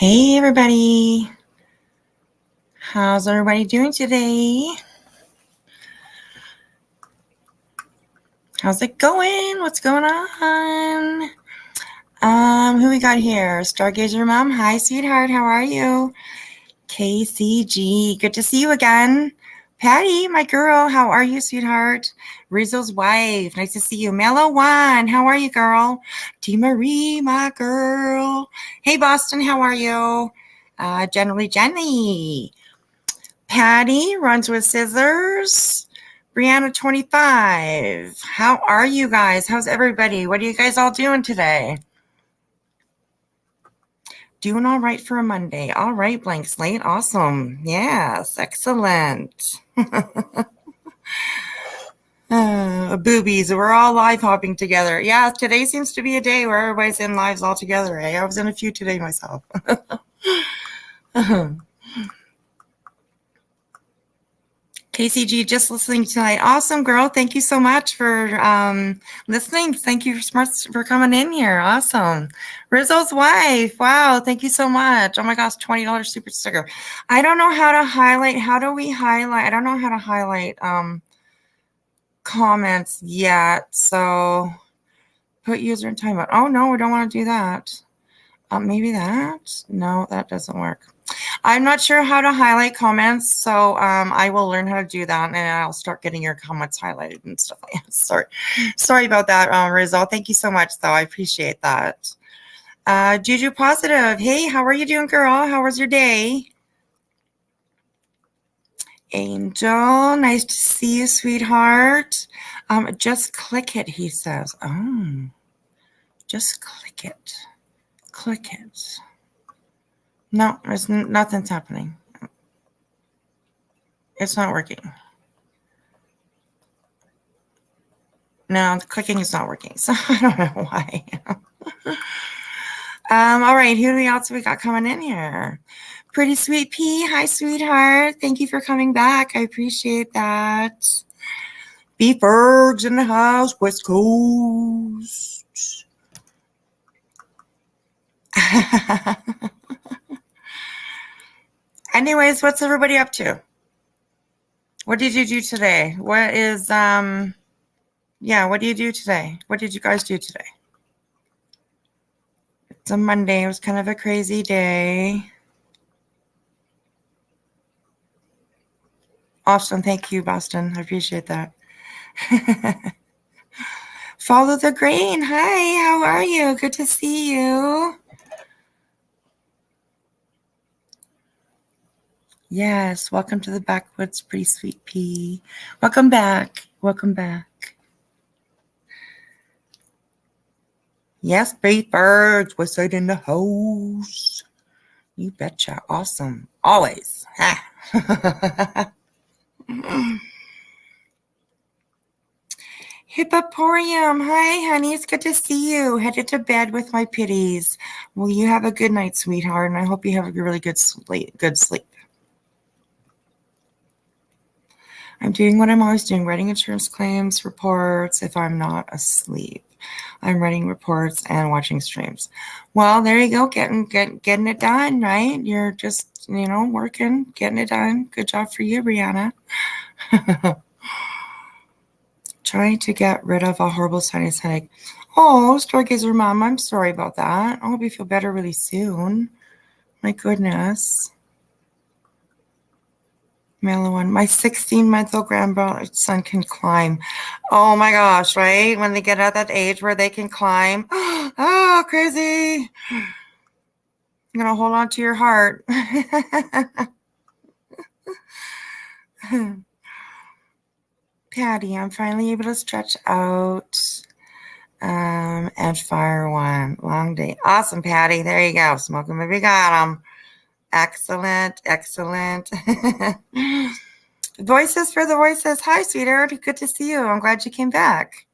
Hey everybody, how's everybody doing today? How's it going? What's going on? Who we got here? Stargazer Mom, hi sweetheart, how are you? KCG, good to see you again. Patty, my girl, how are you, sweetheart? Rizzo's wife, nice to see you. Mellow One, how are you, girl? T. Marie, my girl. Hey, Boston, how are you? Generally Jenny. Patty runs with scissors. Brianna 25. How are you guys? How's everybody? What are you guys all doing today? Doing all right for a Monday. All right, blank slate. Awesome. Yes, excellent. Boobies. We're all live hopping together. Yeah, today seems to be a day where everybody's in lives all together. Eh? I was in a few today myself. KCG, just listening tonight. Awesome, girl. Thank you so much for listening. Thank you for coming in here. Awesome. Rizzo's wife. Wow. Thank you so much. Oh my gosh, $20 super sticker. I don't know how to highlight. How do we highlight? I don't know how to highlight comments yet. So put user in timeout. Oh no, we don't want to do that. Maybe that. No, that doesn't work. I'm not sure how to highlight comments, so I will learn how to do that, and I'll start getting your comments highlighted and stuff like that. Sorry about that, Rizzo. Thank you so much, though. I appreciate that. Juju Positive. Hey, how are you doing, girl? How was your day? Angel, nice to see you, sweetheart. Just click it, he says. Oh, just click it. Click it. No, there's nothing's happening. It's not working. No, the clicking is not working, so I don't know why. All right, who else we got coming in here? Pretty Sweet Pea, hi, sweetheart. Thank you for coming back. I appreciate that. B. Ferg's in the house, West Coast. Anyways, what's everybody up to? What did you do today? What is, yeah, what do you do today? What did you guys do today? It's a Monday. It was kind of a crazy day. Awesome. Thank you, Boston. I appreciate that. Follow the grain. Hi, how are you? Good to see you. Yes, welcome to the backwoods, Pretty Sweet Pea. Welcome back. Welcome back. Yes, Birds, West Side in the house. You betcha. Awesome. Always. Hippoporium. Hi, honey. It's good to see you. Headed to bed with my pitties. Well, you have a good night, sweetheart, and I hope you have a really good sleep. I'm doing what I'm always doing, writing insurance claims, reports if I'm not asleep. I'm writing reports and watching streams. Well, there you go, getting it done, right? You're just, working, getting it done. Good job for you, Brianna. Trying to get rid of a horrible sinus headache. Oh, Stargazer Mom, I'm sorry about that. I hope you feel better really soon. My goodness. Mellow One. My 16-month-old grandson can climb. Oh my gosh, right? When they get at that age where they can climb. Oh, crazy. I'm going to hold on to your heart. Patty, I'm finally able to stretch out and fire one. Long day. Awesome, Patty. There you go. Smoke 'em if you got 'em. Excellent. Voices for the voices. Hi, sweetheart. Good to see you. I'm glad you came back.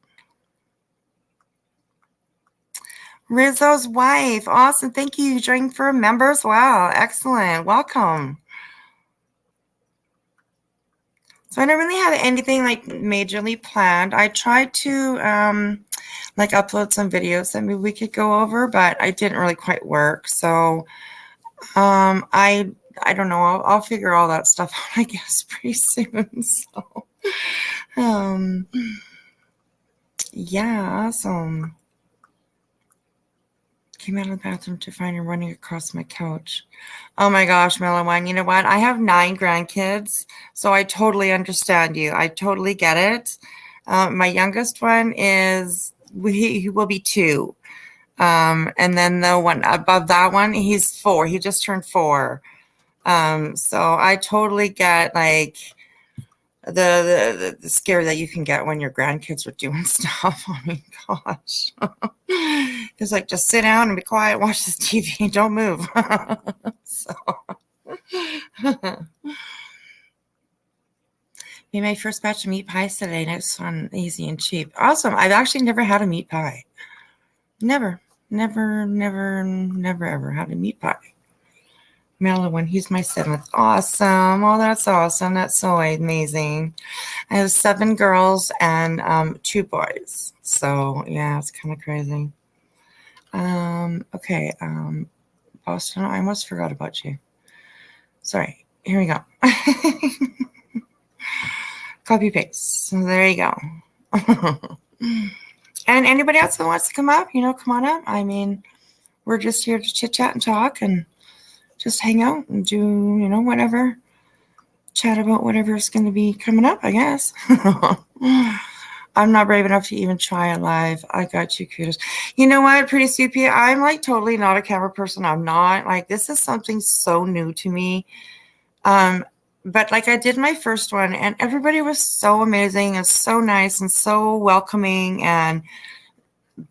Rizzo's wife. Awesome. Thank you. Joining for a member as well. Excellent. Welcome. So I don't really have anything like majorly planned. I tried to upload some videos that maybe we could go over, but I didn't really quite work. So I don't know. I'll figure all that stuff out, I guess, pretty soon. So, um, yeah, awesome. Came out of the bathroom to find her running across my couch. Oh my gosh, Melanie, you know what? I have 9 grandkids, so I totally understand you. I totally get it. My youngest one he will be 2. And then the one above that one, he's 4. He just turned 4. So I totally get like the scare that you can get when your grandkids are doing stuff. Oh my gosh. It's like, just sit down and be quiet, watch this TV, don't move. So made my first batch of meat pies today, and it's fun, easy, and cheap. Awesome. I've actually never had a meat pie. Never ever had a meat pie. Melvin, he's my 7th. Awesome. Oh, that's awesome. That's so amazing. I have 7 girls and 2 boys. So yeah, it's kind of crazy. Okay. Boston, I almost forgot about you. Sorry. Here we go. Copy paste. So there you go. And anybody else who wants to come up, come on up. I mean, we're just here to chit chat and talk and just hang out and do, whatever. Chat about whatever's going to be coming up, I guess. I'm not brave enough to even try it live. I got you, kudos. You know what, Pretty Soupy? I'm like totally not a camera person. I'm not. Like, this is something so new to me. But like, I did my first one and everybody was so amazing and so nice and so welcoming and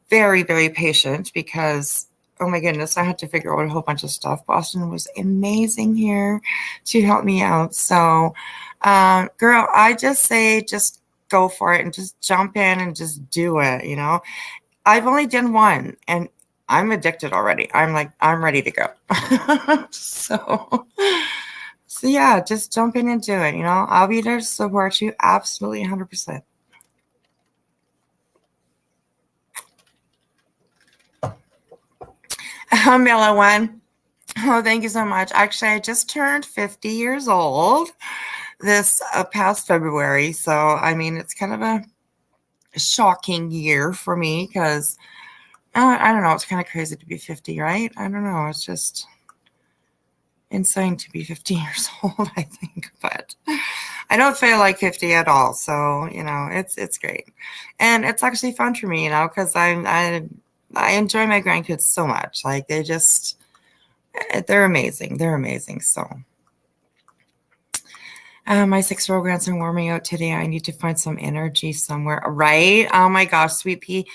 very, very patient because, oh my goodness, I had to figure out a whole bunch of stuff. Boston was amazing here to help me out. So, girl, I just say, just go for it and just jump in and just do it. I've only done one and I'm addicted already. I'm like, I'm ready to go. So yeah, just jump in and do it. I'll be there to support you. Absolutely 100%. Mela one. Oh, thank you so much. Actually, I just turned 50 years old this past February. So, I mean, it's kind of a shocking year for me because I don't know. It's kind of crazy to be 50, right? I don't know. It's just insane to be 50 years old, I think. But I don't feel like 50 at all. So, it's great. And it's actually fun for me, because I enjoy my grandkids so much. Like, they're amazing. They're amazing. So my 6-year-old grandson wore me out today. I need to find some energy somewhere. Right? Oh my gosh, sweet pea.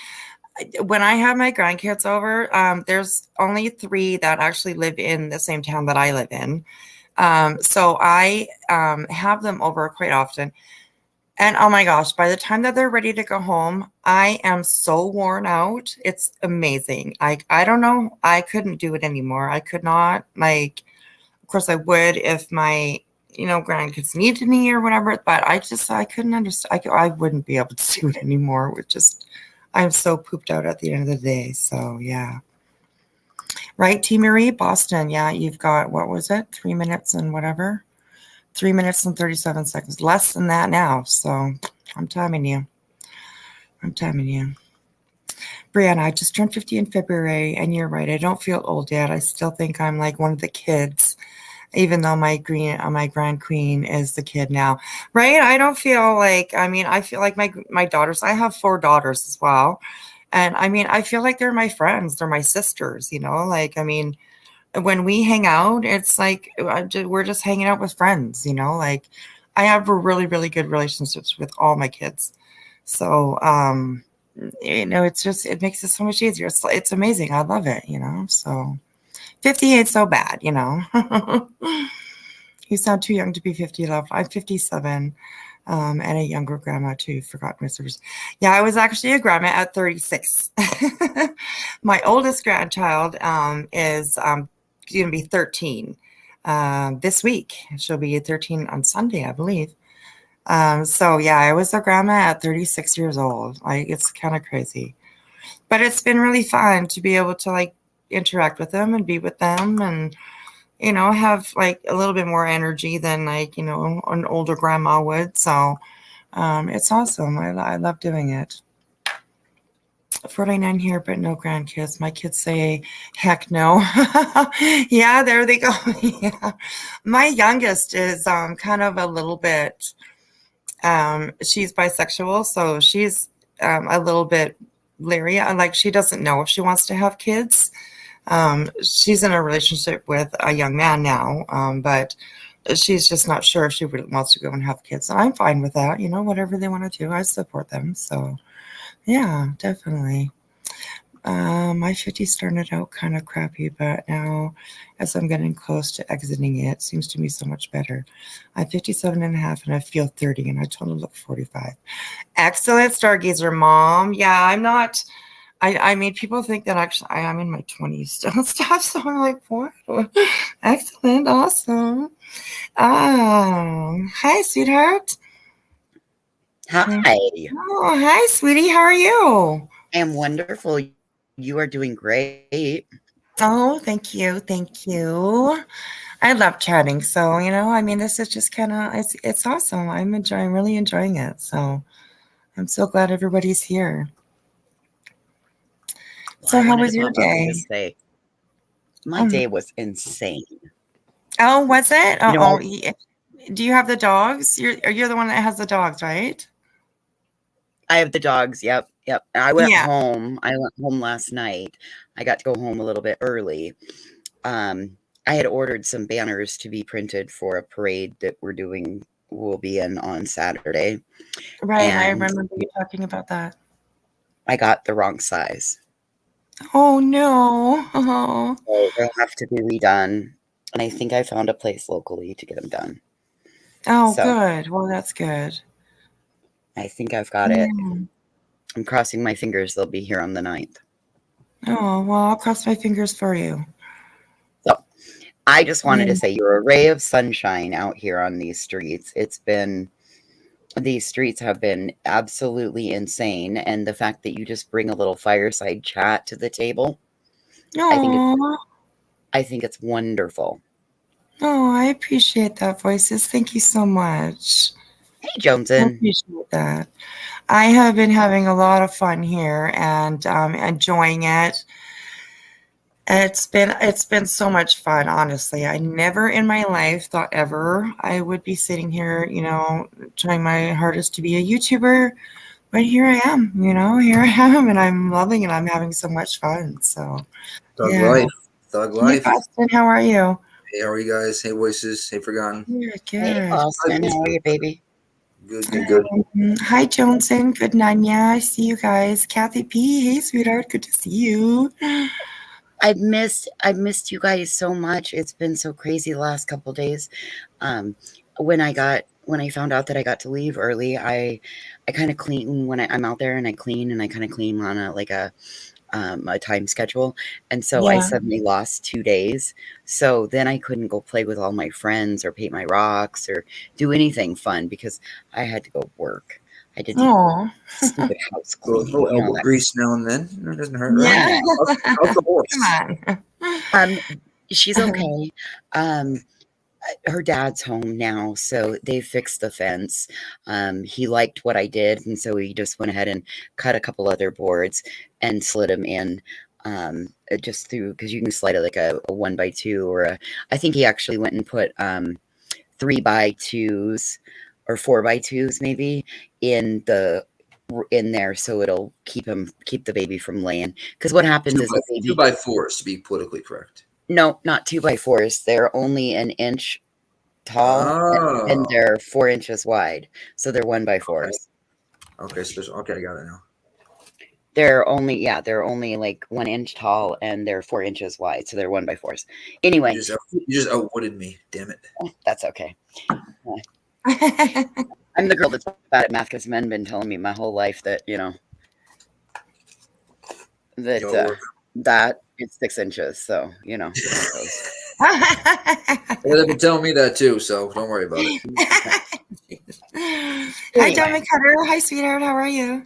When I have my grandkids over, there's only 3 that actually live in the same town that I live in. So I have them over quite often. And oh my gosh, by the time that they're ready to go home, I am so worn out. It's amazing. I don't know. I couldn't do it anymore. I could not. Like, of course I would if my, grandkids needed me or whatever, but I couldn't understand. I wouldn't be able to do it anymore. I'm so pooped out at the end of the day. So yeah. Right, T. Marie, Boston. Yeah, you've got, what was it? 3 minutes and whatever. 3 minutes and 37 seconds. Less than that now. So I'm timing you. Brianna, I just turned 50 in February, and you're right. I don't feel old yet. I still think I'm like one of the kids, even though my grand queen is the kid now. Right? I don't feel like, I feel like my daughters, I have 4 daughters as well. And I feel like they're my friends. They're my sisters, like, when we hang out, it's like we're just hanging out with friends, like I have a really, really good relationships with all my kids. So, it makes it so much easier. It's amazing. I love it, so 50 ain't so bad, You sound too young to be 50, love. I'm 57. And a younger grandma too. Forgot my service. Yeah, I was actually a grandma at 36. My oldest grandchild is going to be 13 this week. She'll be 13 on Sunday, I believe. So yeah, I was a grandma at 36 years old. Like, it's kind of crazy, but it's been really fun to be able to like interact with them and be with them and have like a little bit more energy than like, an older grandma would. So it's awesome. I love doing it. 49 here, but no grandkids. My kids say, heck no. Yeah, there they go. Yeah. My youngest is kind of a little bit, she's bisexual, so she's a little bit leery. Like, she doesn't know if she wants to have kids. She's in a relationship with a young man now, but she's just not sure if she really wants to go and have kids. And I'm fine with that. Whatever they want to do, I support them. So, yeah, definitely. My 50 started out kind of crappy, but now as I'm getting close to exiting it, it seems to me so much better. I'm 57 and a half and I feel 30 and I totally look 45. Excellent, Stargazer Mom. Yeah, I'm not. I mean, people think that actually I am in my 20s still and stuff. So I'm like, what? Excellent, awesome. Hi, sweetheart. Hi. Oh, hi, sweetie. How are you? I am wonderful. You are doing great. Oh, thank you. Thank you. I love chatting. So, I mean, this is just kind of, it's awesome. I'm really enjoying it. So I'm so glad everybody's here. Well, So I how wanted was to your pop up and day? just say my day was insane. Oh, was it? You know, Do you have the dogs? You're the one that has the dogs, right? I have the dogs. Yep. And I went Yeah. home. I went home last night. I got to go home a little bit early. I had ordered some banners to be printed for a parade that we'll be in on Saturday. Right. I And remember you talking about that. I got the wrong size. Oh, no. Oh, So they'll have to be redone. And I think I found a place locally to get them done. oh, So good. Well, that's good. I think I've got it. Yeah. I'm crossing my fingers they'll be here on the 9th. Oh, well, I'll cross my fingers for you. So I just wanted Yeah. to say you're a ray of sunshine out here on these streets. These streets have been absolutely insane. And the fact that you just bring a little fireside chat to the table, I think it's, Oh, I think it's wonderful. I appreciate that, Voices. Thank you so much. Hey, I Joneson. appreciate that. I have been having a lot of fun here and enjoying it. It's been so much fun, honestly. I never in my life thought ever I would be sitting here, trying my hardest to be a YouTuber, but here I am, here I am, and I'm loving it. I'm having so much fun. So, Thug yeah. life. Thug Hey, life. Boston, how are you? Hey, how are you guys? Hey, Voices. Hey, Forgotten. Good, Hey, good. Austin. How are you, baby? Good. Hi, Johnson. Good, Nanya. I see you guys. Kathy P. Hey, sweetheart. Good to see you. I've missed you guys so much. It's been so crazy the last couple of days. When I found out that I got to leave early, I kind of clean when I'm out there and I clean and I kind of clean on a time schedule. And so I Yeah. suddenly lost 2 days. So then I couldn't go play with all my friends or paint my rocks or do anything fun because I had to go work. I did the Oh. stupid house A little cleaning. elbow grease now and then. It doesn't hurt, Yeah. right? How's the horse? Come on. She's okay. Her dad's home now, so they fixed the fence. He liked what I did, and so he just went ahead and cut a couple other boards and slid them in. Just through because you can slide it like a 1x2 or I think he actually went and put 3x2s or 4x2s maybe in there so it'll keep the baby from laying. Because what happens is the baby 2x4s to be politically correct. No, not 2x4s. They're only an inch tall and Oh. they're 4 inches wide. So they're 1x4s. Okay, so I got it now. They're only like 1 inch tall and they're 4 inches wide. So they're 1x4s. Anyway. You just outwitted me. Damn it. That's okay. I'm the girl that's bad at math because men been telling me my whole life that, that it's 6 inches. So, They've been telling me that too, so don't worry about it. Hi, Dominic Cutter. Hi, sweetheart. How are you?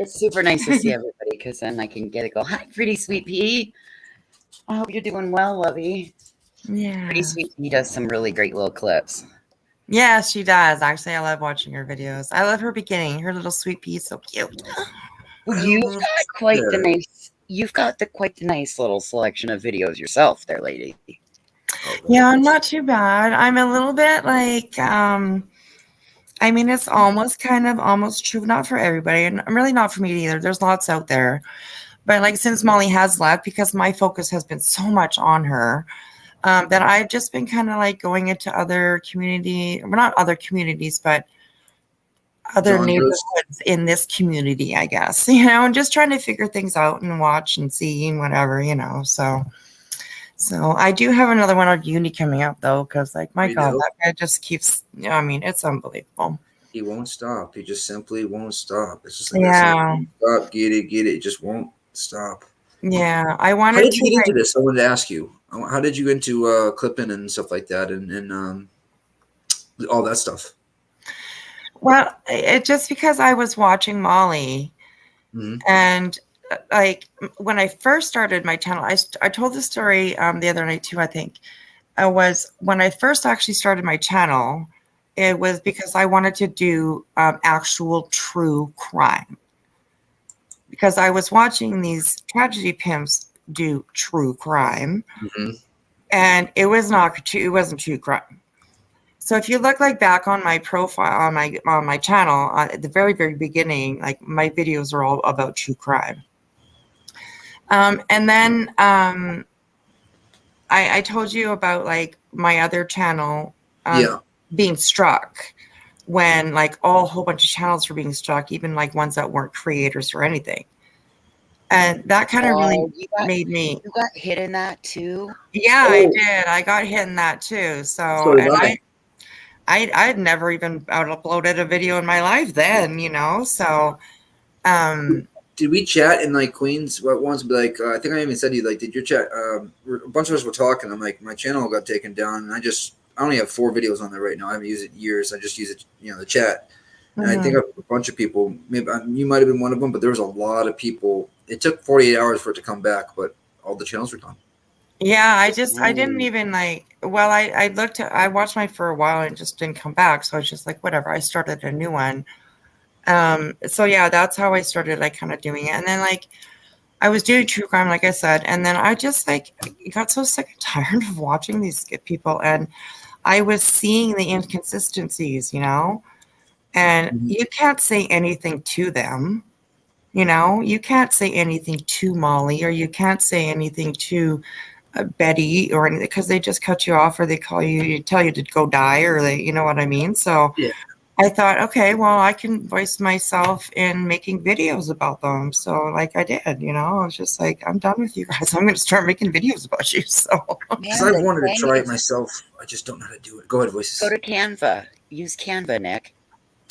It's super nice to see everybody because then I can get it go. Hi, pretty sweet pea. I hope you're doing well, lovey. Yeah. Pretty sweet. He does some really great little clips. Yeah, she does. Actually, I love watching her videos. I love her beginning. Her little sweet pea, so cute. Well, you've got quite the nice little selection of videos yourself there, lady. Yeah, I'm not too bad. I'm a little bit like, I mean, it's almost true, not for everybody, and really not for me either. There's lots out there. But like since Molly has left, because my focus has been so much on her, that I've just been kind of like going into other community, well, not other communities, but other Genres. neighborhoods in this community, I guess, and just trying to figure things out and watch and see and whatever, So I do have another one on uni coming up though, because like my God, that guy just keeps. I mean, it's unbelievable. He won't stop. He just simply won't stop. It's just like stop, get it. It just won't stop. Yeah, I wanted. How did you get into this? I wanted to ask you. How did you get into clipping and stuff like that, and all that stuff? Well, it just because I was watching Molly, and like when I first started my channel, I told the story the other night too. I think was when I first actually started my channel. It was because I wanted to do actual true crime, because I was watching these tragedy pimps do true crime, and it wasn't true crime. So if you look like back on my profile on my channel at the very beginning, like my videos are all about true crime. And then I told you about like my other channel being struck when like a whole bunch of channels were being struck, even like ones that weren't creators or anything. And that kind of really made me. You got hit in that too? Yeah, I did. I got hit in that too. So and I'd never even uploaded a video in my life then, So, did we chat in like Queens once? Be like, I think I even said to you, like, did your chat? A bunch of us were talking. I'm like, my channel got taken down, and I only have 4 videos on there right now. I haven't used it in years. I just use it, the chat. And I think a bunch of people, maybe you might have been one of them, but there was a lot of people. It took 48 hours for it to come back, but all the channels were gone. Yeah, I didn't even like, well, I watched mine for a while and it just didn't come back. So I was just like, whatever, I started a new one. So yeah, that's how I started like kind of doing it. And then like, I was doing true crime, like I said, and then I just like got so sick and tired of watching these people. And I was seeing the inconsistencies, and you can't say anything to them. You can't say anything to Molly, or you can't say anything to Betty or anything, because they just cut you off, or they tell you to go die, or you know what I mean? So yeah. I thought, okay, well, I can voice myself in making videos about them. So like I did, I was just like, I'm done with you guys. I'm going to start making videos about you. So because I wanted to try it myself. I just don't know how to do it. Go ahead, voices. Go to Canva. Use Canva, Nick.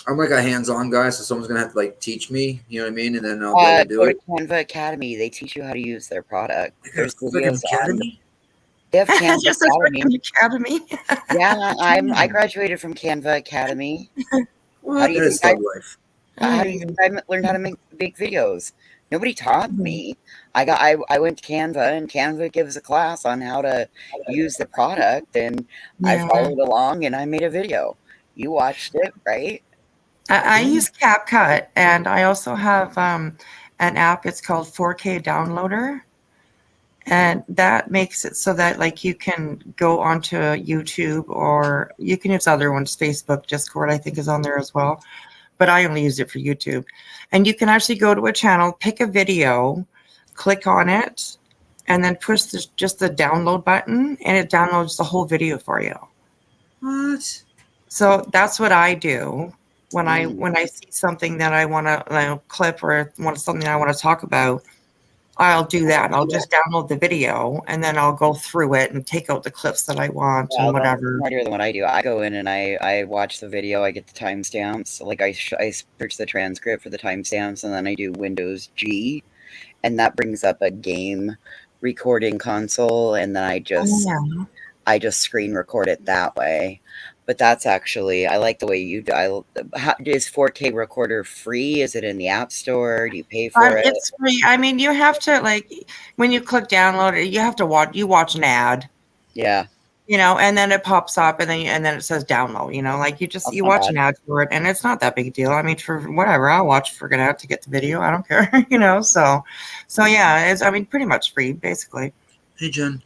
I'm like a hands-on guy, so someone's gonna have to like teach me. You know what I mean? And then I'll be able to do it. Go to Canva Academy. They teach you how to use their product. There's videos academy. They have Canva Academy. Yeah, I graduated from Canva Academy. How do you think I learned how to make videos? Nobody taught me. I went to Canva, and Canva gives a class on how to use the product, and I followed along, and I made a video. You watched it, right? I use CapCut, and I also have an app. It's called 4K Downloader, and that makes it so that like you can go onto YouTube, or you can use other ones. Facebook, Discord, I think is on there as well, but I only use it for YouTube. And you can actually go to a channel, pick a video, click on it, and then push just the download button, and it downloads the whole video for you. What? So that's what I do. When I see something that I want to clip, or something I want to talk about, I'll do that. I'll just download the video, and then I'll go through it and take out the clips that I want and whatever. That's smarter than what I do. I go in and I watch the video. I get the timestamps. Like I search the transcript for the timestamps, and then I do Windows G, and that brings up a game recording console, and then I just screen record it that way. But that's actually, I like the way you do. Is 4K Recorder free? Is it in the App Store? Do you pay for it? It's free. I mean, you have to, like, when you click download it, you have to watch an ad. Yeah. and then it pops up, and then it says download. Like you That's watch not an bad. ad for it, and it's not that big a deal. I mean, for whatever, I'll watch for an ad to get the video. I don't care, So yeah, it's pretty much free basically. Hey, Jen.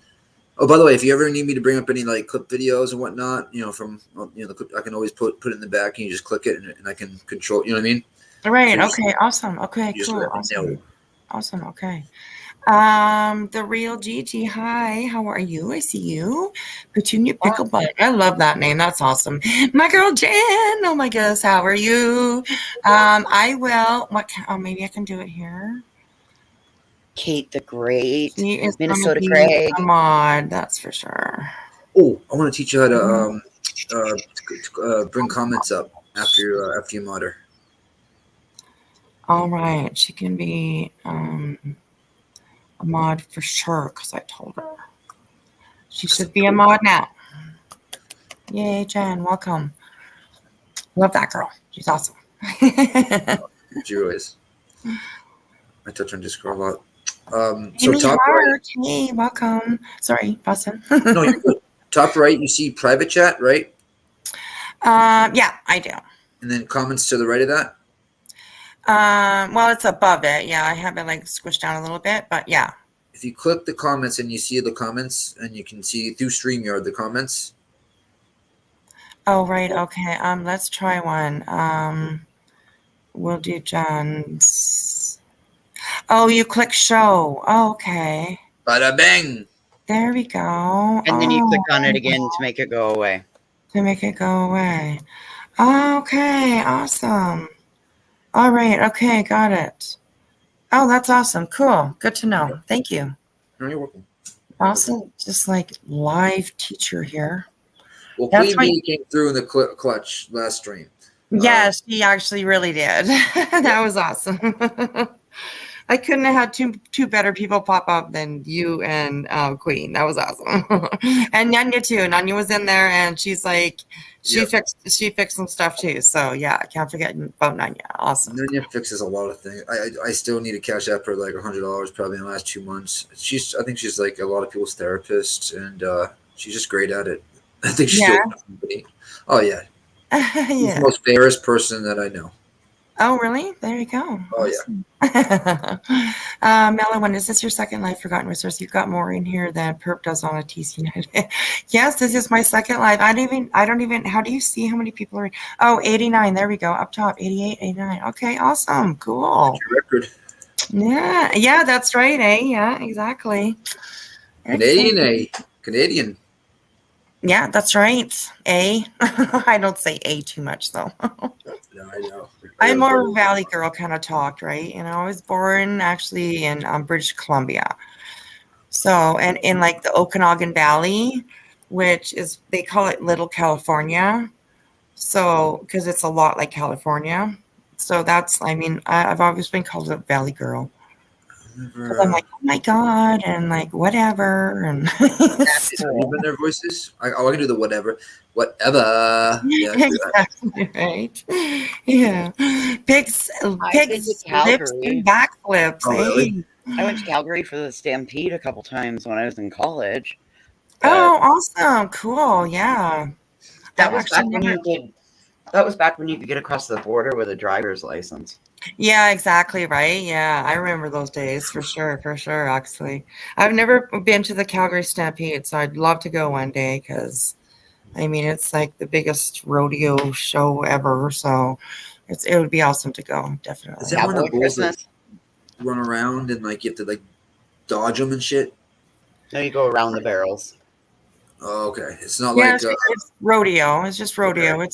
Oh, by the way, if you ever need me to bring up any like clip videos and whatnot, from the clip, I can always put it in the back, and you just click it, and I can control. You know what I mean? Right. So Okay. Awesome. Okay. you just Cool. let me Awesome. know. Awesome. Okay. The real Gigi. Hi. How are you? I see you. Petunia Pickle Butt. I love that name. That's awesome. My girl Jen. Oh my goodness. How are you? I will. Maybe I can do it here. Kate the Great, She is Minnesota gonna be Craig. a mod. That's for sure. Oh, I want to teach you how to bring comments up after you mod her. All right. She can be a mod for sure because I told her. She should be a mod now. Yay, Jen. Welcome. Love that girl. She's awesome. She really is. I touch on Discord a lot. So Amy top Hart. Hey, welcome. Sorry, Boston. No, you're good. Top right, you see private chat, right? Yeah, I do. And then comments to the right of that. Well, it's above it. Yeah, I have it like squished down a little bit, but yeah. If you click the comments and you see the comments, and you can see through StreamYard the comments. Oh, right. Okay. Let's try one. We'll do John's. Oh, you click show. Oh, okay. Bada bang. There we go. And then you click on it again to make it go away. To make it go away. Okay, awesome. All right, okay, got it. Oh, that's awesome. Cool. Good to know. Thank you. No, you're welcome. Also, just like live teacher here. Well, Queen Bee came through in the clutch last stream. Yes, she actually really did. That was awesome. I couldn't have had two better people pop up than you and Queen. That was awesome. And Nanya too. Nanya was in there, and she's like, she fixed some stuff too. So yeah, I can't forget about Nanya. Awesome. Nanya fixes a lot of things. I still need to cash out her like $100 probably in the last 2 months. I think she's like a lot of people's therapist, and she's just great at it. I think she's doing. Oh yeah. She's the most fairest person that I know. Oh, really? There you go. Oh, awesome. Melon, is this your second live Forgotten Resource? You've got more in here than Perp does on a TC United. Yes, this is my second live. I don't even, how do you see how many people are in? Oh, 89. There we go. Up top, 88, 89. Okay, awesome. Cool. That's your record. Yeah, that's right, eh? Yeah, exactly. Canadian. Yeah, that's right. A. I don't say A too much, though. No, I know. I'm more of a Valley girl kind of talk, right? I was born actually in British Columbia. So, and in like the Okanagan Valley, which is, they call it Little California. So, because it's a lot like California. So that's, I've always been called a Valley girl. I'm like, oh my God, and like, whatever. And even their voices. I can do the whatever. Yeah, exactly right. Yeah. Pigs, lips, and backflips. Oh, really? I went to Calgary for the Stampede a couple times when I was in college. Oh, awesome. Cool. Yeah. That was back when you could get across the border with a driver's license. Yeah, exactly right. Yeah, I remember those days for sure, actually. I've never been to the Calgary Stampede, so I'd love to go one day because, it's like the biggest rodeo show ever, so it would be awesome to go, definitely. Is that one of the bulls that run around and like you have to like dodge them and shit? No, you go around the barrels. Oh, okay. It's not like it's rodeo. It's just rodeo. Okay.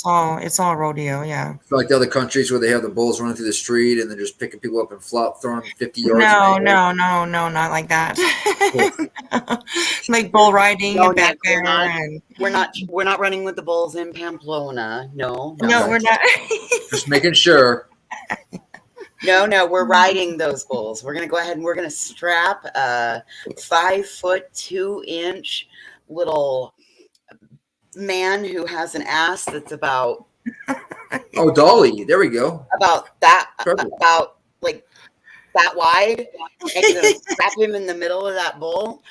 It's all rodeo. Yeah. It's like the other countries where they have the bulls running through the street and they're just picking people up and throwing them 50 yards. No, not like that. Like bull riding and back there. We're not running with the bulls in Pamplona. No, we're not. Just making sure. No, we're riding those bulls. We're gonna go ahead and we're gonna strap a 5'2" little man who has an ass that's about Dolly, there we go, about like that wide, and you're gonna strap him in the middle of that bull,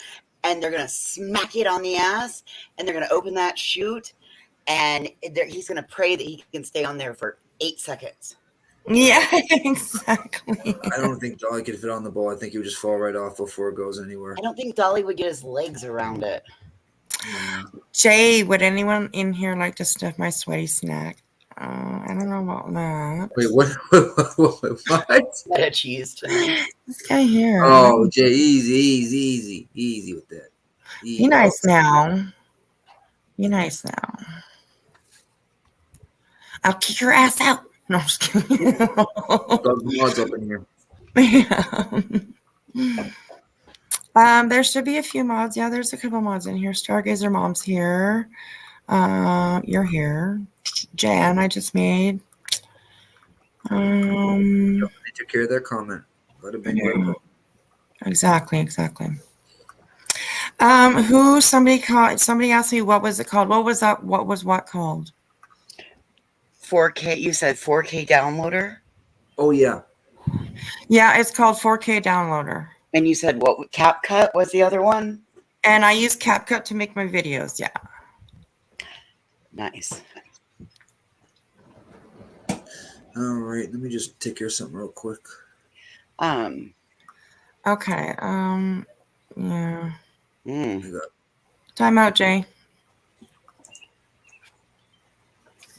and they're gonna smack it on the ass, and they're gonna open that chute, and he's gonna pray that he can stay on there for 8 seconds. Yeah, exactly. I don't think Dolly could fit on the ball. I think he would just fall right off before it goes anywhere. I don't think Dolly would get his legs around it. Yeah. Jay, would anyone in here like to sniff my sweaty snack? I don't know about that. Wait, what? What? Feta cheese tonight. This guy here. Oh, Jay, easy with that. Easy. Be nice now. Be nice now. I'll kick your ass out. No, I'm just kidding. Got mods up in here. There should be a few mods. Yeah, there's a couple mods in here. Stargazer Mom's here. You're here. Jan, I just made. They took care of their comment. Let it be. Yeah. Exactly. Who somebody asked me what was it called? What was that? What was what called? 4K. You said 4K downloader. Oh yeah. Yeah, it's called 4K downloader. And you said what? CapCut was the other one. And I use CapCut to make my videos. Yeah. Nice. All right. Let me just take care of something real quick. Okay. Yeah. Time out, Jay.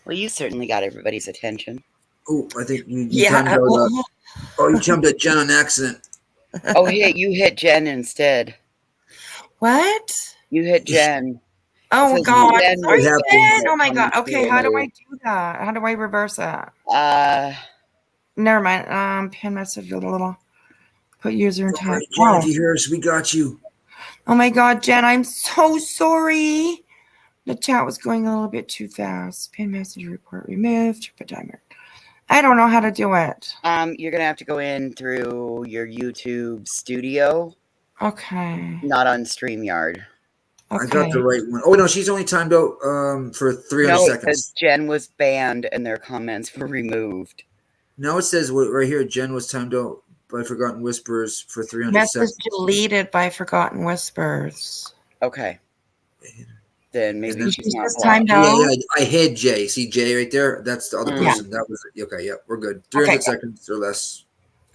Well, you certainly got everybody's attention. Oh, I think you Yeah. timed out. You jumped at Jen on accident. Oh, you hit Jen instead. What? You hit Jen. Oh God! Jen Are you happened. dead? Oh my God! Okay, how do I do that? How do I reverse that? Never mind. Pin message a little. Put user and time. Right, Jen, if you hear us, we got you. Oh my God, Jen! I'm so sorry. The chat was going a little bit too fast. Pin message report removed. Put timer. I don't know how to do it. You're gonna have to go in through your YouTube studio. Okay. Not on StreamYard. Okay. I got the right one. Oh no, she's only timed out for 300 seconds. Because Jen was banned and their comments were removed. Now it says right here, Jen was timed out by Forgotten Whispers for 300 Message seconds. deleted by Forgotten Whispers. Okay. Then maybe And she's not just blocked. timed out. Yeah, I hid Jay. See Jay right there? That's the other person. That was it. Okay, yeah, we're good. 300 seconds or less.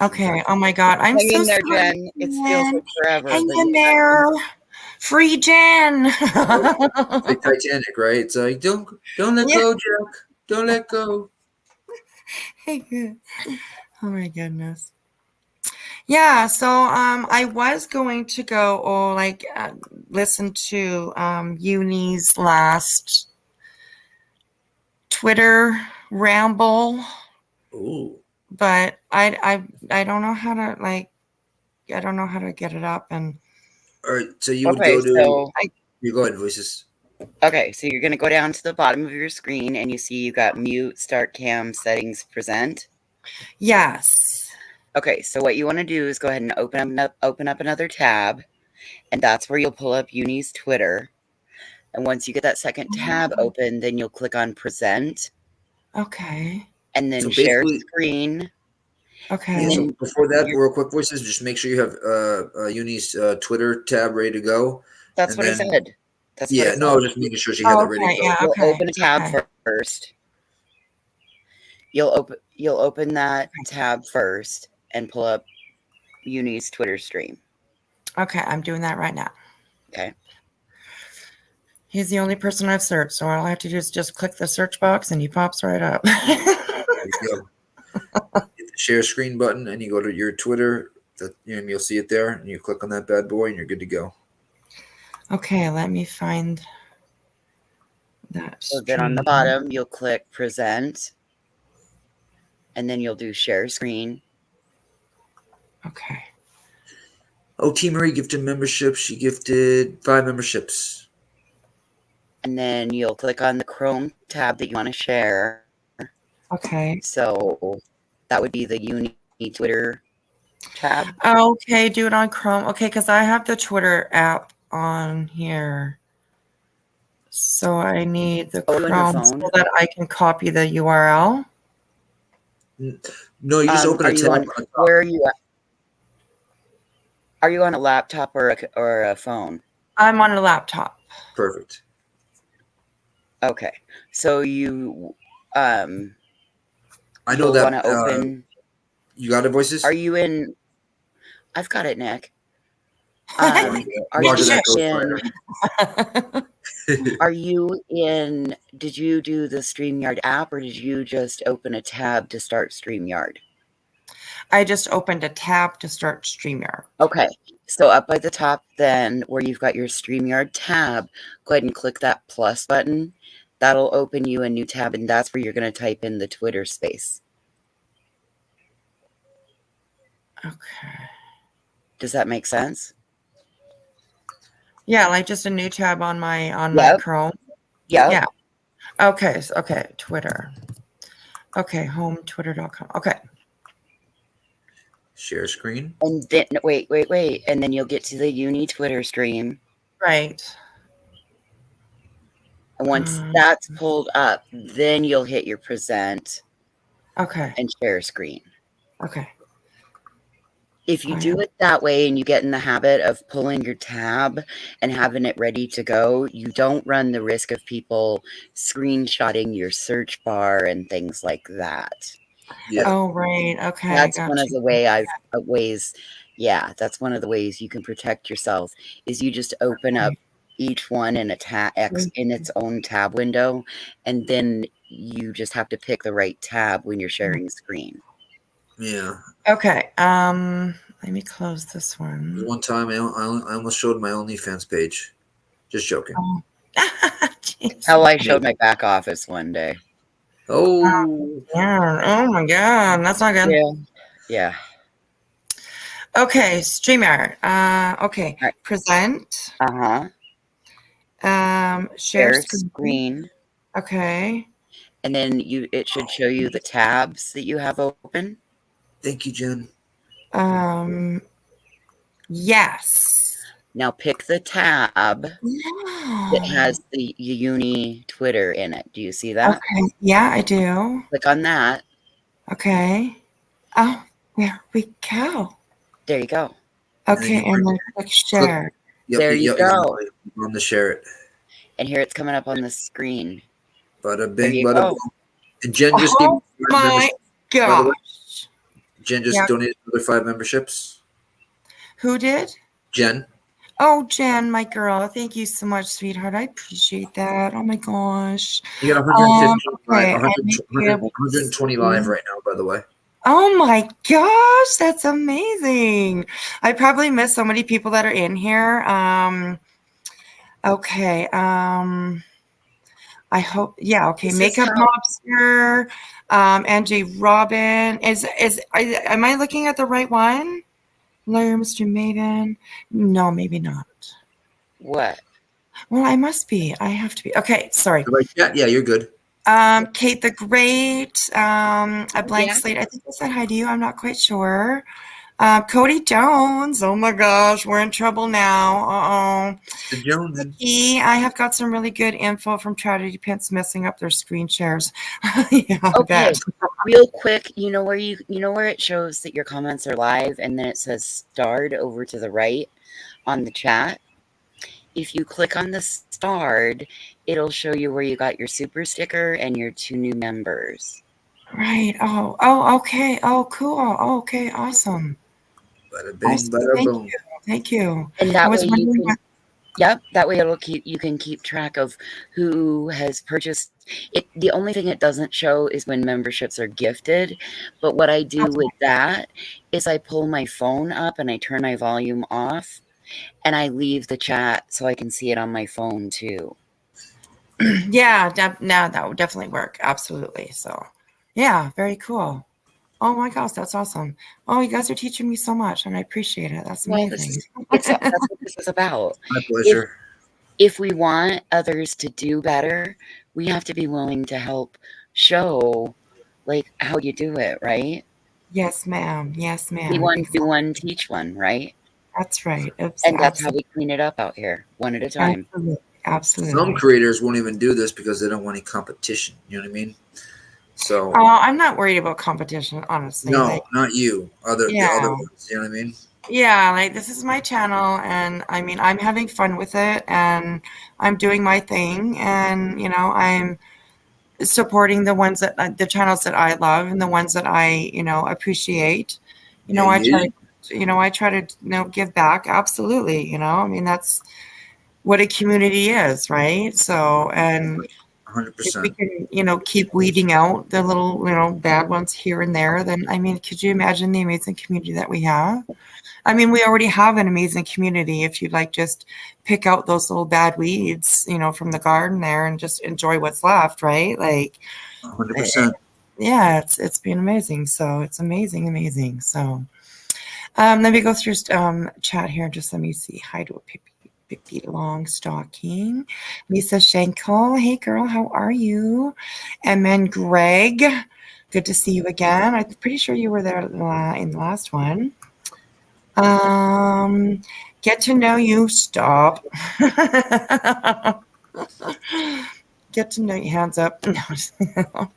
Okay. Oh my God. I'm Hang so in there, sorry, Jen. It feels like forever. Hang in there. Free Jen. It's like Titanic, right? It's like don't let go, Jack. Don't let go. Oh my goodness. Yeah, so I was going to go listen to Uni's last Twitter ramble. Ooh. But I don't know how to I don't know how to get it up. And all right, so you would go to you go ahead, voices. Okay, so you're gonna go down to the bottom of your screen and you see you got mute, start cam, settings, present. Yes. Okay, so what you want to do is go ahead and open up another tab, and that's where you'll pull up Uni's Twitter. And once you get that second tab open, then you'll click on present. Okay. And then share screen. Okay. Yeah, so before that, real quick, voices, just make sure you have Uni's Twitter tab ready to go. That's what I said. That's yeah, no, just making sure she had that ready to go. Yeah, you'll open a tab first. You'll open that tab first and pull up Uni's Twitter stream. Okay, I'm doing that right now. Okay. He's the only person I've searched, so all I have to do is just click the search box and he pops right up. There you go. Hit the share screen button and you go to your Twitter. You'll see it there, and you click on that bad boy, and you're good to go. Okay, let me find that. So then on the bottom, you'll click present, and then you'll do share screen. Okay. Oh, T. Marie gifted membership. She gifted 5 memberships. And then you'll click on the Chrome tab that you want to share. Okay. So that would be the Uni Twitter tab. Okay, do it on Chrome. Okay, because I have the Twitter app on here. So I need the Chrome so that I can copy the URL. No, you just open a tab. Where are you at? Are you on a laptop or a phone? I'm on a laptop. Perfect. Okay. So you I know you'll that want to open. you got it, voices. Are you in? I've got it, Nick. Roger Are you that, Ghost in? Are you in? Did you do the StreamYard app, or did you just open a tab to start StreamYard? I just opened a tab to start StreamYard. Okay. So up at the top, then where you've got your StreamYard tab, go ahead and click that plus button. That'll open you a new tab, and that's where you're going to type in the Twitter space. Okay. Does that make sense? Yeah, like just a new tab on my Yep. Chrome. Yep. Yeah. Okay. Okay. Twitter. Okay. Home twitter.com. Okay. Share screen. And then wait. And then you'll get to the uni Twitter stream. Right. And once that's pulled up, then you'll hit your present. Okay. And share screen. Okay. If you do it that way and you get in the habit of pulling your tab and having it ready to go, you don't run the risk of people screenshotting your search bar and things like that. Yeah. Oh, right. Okay. That's one of the ways. Yeah, that's one of the ways you can protect yourself is you just open up each one in a in its own tab window, and then you just have to pick the right tab when you're sharing screen. Yeah. Okay. Let me close this one. One time I almost showed my OnlyFans page. Just joking. Oh. How I showed my back office one day. Oh. Yeah. Oh my God. That's not good. Yeah. Okay. StreamYard. Okay. Right. Present. Share screen. Okay. And then it should show you the tabs that you have open. Thank you, Jen. Yes. Now pick the tab that has the uni Twitter in it. Do you see that? Okay. Yeah, I do. Click on that. Okay. Oh, there we go. There you go. Okay, and then click share. There you go. I'm going to share it. And here it's coming up on the screen. Bada bing, bada boom. And Jen just gave me my gosh. Jen just donated another 5 memberships. Who did? Jen. Oh, Jen, my girl. Thank you so much, sweetheart. I appreciate that. Oh my gosh. You got 120 live right now, by the way. Oh my gosh, that's amazing. I probably missed so many people that are in here. Okay. I hope, yeah, okay. Makeup Mobster, Angie Robin. Am I looking at the right one? Lawyer, Mr. Maven. No, maybe not. What? Well, I must be. I have to be. Okay, sorry. Yeah, you're good. Kate the Great, a blank slate. I think I said hi to you. I'm not quite sure. Cody Jones. Oh my gosh, we're in trouble now. The Joneses. I have got some really good info from Tragedy Pants messing up their screen shares. Okay, real quick. You know where it shows that your comments are live, and then it says starred over to the right on the chat. If you click on the starred, it'll show you where you got your super sticker and your 2 new members. Right. Oh, okay. Oh, cool. Oh, okay. Awesome. Bada bing, bada boom. Thank you. And that way that way you can keep track of who has purchased it. The only thing it doesn't show is when memberships are gifted. But what I do with that is I pull my phone up and I turn my volume off. And I leave the chat so I can see it on my phone too. Yeah, now that would definitely work. Absolutely. So, yeah, very cool. Oh my gosh, that's awesome. Oh, you guys are teaching me so much, and I appreciate it. That's amazing. That's what this is about. My pleasure. If we want others to do better, we have to be willing to help show like how you do it, right? Yes, ma'am. Yes, ma'am. We want to do one, teach one, right? That's right. And that's how we clean it up out here, one at a time. Absolutely. Some creators won't even do this because they don't want any competition. You know what I mean? So I'm not worried about competition, honestly. No, not you. The other ones. You know what I mean? Yeah, like this is my channel, and I mean, I'm having fun with it, and I'm doing my thing, and I'm supporting the ones that the channels that I love and the ones that I appreciate. Yeah, I try you. I try to give back. Absolutely, I mean that's what a community is, right? So, and if we 100%. can keep weeding out the little bad ones here and there, then I mean, could you imagine the amazing community that we have? I mean, we already have an amazing community if you'd like just pick out those little bad weeds, from the garden there and just enjoy what's left, right? Like, 100%. yeah, it's been amazing. So it's amazing. So let me go through chat here. Just let me see. Hi to a Pippi Long Stocking. Lisa Schenkel. Hey girl, how are you? And then Greg. Good to see you again. I'm pretty sure you were there in the last one. Get to know you. Stop. Get to know you. Hands up. No.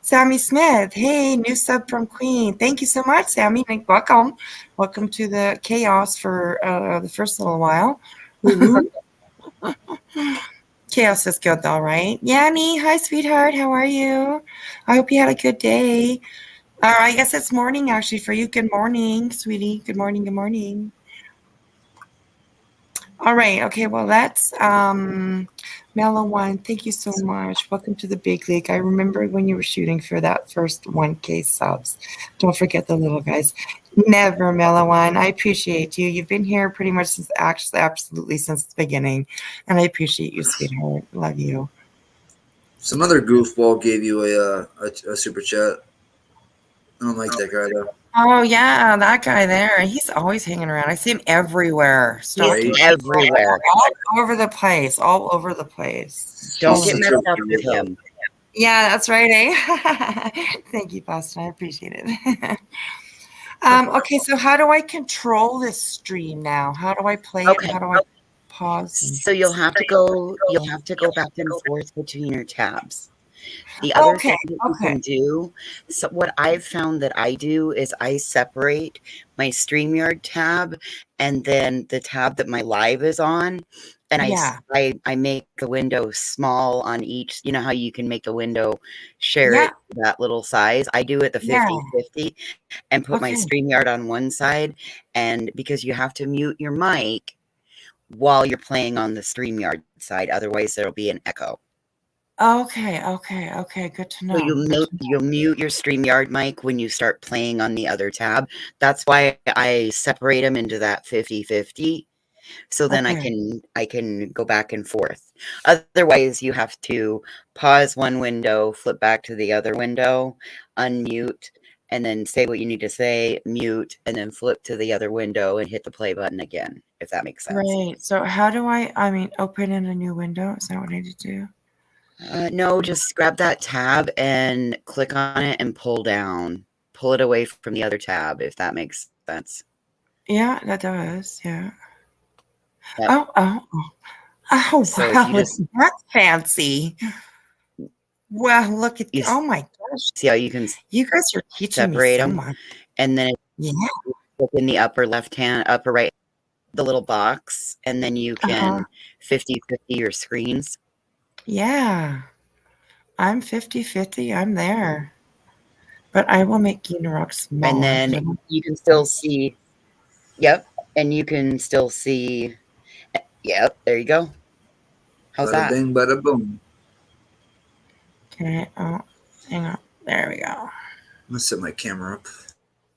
Sammy Smith. Hey, new sub from Queen. Thank you so much, Sammy. Welcome. Welcome to the chaos for the first little while. Chaos is good though, right? Yanni, hi, sweetheart. How are you? I hope you had a good day. I guess it's morning actually for you. Good morning, sweetie. Good morning. Good morning. All right. Okay. Well, that's Mellow One. Thank you so much. Welcome to the big league. I remember when you were shooting for that first 1K subs. Don't forget the little guys. Never, Mellow One. I appreciate you. You've been here pretty much since absolutely since the beginning, and I appreciate you, sweetheart. Love you. Some other goofball gave you a super chat. I don't like that guy though. Oh yeah, that guy there. He's always hanging around. I see him everywhere, He's stalking everywhere. all over the place. All over the place. Don't He's get such messed a up with weirdo. him. Yeah, that's right, eh? Thank you, Boston. I appreciate it. Okay, so how do I control this stream now? How do I play it? Okay. How do I pause? So you'll have to go back and forth between your tabs. The other Okay, thing that you can do, so what I've found that I do is I separate my StreamYard tab and then the tab that my live is on. And yeah, I make the window small on each. You know how you can make a window, share it that little size. I do it the yeah. 50/50 and put my Okay, StreamYard on one side. And because you have to mute your mic while you're playing on the StreamYard side, otherwise there'll be an echo. okay. Good to So know. you'll mute your StreamYard mic when you start playing on the other tab. That's why I separate them into that 50/50. So then Okay. I can go back and forth. Otherwise, you have to pause one window, flip back to the other window, unmute, and then say what you need to say, mute, and then flip to the other window and hit the play button again, if that makes sense. Great. So how do I mean, open in a new window? Is that what I need to do? No, just grab that tab and click on it and pull down. Pull it away from the other tab, if that makes sense. Yeah, that does. Yeah. Yep. Oh, So wow. you just That's fancy. Well, look at, you oh my gosh. see how you can You guys are teaching me separate so them, much. and then Yeah. click in the upper left hand, upper right, the little box, and then you can 50/50 your screens. Yeah. I'm 50/50. I'm there. But I will make Unirock smaller. And then you can still see, yep, and you can still see, yep, there you go. How's Bada that? bing, bada boom. Okay. Oh, hang on. There we go. I'm gonna set my camera up.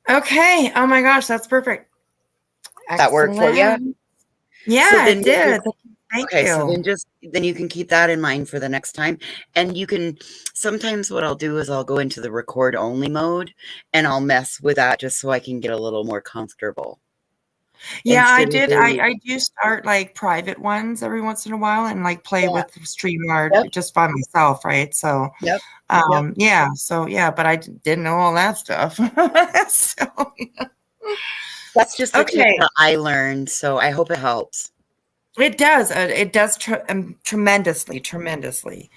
Okay. Oh my gosh, that's perfect. That worked for you? Yeah, So then it did. Thank you. So then you can keep that in mind for the next time. And you can sometimes what I'll do is I'll go into the record only mode and I'll mess with that just so I can get a little more comfortable. Yeah, I did. I do start like private ones every once in a while and like play with StreamYard just by myself, right? So yeah. So yeah, but I didn't know all that stuff. So yeah. That's just the tip that I learned. So I hope it helps. It does. It does tremendously.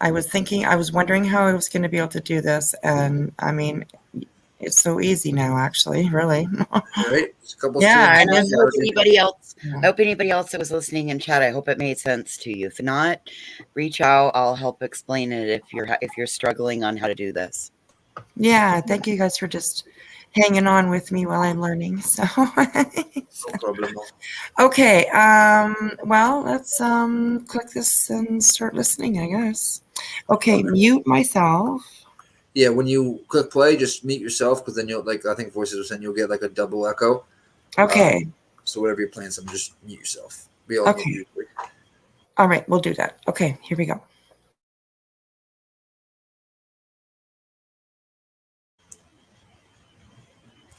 I was wondering how I was going to be able to do this. And I mean, It's so easy now, actually, really. Right? It's a couple Yeah, streams. And I it is. hope anybody else, Yeah. I hope anybody else that was listening in chat, I hope it made sense to you. If not, reach out. I'll help explain it if you're struggling on how to do this. Yeah, thank you guys for just hanging on with me while I'm learning. So, No problem. okay. Well, let's click this and start listening, I guess. Okay, mute myself. Yeah, when you click play, just mute yourself because then you'll I think voices are saying you'll get like a double echo. Okay. So whatever you're playing, something just mute yourself. We all mute Okay. usually. All right, we'll do that. Okay, here we go.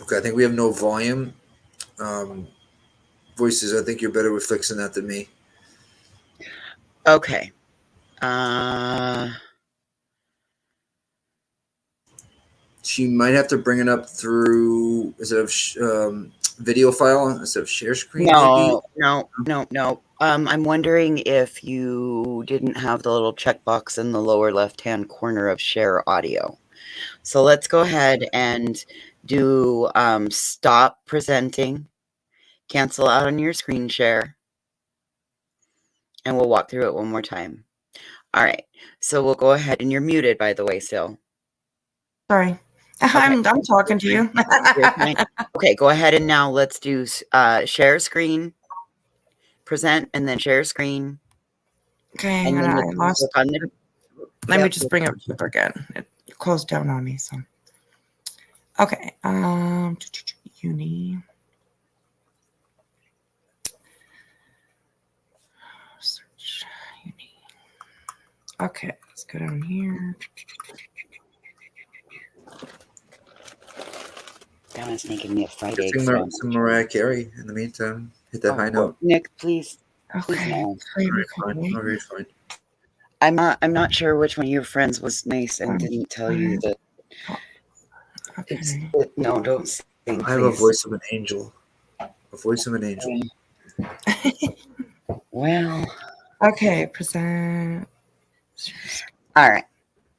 Okay, I think we have no volume. Voices, I think you're better with fixing that than me. Okay. She might have to bring it up through instead of video file instead of share screen. No, maybe? no. I'm wondering if you didn't have the little checkbox in the lower left-hand corner of share audio. So let's go ahead and do stop presenting, cancel out on your screen share, and we'll walk through it one more time. All right. So we'll go ahead, and you're muted, by the way, still. Sorry. Okay. I'm talking to you. You're fine. Okay, go ahead and now let's do share screen, present, and then share screen. Okay, And then I lost. Let me just bring it up again. It closed down on me. So, okay. Uni. Search uni. Okay, let's go down here. That was making me a fried egg. Some Mariah Carey in the meantime. Hit that high note. Nick, please. Okay. Very fine. I'm not sure which one of your friends was nice and didn't tell you that. Okay. No, don't sing, please. I have a voice of an angel. A voice of an angel. Well. Okay, present. All right,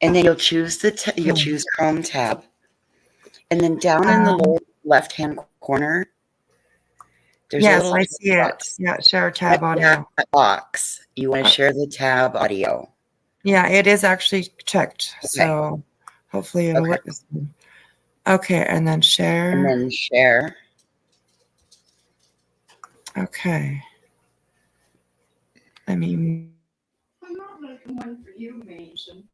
and then you'll choose you'll choose Chrome tab, and then down in the lower left-hand corner. There's a little I see box. It. Yeah, share tab audio. That box. You want to share the tab audio. Yeah, it is actually checked. Okay. So hopefully it'll work this time. Okay, and then share. And then share. Okay. I mean, I'm not making one for you, Mason.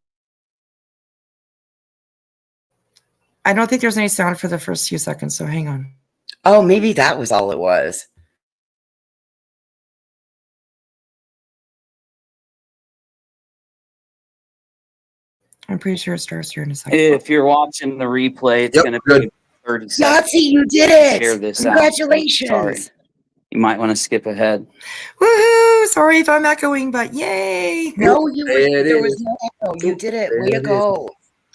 I don't think there's any sound for the first few seconds, so hang on. Oh, maybe that was all it was. I'm pretty sure it starts here in a second. If you're watching the replay, it's going to be 30 seconds. Yahtzee, you did it! Share this Congratulations! Sorry. You might want to skip ahead. Woohoo! Sorry if I'm echoing, but yay! No, there was no echo. You did it. Way to go.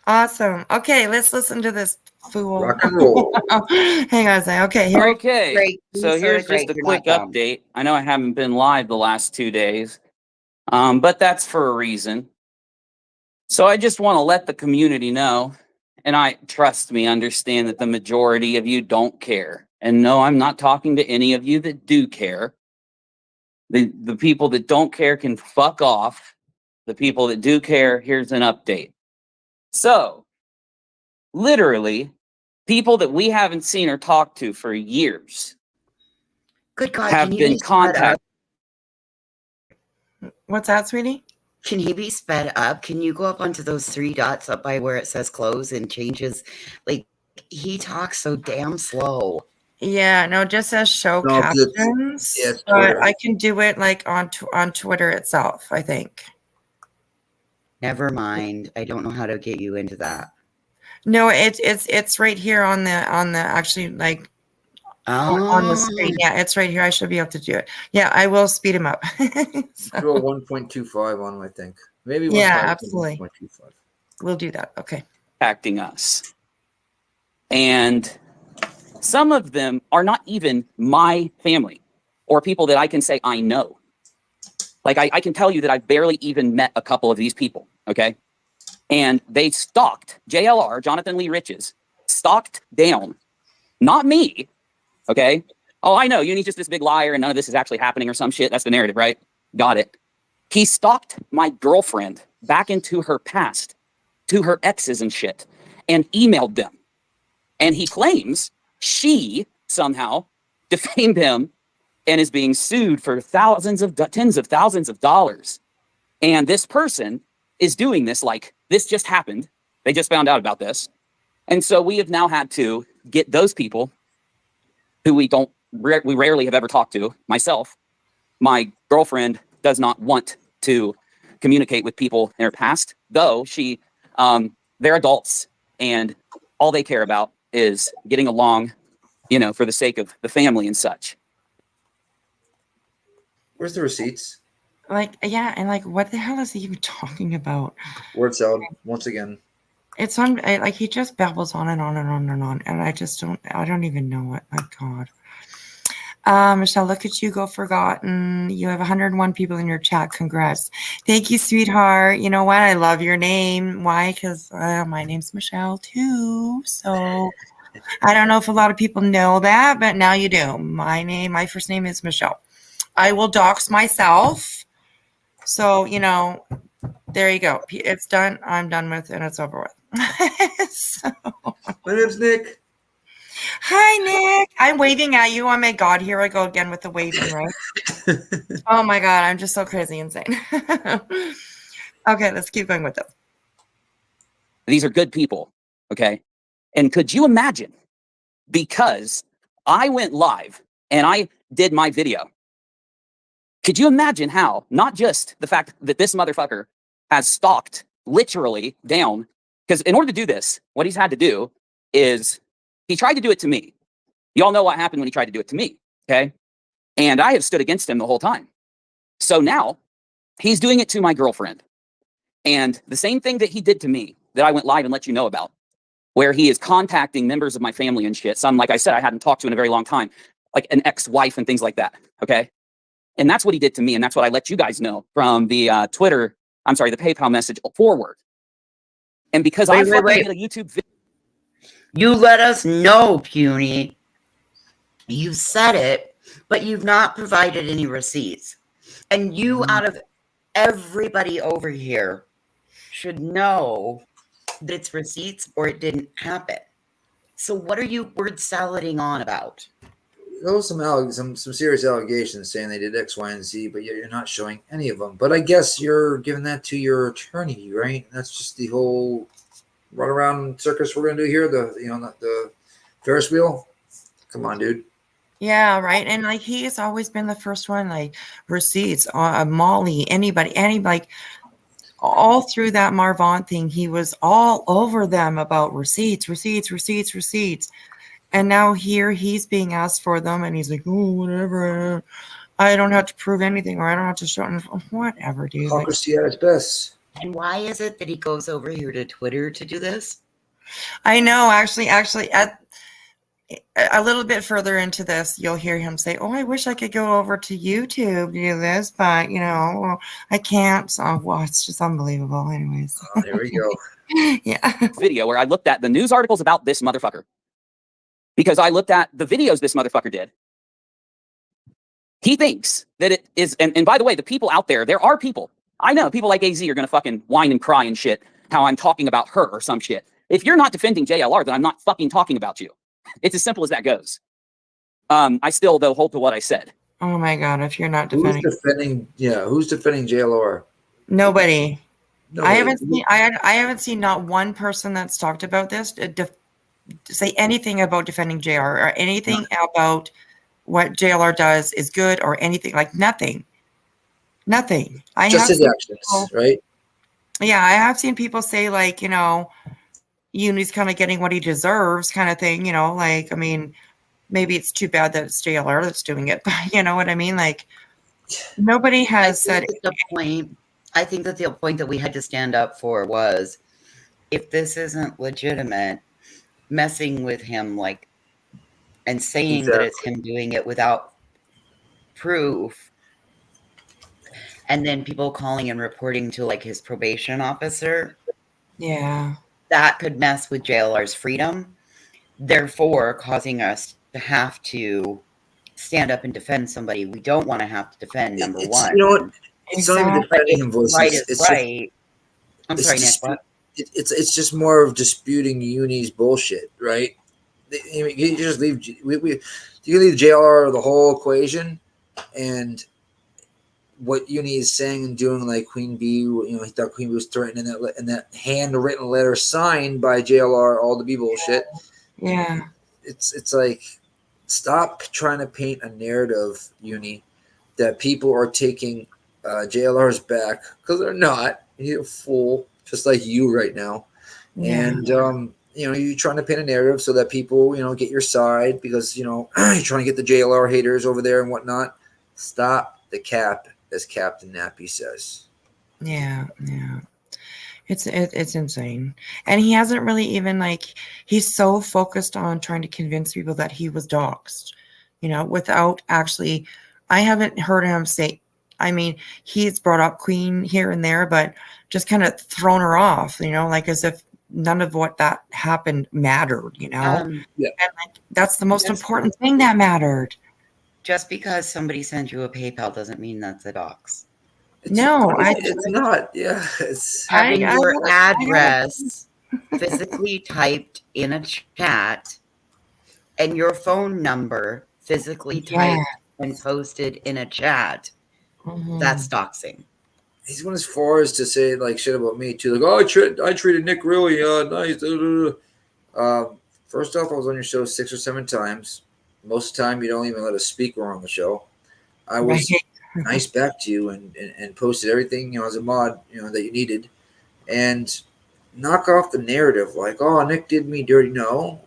Awesome. Okay, let's listen to this fool. Rock and roll. Hang on a second. Okay. Here. Okay. Great. So here's just a quick update. I know I haven't been live the last 2 days, but that's for a reason. So I just want to let the community know, and trust me, understand that the majority of you don't care. And no, I'm not talking to any of you that do care. The people that don't care can fuck off. The people that do care, here's an update. So, literally, people that we haven't seen or talked to for years Good God, have been contacted. What's that, sweetie? Can he be sped up? Can you go up onto those 3 dots up by where it says close and changes? Like, he talks so damn slow. Yeah, no, it just says show captions. But I can do it like on Twitter itself, I think. Never mind. I don't know how to get you into that. No, it's right here on the actually like on the screen. Yeah, it's right here. I should be able to do it. Yeah, I will speed him up. So. Do a 1.25 on him, I think. Maybe 1.5. Yeah, absolutely. 1.25. We'll do that. Okay. Impacting us. And some of them are not even my family or people that I can say I know. Like I can tell you that I've barely even met a couple of these people, okay? And they stalked JLR, Jonathan Lee Riches, stalked down, not me, okay? Oh, I know, Uni's just this big liar and none of this is actually happening or some shit. That's the narrative, right? Got it. He stalked my girlfriend back into her past, to her exes and shit, and emailed them. And he claims she somehow defamed him and is being sued for tens of thousands of dollars. And this person is doing this like this just happened. They just found out about this. And so we have now had to get those people who we rarely have ever talked to. Myself, my girlfriend does not want to communicate with people in her past, though they're adults and all they care about is getting along, for the sake of the family and such. Where's the receipts? Like, yeah, and like, what the hell is he even talking about? Word salad once again. It's on, like, he just babbles on and on and on and on, and I don't even know it. My God. Michelle, look at you go forgotten. You have 101 people in your chat. Congrats. Thank you, sweetheart. You know what? I love your name. Why? Because my name's Michelle too. So I don't know if a lot of people know that, but now you do. My first name is Michelle. I will dox myself. So, there you go. It's done. I'm done with, and it's over with. So. My name's Nick. Hi, Nick. I'm waving at you. Oh, my God. Here I go again with the waving, right? Oh, my God. I'm just so crazy insane. Okay, let's keep going with this. These are good people, okay? And could you imagine, because I went live and I did my video, could you imagine how, not just the fact that this motherfucker has stalked literally down, because in order to do this, what he's had to do is he tried to do it to me. You all know what happened when he tried to do it to me, okay? And I have stood against him the whole time. So now he's doing it to my girlfriend. And the same thing that he did to me that I went live and let you know about, where he is contacting members of my family and shit. Some, like I said, I hadn't talked to in a very long time, like an ex-wife and things like that, okay? And that's what he did to me. And that's what I let you guys know from the the PayPal message forward. And because I did a YouTube video. You let us know, Puny. You said it, but you've not provided any receipts. And you, out of everybody over here, should know that it's receipts or it didn't happen. So what are you word salading on about? Those some serious allegations saying they did X, Y, and Z, but yet you're not showing any of them. But I guess you're giving that to your attorney, right? That's just the whole run around circus we're gonna do here. The Ferris wheel. Come on, dude. Yeah, right. And like he has always been the first one, like receipts, Molly, anybody, like all through that Marvaughn thing, he was all over them about receipts. And now here he's being asked for them, and he's like, oh, whatever. I don't have to prove anything, or I don't have to show whatever, dude. Hypocrisy at its best. And why is it that he goes over here to Twitter to do this? I know, actually, at a little bit further into this, you'll hear him say, oh, I wish I could go over to YouTube to do this, but, I can't. So, it's just unbelievable. Anyways. Oh, there we go. Yeah. Video where I looked at the news articles about this motherfucker. Because I looked at the videos this motherfucker did. He thinks that it is, and by the way, the people out there are people. I know people like AZ are going to fucking whine and cry and shit, how I'm talking about her or some shit. If you're not defending JLR, then I'm not fucking talking about you. It's as simple as that goes. I still, though, hold to what I said. Oh my God, if you're not defending. Who's defending JLR? Nobody. I haven't seen not one person that's talked about this say anything about defending JR or anything about what JLR does is good or anything, like nothing. Just his actions, right? Yeah, I have seen people say like, Uni's kind of getting what he deserves kind of thing, like, I mean, maybe it's too bad that it's JLR that's doing it, but you know what I mean? Like nobody has said I think that the point that we had to stand up for was if this isn't legitimate, messing with him and saying that it's him doing it without proof, and then people calling and reporting to his probation officer, yeah, that could mess with JLR's freedom. therefore causing us to have to stand up and defend somebody we don't want to have to defend, number It's, one. you know what? It's not even Exactly. defending him, voices. Right is It's just, right. I'm it's sorry, Nick. dispute- What? it's just more of disputing Uni's bullshit, right? You just leave you leave JLR the whole equation, and what Uni is saying and doing, like Queen Bee, he thought Queen Bee was threatening that, and that handwritten letter signed by JLR, all to be bullshit. Yeah. It's like, stop trying to paint a narrative, Uni, that people are taking JLR's back, because they're not. He's a fool, just like you right now. Yeah. And you're trying to paint a narrative so that people get your side, because you're trying to get the JLR haters over there and whatnot. Stop the cap, as Captain Nappy says. Yeah. It's insane. And he hasn't really even he's so focused on trying to convince people that he was doxxed, without actually, I haven't heard him say, I mean, he's brought up Queen here and there, but just kind of thrown her off, as if none of what that happened mattered, Yeah. And that's the most important thing that mattered. Just because somebody sends you a PayPal doesn't mean that's a dox. It's It's not. Yeah, it's having your address physically typed in a chat and your phone number physically typed and posted in a chat. That's doxing. He's went as far as to say shit about me too. I treated Nick really nice. First off, I was on your show 6 or 7 times. Most of the time, you don't even let a speaker on the show. I was nice back to you and posted everything as a mod that you needed, and knock off the narrative Nick did me dirty. No,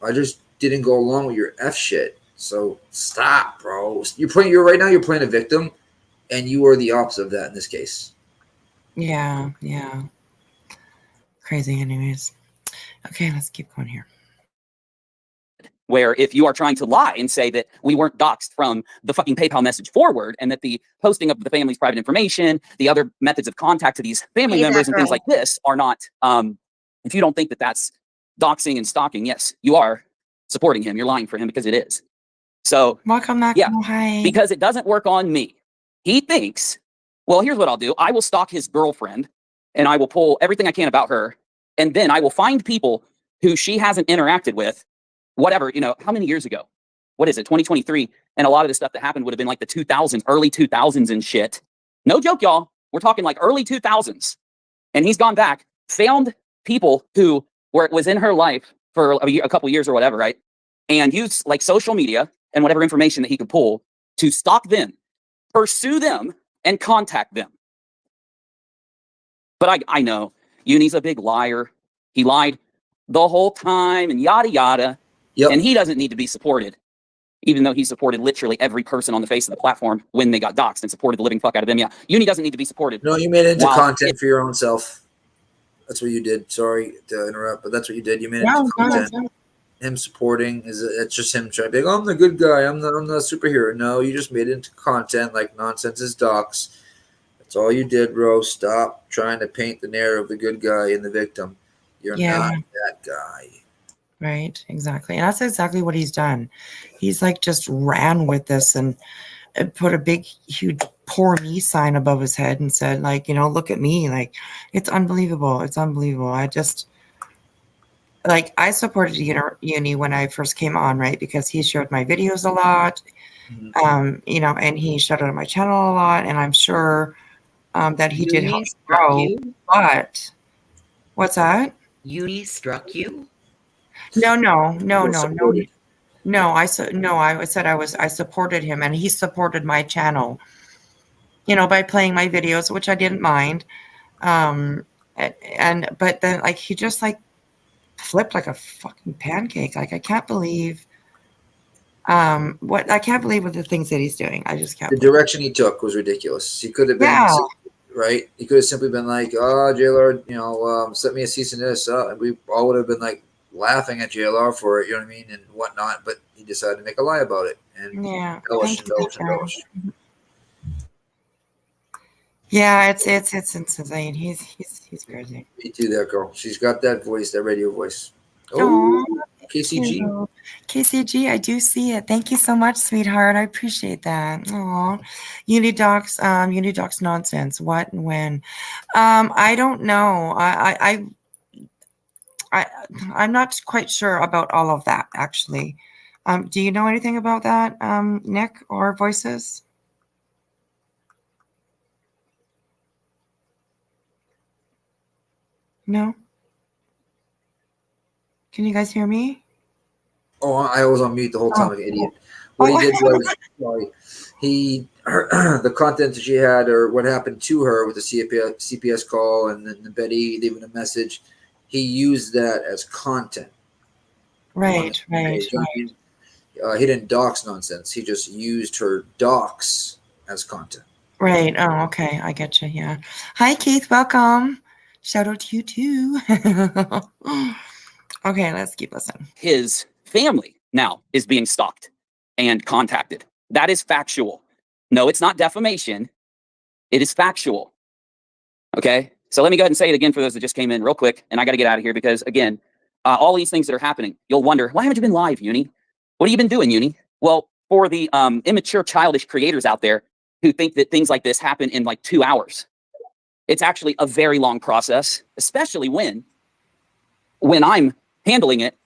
I just didn't go along with your F shit. So stop, bro. You're playing a victim, and you are the opposite of that in this case. Yeah. Crazy. Anyways. Okay, let's keep going here. Where if you are trying to lie and say that we weren't doxxed from the fucking PayPal message forward, and that the posting of the family's private information, the other methods of contact to these family members and things like this are not, if you don't think that that's doxing and stalking, yes, you are supporting him. You're lying for him, because it is. So welcome back. Yeah, hi. Because it doesn't work on me. He thinks, well, here's what I'll do. I will stalk his girlfriend, and I will pull everything I can about her, and then I will find people who she hasn't interacted with, whatever, how many years ago? What is it, 2023? And a lot of the stuff that happened would have been like the 2000s, early 2000s and shit. No joke, y'all. We're talking early 2000s. And he's gone back, found people who was in her life for a couple years or whatever, right? And used social media and whatever information that he could pull to stalk them, pursue them, and contact them. But I know Uni's a big liar. He lied the whole time and yada yada. Yep. And he doesn't need to be supported, even though he supported literally every person on the face of the platform when they got doxxed and supported the living fuck out of them. Yeah, Uni doesn't need to be supported. No, you made it into content for your own self. That's what you did. Sorry to interrupt, but that's what you did. You made it into content. Him supporting it's just him trying to be I'm the good guy. I'm the superhero. No, you just made it into content like nonsense is dox. That's all you did, bro. Stop trying to paint the narrative of the good guy and the victim. You're not that guy. Right, exactly. And that's exactly what he's done. He's just ran with this and put a big, huge poor me sign above his head and said, look at me. It's unbelievable. It's unbelievable. I just, I supported Uni when I first came on, right? Because he shared my videos a lot, and he shut out my channel a lot. And I'm sure that he did help grow. But what's that? Uni struck you? No. I said I supported him, and he supported my channel, by playing my videos, which I didn't mind. But then he just flipped like a fucking pancake. I can't believe what the things that he's doing. I just can't. The direction he took was ridiculous. He could have been right. He could have simply been JLR, sent me a cease and desist. We all would have been laughing at JLR for it, you know what I mean, and whatnot. But he decided to make a lie about it, and embellish. Yeah, it's insane. He's crazy. Me too, that girl. She's got that voice, that radio voice. Oh, KCG. KCG, I do see it. Thank you so much, sweetheart. I appreciate that. Aw. Unidocs nonsense. What and when? I don't know. I'm not quite sure about all of that, actually. Do you know anything about that, Nick or Voices? No? Can you guys hear me? Oh, I was on mute the whole time, like an idiot. What he did was, the content that she had, or what happened to her with the CPS call, and then the Betty leaving a message, he used that as content. Right. He didn't dox nonsense. He just used her docs as content. Right. Oh, okay. I get you. Yeah. Hi, Keith. Welcome. Shout out to you too. Okay, let's keep listening. His family now is being stalked and contacted. That is factual. No, it's not defamation. It is factual. Okay. So let me go ahead and say it again for those that just came in real quick. And I got to get out of here because, again, all these things that are happening, you'll wonder, why haven't you been live, Uni? What have you been doing, Uni? Well, for the immature, childish creators out there who think that things like this happen in like 2 hours, it's actually a very long process, especially when I'm handling it,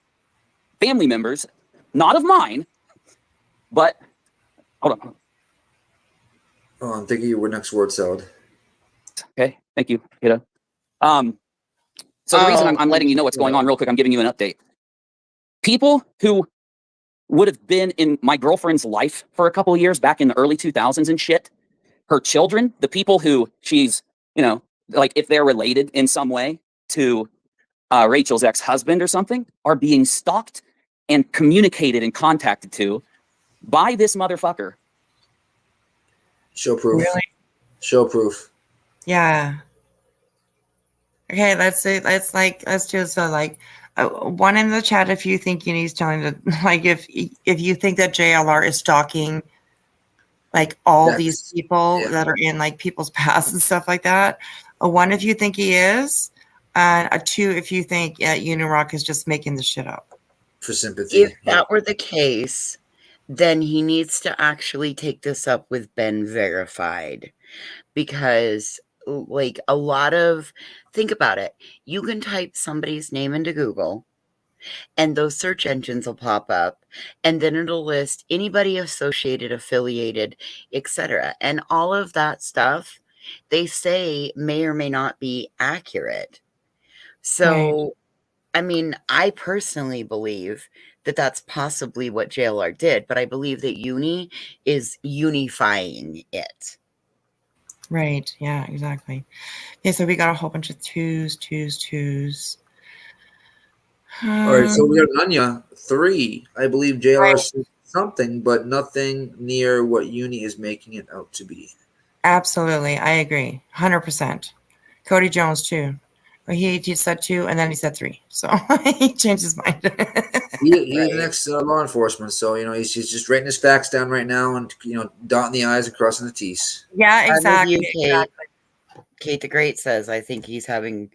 family members, not of mine, but hold on. Oh, I'm thinking your next word salad. Okay, thank you, kiddo. So the reason I'm letting you know what's going on real quick, I'm giving you an update. People who would have been in my girlfriend's life for a couple of years back in the early 2000s and shit, her children, the people who she's, like if they're related in some way to Rachel's ex-husband or something, are being stalked and communicated and contacted to by this motherfucker. Show proof. Really? Show proof. Yeah. Okay, let's do so like one in the chat if you think Uni's telling the like if you think that JLR is stalking like all these people that are in like people's past and stuff like that. A one if you think he is, and a two if you think Unirock is just making the shit up. For sympathy. If that were the case, then he needs to actually take this up with Ben Verified, because like a lot of, think about it, you can type somebody's name into Google and those search engines will pop up, and then it'll list anybody associated, affiliated, etc. And all of that stuff, they say, may or may not be accurate. So, right. I mean, I personally believe that that's possibly what JLR did, but I believe that Uni is unifying it. Right. Yeah, exactly. Okay, so we got a whole bunch of twos. All right, so we have Anya 3. I believe JLR said something, but nothing near what Uni is making it out to be. Absolutely, I agree, 100%. Cody Jones too. He said 2, and then he said 3. So he changed his mind. He's the next law enforcement, so he's just writing his facts down right now, and dotting the I's and crossing the T's. Yeah, exactly. Kate the Great says, I think he's having.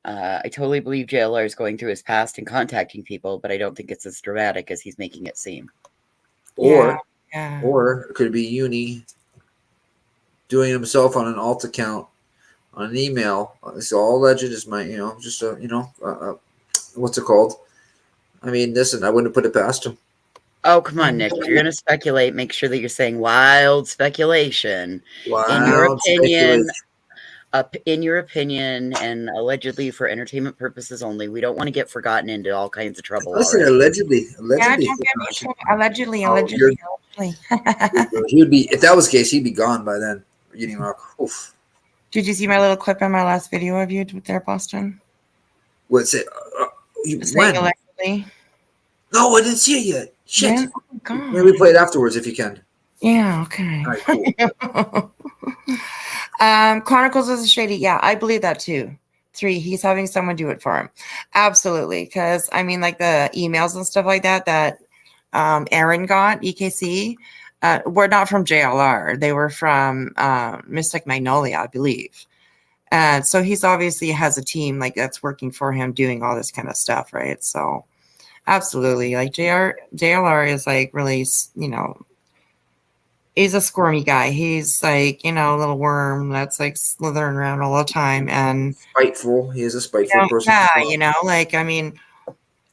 I totally believe JLR is going through his past and contacting people, but I don't think it's as dramatic as he's making it seem. Or it could be Uni doing himself on an alt account on an email. It's all alleged. Is my just a what's it called? I mean, listen, I wouldn't put it past him. Oh, come on, Nick. If you're going to speculate, make sure that you're saying wild speculation. In your opinion, and allegedly for entertainment purposes only. We don't want to get forgotten into all kinds of trouble. Listen, allegedly. Yeah, allegedly. He would be, if that was the case, he'd be gone by then. Unirock. Oof. Did you see my little clip in my last video of you there, Boston? What's it? When? Allegedly. No, I didn't see it yet. Shit. Yeah? Oh, God. Maybe play it afterwards if you can. Yeah, okay. All right, cool. Chronicles of the Shady. Yeah, I believe that too. 3, he's having someone do it for him. Absolutely. Because, I mean, like the emails and stuff like that Aaron got, EKC, were not from JLR. They were from Mystic Magnolia, I believe. So he's obviously has a team like that's working for him doing all this kind of stuff, right? So Absolutely. Like JLR is like really, he's a squirmy guy. He's like, a little worm that's like slithering around all the time. And Spiteful. He is a spiteful person. yeah, like, I mean,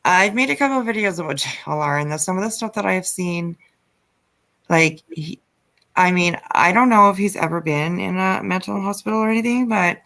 I've made a couple of videos about JLR, and some of the stuff that I've seen, like, I don't know if he's ever been in a mental hospital or anything, but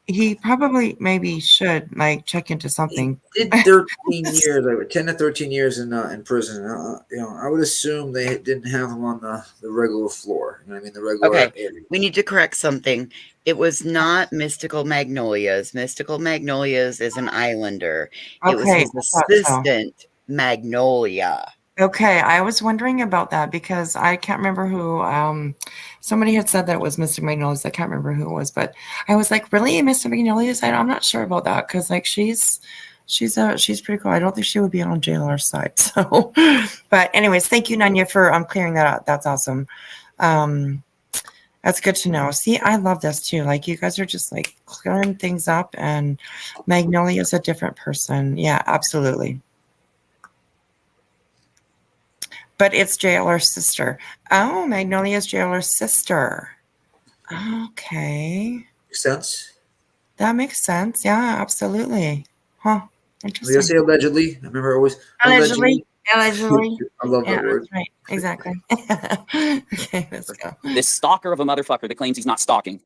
he probably maybe should like check into something. He did 13 years, like 10 to 13 years in prison. I would assume they didn't have him on the regular floor. You know what I mean? The regular area. We need to correct something. It was not Mystical Magnolias. Mystical Magnolias is an islander. It was his assistant, Magnolia. Okay, I was wondering about that because I can't remember who. Somebody had said that it was Mr. Magnolias. I can't remember who it was, but I was like, really, Mr. Magnolias? I'm not sure about that because like she's pretty cool. I don't think she would be on JLR's side. So, but anyways, thank you, Nanya, for clearing that up. That's awesome. That's good to know. See, I love this too. Like you guys are just like clearing things up, and Magnolia is a different person. Yeah, absolutely. But it's JLR's sister. Oh, Magnolia's JLR's sister. Okay. Makes sense. That makes sense. Yeah, absolutely. Huh. Interesting. I say allegedly. I remember always Allegedly. I love that word. That's right. Exactly. Okay, let's go. This stalker of a motherfucker that claims he's not stalking.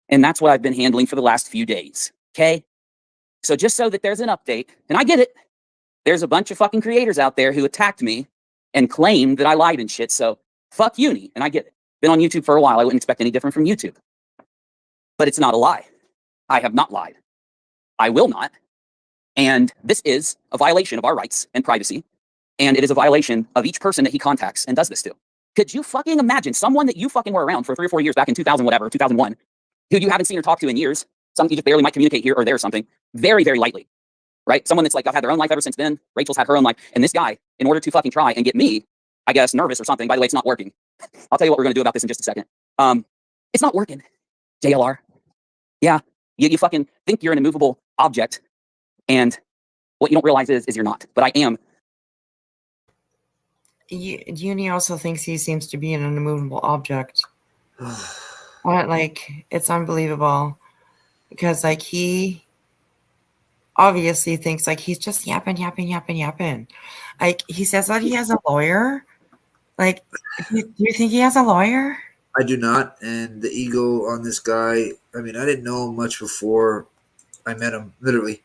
And that's what I've been handling for the last few days. Okay? So just so that there's an update, and I get it. There's a bunch of fucking creators out there who attacked me and claimed that I lied and shit. So fuck uni. And I get it. Been on YouTube for a while. I wouldn't expect any different from YouTube. But it's not a lie. I have not lied. I will not. And this is a violation of our rights and privacy. And it is a violation of each person that he contacts and does this to. Could you fucking imagine someone that you fucking were around for 3 or 4 years back in 2000, whatever, 2001, who you haven't seen or talked to in years, some you just barely might communicate here or there or something, very, very lightly, right? Someone that's like, I've had their own life ever since then. Rachel's had her own life. And this guy, in order to fucking try and get me, I guess, nervous or something, by the way, it's not working. I'll tell you what we're going to do about this in just a second. It's not working, JLR. Yeah, you fucking think you're an immovable object. And what you don't realize is you're not. But I am. Uni also thinks he seems to be an immovable object. Like, it's unbelievable. Because, like, he obviously thinks, like, he's just yapping. Like, he says that he has a lawyer. Like, do you think he has a lawyer? I do not. And the ego on this guy, I mean, I didn't know him much before I met him, literally.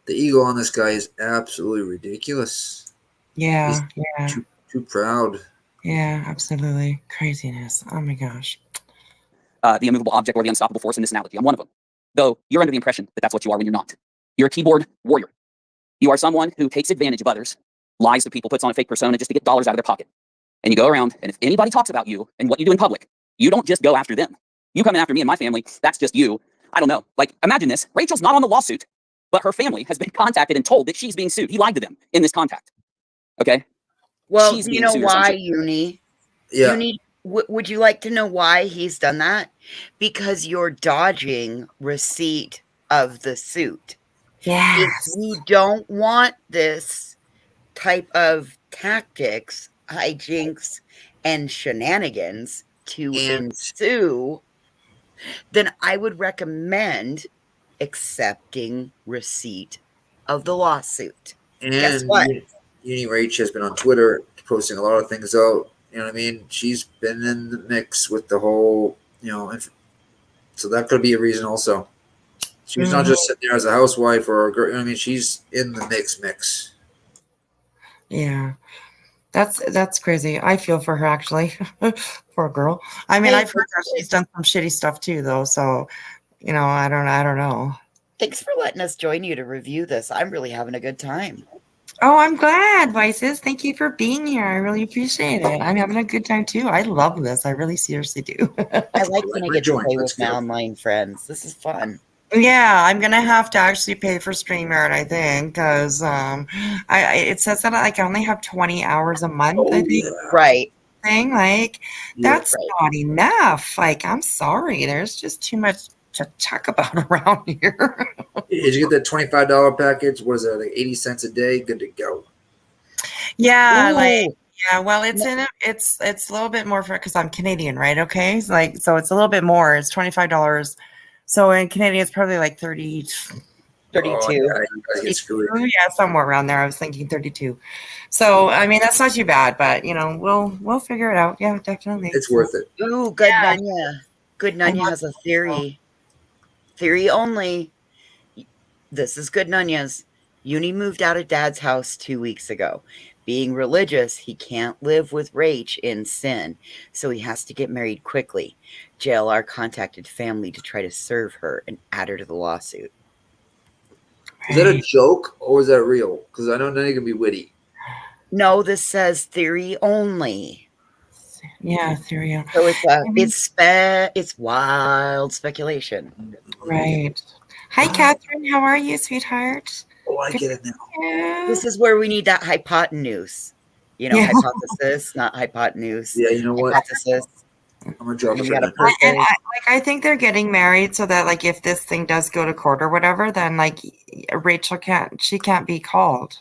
The ego on this guy is absolutely ridiculous. Yeah, He's too proud. Yeah, absolutely. Craziness. Oh my gosh. The immovable object or the unstoppable force in this analogy. I'm one of them. Though you're under the impression that that's what you are when you're not. You're a keyboard warrior. You are someone who takes advantage of others, lies to people, puts on a fake persona just to get dollars out of their pocket. And you go around, and if anybody talks about you and what you do in public, you don't just go after them. You come after me and my family, that's just you. I don't know. Like, imagine this. Rachel's not on the lawsuit, but her family has been contacted and told that she's being sued. He lied to them in this contact. Okay? Well, do you know why, Uni? Yeah. Uni, would you like to know why he's done that? Because you're dodging receipt of the suit. Yes. If you don't want this type of tactics, hijinks, and shenanigans to ensue, then I would recommend accepting receipt of the lawsuit. And guess what? Uni Rach has been on Twitter posting a lot of things out. You know what I mean? She's been in the mix with the whole, so that could be a reason also. She's not just sitting there as a housewife or a girl. You know what I mean? She's in the mix. Yeah. That's crazy. I feel for her, actually. Poor girl. I mean, I've heard that she's done some shitty stuff too, though. So, I don't know. Thanks for letting us join you to review this. I'm really having a good time. Oh, I'm glad, Vices. Thank you for being here. I really appreciate it. I'm having a good time too. I love this. I really seriously do. I like when I get to play with my online friends. This is fun. Yeah, I'm gonna have to actually pay for StreamYard, I think, because it says that I can only have 20 hours a month. I think. Right. Thing like that's not enough. Like, I'm sorry, there's just too much to talk about around here. Did you get that $25 package? What is that, like 80 cents a day? Good to go. Yeah, like Ooh, yeah. Well, it's a little bit more for because I'm Canadian, right? Okay, so it's a little bit more. It's $25. So in Canadian, it's probably like 30, Oh 32. yeah, you guys get screwed. yeah, somewhere around there. I was thinking 32. So I mean, that's not too bad, but we'll figure it out. Yeah, definitely. It's worth it. Ooh, good Yeah, Nunya. Good and Nunya has a theory. Theory only. This is good Nunya's. Uni moved out of dad's house 2 weeks ago. Being religious, he can't live with Rach in sin, so he has to get married quickly. JLR contacted family to try to serve her and add her to the lawsuit. Is that a joke or is that real? Because I know none can be witty. No, this says theory only. yeah, theory. So it's wild speculation. Right. Hi, Catherine. How are you, sweetheart? Oh, I Good get it now. to see you. This is where we need that hypotenuse. Yeah. Hypothesis, not hypotenuse. Yeah, you know what? Hypothesis. I'm gonna drop And it we got a right now. And purpose. I think they're getting married so that like if this thing does go to court or whatever, then like Rachel can't be called.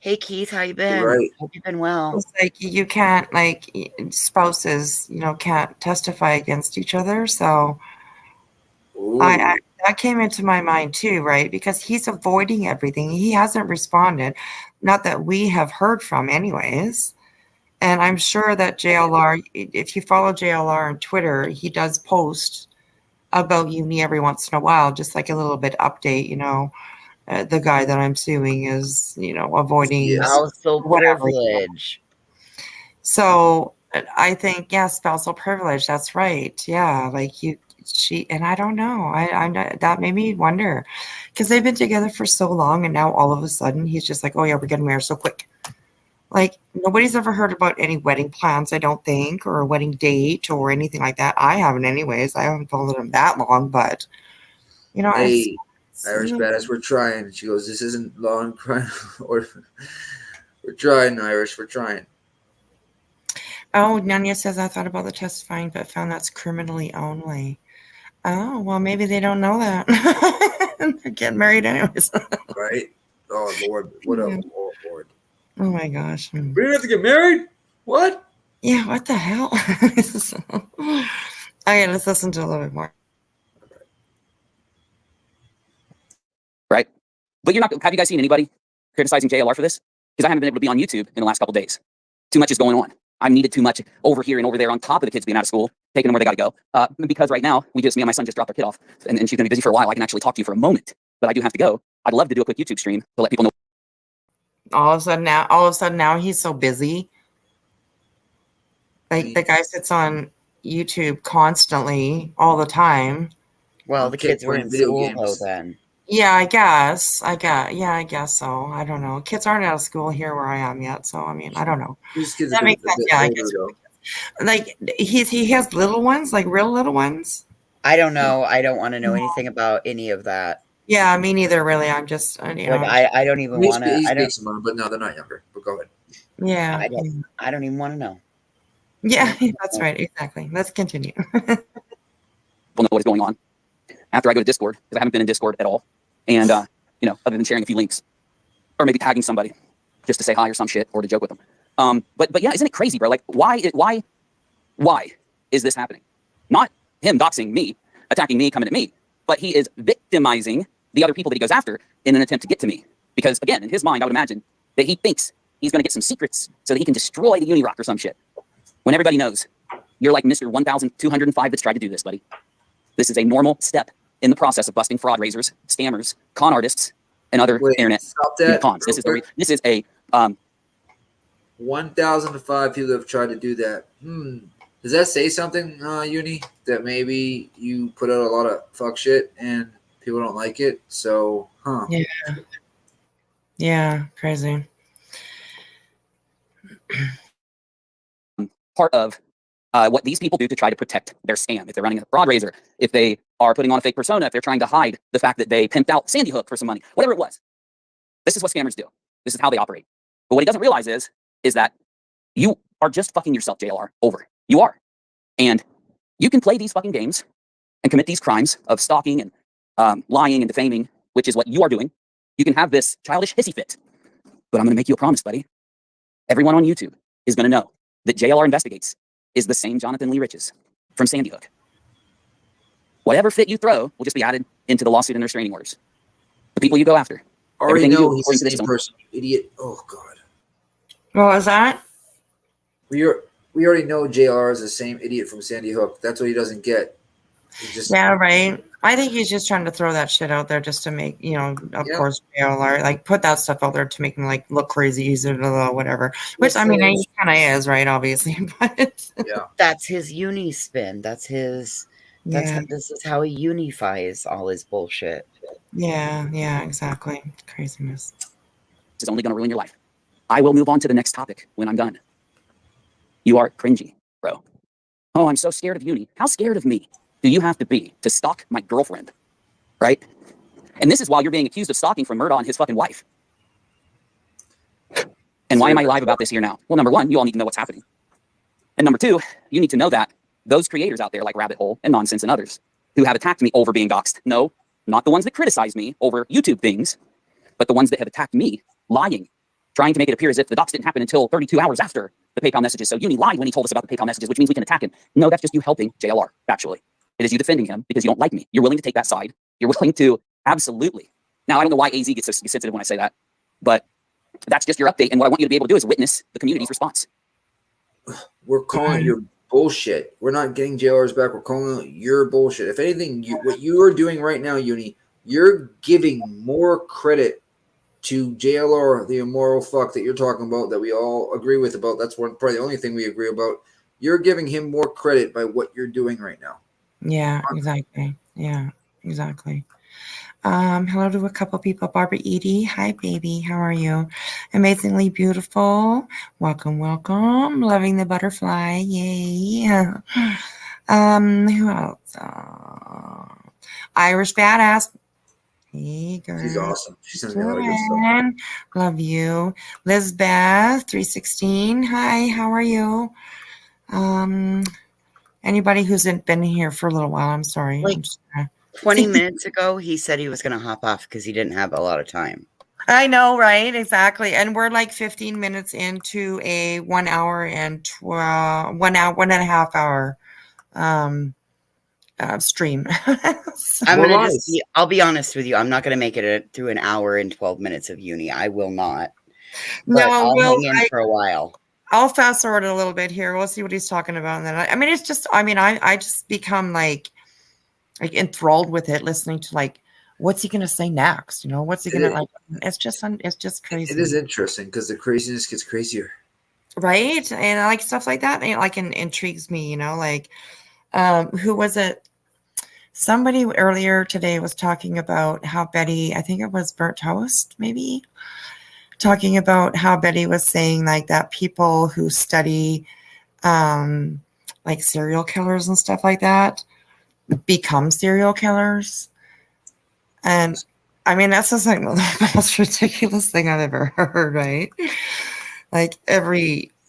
Hey Keith, how you You're been? right. Hope you've been well. It's like you can't like spouses, can't testify against each other. So Ooh. I that came into my mind too, right? Because he's avoiding everything. He hasn't responded, not that we have heard from, anyways. And I'm sure that JLR, if you follow JLR on Twitter, he does post about Uni every once in a while, just like a little bit update. The guy that I'm suing is, avoiding Yeah. Spousal whatever. privilege. So I think, yeah, spousal privilege. That's right. Yeah, like and I don't know. I'm not, that made me wonder because they've been together for so long, and now all of a sudden he's just like, oh yeah, we're getting married so quick. Like nobody's ever heard about any wedding plans, I don't think, or a wedding date or anything like that. I haven't, anyways. I haven't followed him that long, but Hey, Irish badass, we're trying. And she goes, "This isn't law and crime, or we're trying, Irish. We're trying." Oh, Nanya says I thought about the testifying, but found that's criminally only. Oh, well, maybe they don't know that. They're getting married anyways. Right? Oh Lord, what a Lord! Oh my gosh. We didn't have to get married. What? Yeah, what the hell? Okay, let's listen to a little bit more. Right? But you're not. Have you guys seen anybody criticizing JLR for this? Because I haven't been able to be on YouTube in the last couple of days. Too much is going on. I'm needed too much over here and over there on top of the kids being out of school, taking them where they got to go. Because right now, me and my son just dropped our kid off, and she's going to be busy for a while. I can actually talk to you for a moment, but I do have to go. I'd love to do a quick YouTube stream to let people know. All of a sudden now he's so busy. Like the guy sits on YouTube constantly all the time. Well, the kids were playing in video school games. though then. Yeah, I guess so. I don't know. Kids aren't out of school here where I am yet, so I mean, I don't know. These kids That are a makes bit sense. Yeah, I older, guess. though. Like he has little ones, like real little ones. I don't know. I don't want to know anything about any of that. Yeah, me neither. Really, I'm just Like I don't even want to. He I don't. speaks some, but no, they're not younger. But go ahead. Yeah. I don't even want to know. Yeah, that's right. Exactly. Let's continue. People know what is going on after I go to Discord, because I haven't been in Discord at all. And, other than sharing a few links or maybe tagging somebody just to say hi or some shit or to joke with them. But yeah, isn't it crazy, bro? Like, why is this happening? Not him doxing me, attacking me, coming at me, but he is victimizing the other people that he goes after in an attempt to get to me. Because again, in his mind, I would imagine that he thinks he's going to get some secrets so that he can destroy the Unirock or some shit. When everybody knows you're like Mr. 1205 that's tried to do this, buddy. This is a normal step in the process of busting fraud raisers, scammers, con artists, and other internet cons. This is a 1,005 people have tried to do that. Does that say something, Uni? That maybe you put out a lot of fuck shit and people don't like it? So, Yeah, crazy. part of what these people do to try to protect their scam. If they're running a fraud raiser, if they are putting on a fake persona, if they're trying to hide the fact that they pimped out Sandy Hook for some money, whatever it was. This is what scammers do. This is how they operate. But what he doesn't realize is that you are just fucking yourself, JLR, over. You are. And you can play these fucking games and commit these crimes of stalking and lying and defaming, which is what you are doing. You can have this childish hissy fit But I'm going to make you a promise, buddy. Everyone on YouTube is going to know that JLR Investigates is the same Jonathan Lee Riches from Sandy Hook. Whatever fit you throw will just be added into the lawsuit and restraining orders. The people you go after. Already Everything you know do he's according the to this same person, you idiot. Oh God. What was that? We already know JR is the same idiot from Sandy Hook. That's what he doesn't get. He just Yeah, right. I think he's just trying to throw that shit out there just to make, of Yeah. course, JLR, like put that stuff out there to make him like look crazy, whatever. Which Yes, I mean, it he is. kind of is, right? Obviously, but Yeah. That's his uni spin. That's his. yeah, This is how he unifies all his bullshit. yeah, exactly. Craziness. Is only going to ruin your life. I will move on to the next topic when I'm done. You are cringy, bro. Oh, I'm so scared of uni. How scared of me do you have to be to stalk my girlfriend, right? And this is while you're being accused of stalking from Murdaugh and his fucking wife. And why am I live about this here now? Well, number one, you all need to know what's happening. And number two, you need to know that those creators out there like Rabbit Hole and Nonsense and others who have attacked me over being doxxed. No, not the ones that criticize me over YouTube things, but the ones that have attacked me lying, trying to make it appear as if the dox didn't happen until 32 hours after the PayPal messages. So Uni lied when he told us about the PayPal messages, which means we can attack him. No, that's just you helping JLR, factually. It is you defending him because you don't like me. You're willing to take that side. You're willing to absolutely. Now, I don't know why AZ gets so sensitive when I say that, but that's just your update. And what I want you to be able to do is witness the community's response. We're calling your bullshit. We're not getting JLRs back. We're calling it your bullshit. If anything, what you are doing right now, Uni, you're giving more credit to JLR, the immoral fuck that you're talking about, that we all agree with about. That's probably the only thing we agree about. You're giving him more credit by what you're doing right now. Yeah, exactly. Yeah, exactly. Hello to a couple people. Barbara Edie. Hi, baby. How are you? Amazingly beautiful. Welcome, welcome. Loving the butterfly. Yay. Who else? Irish Badass. Hey, girl. She's awesome. She sends me a lot of good stuff. Love you. Lizbeth 316. Hi, how are you? Anybody who's been here for a little while, I'm sorry. Like- I'm just gonna... 20 minutes ago, he said he was going to hop off because he didn't have a lot of time. I know, right? Exactly. And we're like 15 minutes into a 1 hour and 1.5 hour stream. So- I'll be honest with you. I'm not going to make it through an hour and 12 minutes of uni. I will not. But I'll hang in for a while. I'll fast forward a little bit here. We'll see what he's talking about. And then, it's just, I just become like enthralled with it, listening to like, what's he going to say next? What's he going to it's just crazy. It is interesting because the craziness gets crazier. Right. And I like stuff like that. And intrigues me, who was it? Somebody earlier today was talking about how Betty, I think it was Burnt Toast, maybe, talking about how Betty was saying like that people who study like serial killers and stuff like that become serial killers. And that's just like the most ridiculous thing I've ever heard, right? Like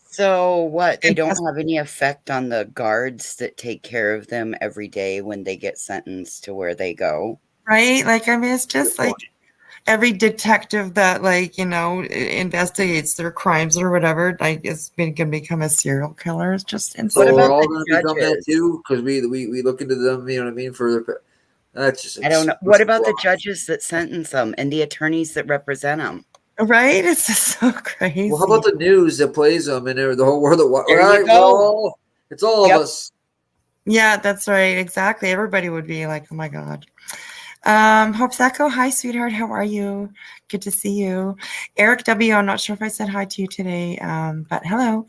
So what? They don't have any effect on the guards that take care of them every day when they get sentenced to where they go? Right? Like, it's just like every detective that investigates their crimes or whatever, like can become a serial killer. It's just insane. So we're all going to become that too because we look into them. You know what I mean? That's just. I don't know. What about the judges that sentence them and the attorneys that represent them? Right? It's just so crazy. Well, how about the news that plays them and the whole world? There you go. It's all of us. Yeah, that's right. Exactly. Everybody would be like, oh my God. Hope Sacco, hi, sweetheart. How are you? Good to see you. Eric W. I'm not sure if I said hi to you today, but hello.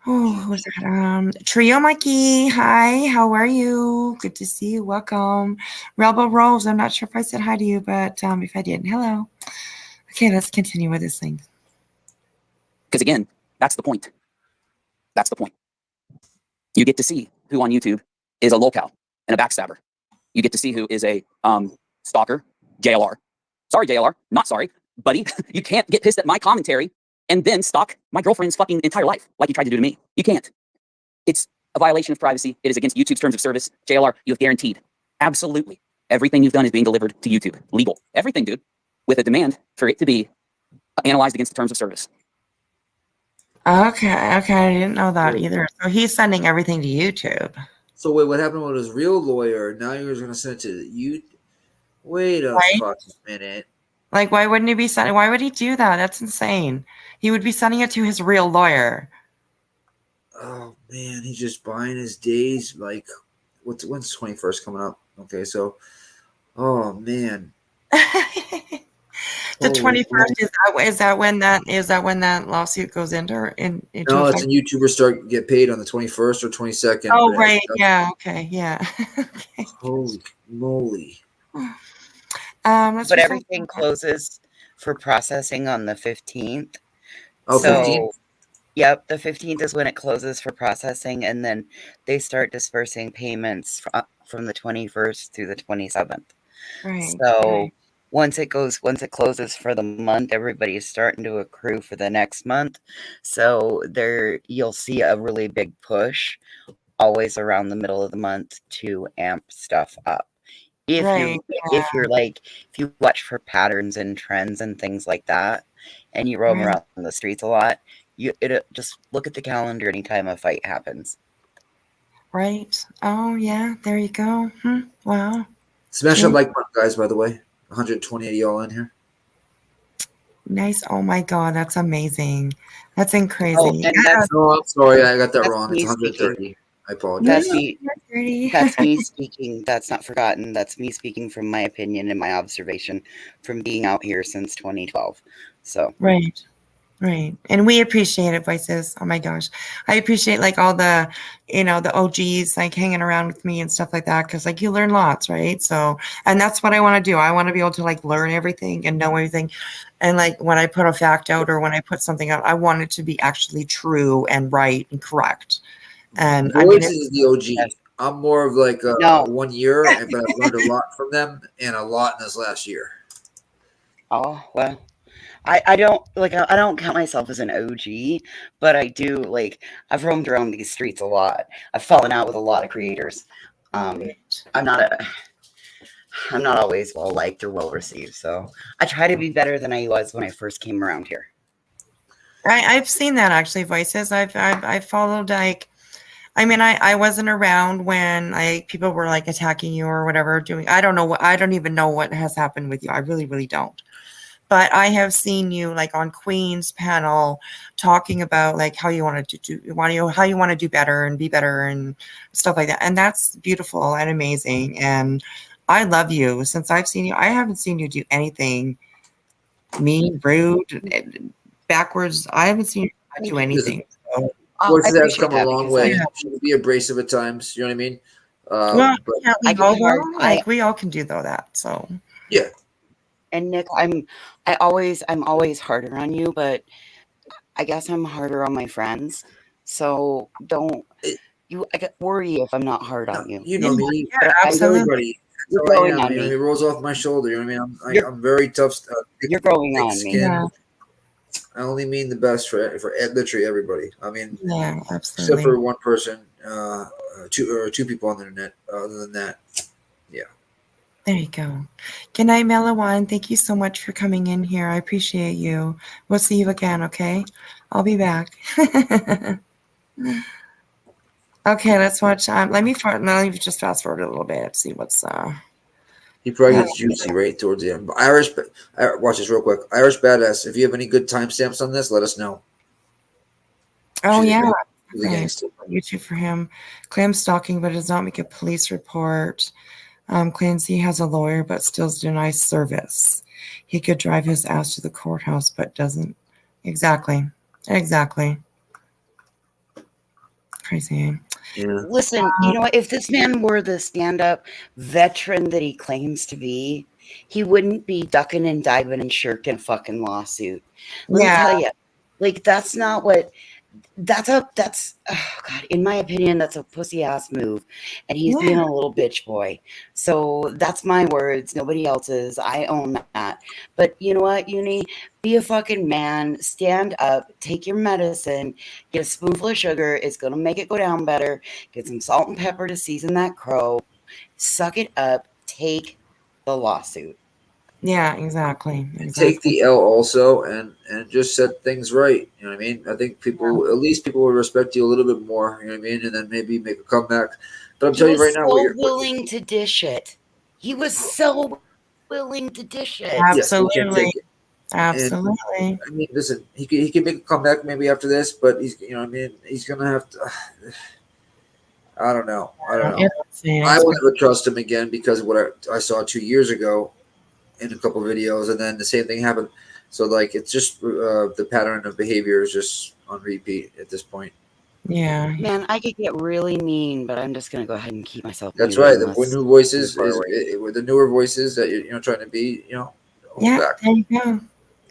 Who's that? Trio Mikey, hi. How are you? Good to see you. Welcome. Rebel Rose, I'm not sure if I said hi to you, but if I didn't, hello. Okay, let's continue with this thing. Because again, that's the point. That's the point. You get to see who on YouTube is a lolcow and a backstabber. You get to see who is a stalker, JLR. Sorry, JLR, not sorry, buddy. You can't get pissed at my commentary and then stalk my girlfriend's fucking entire life like you tried to do to me. You can't. It's a violation of privacy. It is against YouTube's terms of service. JLR, you have guaranteed, absolutely, Everything you've done is being delivered to YouTube. Legal. Everything, dude. With a demand for it to be analyzed against the terms of service. Okay, I didn't know that either. So he's sending everything to YouTube. So wait, what happened with his real lawyer? Now you're going to send it to you? Wait a Right? fucking minute. Like, why wouldn't he be sending? Why would he do that? That's insane. He would be sending it to his real lawyer. Oh man, he's just buying his days. Like, when's 21st coming up? Okay, so, oh man, The Holy 21st is that when that lawsuit goes into no, it's effect? when YouTubers start get paid on the 21st or 22nd. Oh, but right. Yeah. Okay. Yeah. Okay. Holy moly! Let's But read everything closes for processing on the 15th. Oh, So, 15th? Yep, the 15th is when it closes for processing, and then they start dispersing payments from the 21st through the 27th. Right. So once it closes for the month, everybody's starting to accrue for the next month. So you'll see a really big push always around the middle of the month to amp stuff up. If Right. if you watch for patterns and trends and things like that, and you roam Right. around the streets a lot, just look at the calendar anytime a fight happens. Right. Oh yeah. There you go. Wow. Smash that like button, guys. By the way, 128 of y'all in here. Nice. Oh my God, that's amazing. That's Oh, crazy. and No, I'm sorry, I got that that's wrong. me It's 130. I apologize. That's Yeah, me. that's pretty. That's me speaking. That's not forgotten. That's me speaking from my opinion and my observation from being out here since 2012. So Right. Right. And we appreciate it, Voices. Oh my gosh. I appreciate like all the, the OGs like hanging around with me and stuff like that. Cause like you learn lots, right? So, and that's what I want to do. I want to be able to like learn everything and know everything. And like when I put a fact out or when I put something out, I want it to be actually true and right and correct. And Voices is the OG. I'm more of like No. 1 year, but I've learned a lot from them and a lot in this last year. oh well. I don't count myself as an OG, but I do I've roamed around these streets a lot. I've fallen out with a lot of creators. I'm not always well liked or well received, so I try to be better than I was when I first came around here. I've seen that actually, Voices. I've followed like, I mean, I wasn't around when people were like attacking you or whatever doing. I don't even know what has happened with you. I really, really don't. But I have seen you like on Queen's panel talking about like how you want to do better and be better and stuff like that. And that's beautiful and amazing. And I love you. Since I've seen you, I haven't seen you do anything mean, rude, backwards. I haven't seen you do anything. So, Voices I has come a appreciate that long because way. Yeah. She can be abrasive at times. You know what I mean? well, But can't we I get all hard. though? Like we all can do though that. So yeah, And Nick, I'm always harder on you, but I guess I'm harder on my friends. So don't I get worry if I'm not hard on you. you know me. yeah, Like absolutely. everybody. You're That's how I growing am. on You know, me. it rolls off my shoulder. You know what I mean? You're- I'm very tough. You're growing thick on me. skin. Yeah. I only mean the best for literally everybody. I mean, Yeah, except absolutely. for one person, two people on the internet. Other than that, There you go. Good night, Melawan. Thank you so much for coming in here. I appreciate you. We'll see you again, okay? I'll be back. Okay, let's watch. Let me just fast forward a little bit. See what's he probably gets juicy right towards the end. But watch this real quick. Irish Badass. If you have any good timestamps on this, let us know. Oh She's a yeah. She's a gangster. YouTube for him. Claims stalking, but does not make a police report. Claims he has a lawyer, but still denies service. He could drive his ass to the courthouse, but doesn't. Exactly. Crazy. Yeah. Listen, if this man were the stand-up veteran that he claims to be, he wouldn't be ducking and diving and shirking a fucking lawsuit. Let me tell you, that's not what. That's oh God, in my opinion, that's a pussy ass move, and he's being a little bitch boy. So that's my words, nobody else's. I own that. But you know what, Uni? Be a fucking man. Stand up. Take your medicine. Get a spoonful of sugar. It's gonna make it go down better. Get some salt and pepper to season that crow. Suck it up. take the lawsuit. Yeah, exactly. Take the L also, and just set things right. You know what I mean? I think people, at least people will respect you a little bit more. You know what I mean? And then maybe make a comeback. But I'm He telling you was right now, so willing to dish it. He was so willing to dish it. yes, he can't Absolutely. take it. Absolutely. I mean, listen, he can make a comeback maybe after this, but he's, you know what I mean? He's gonna have to. I don't know. I don't know. I will never trust him again because of what I saw 2 years ago in a couple of videos, and then the same thing happened. So like, it's just the pattern of behavior is just on repeat at this point. Yeah. Man, I could get really mean, but I'm just gonna go ahead and keep myself. That's muted right. The unless new voices forward. with the newer voices that you're trying to be. Hold Yeah, back. there you go.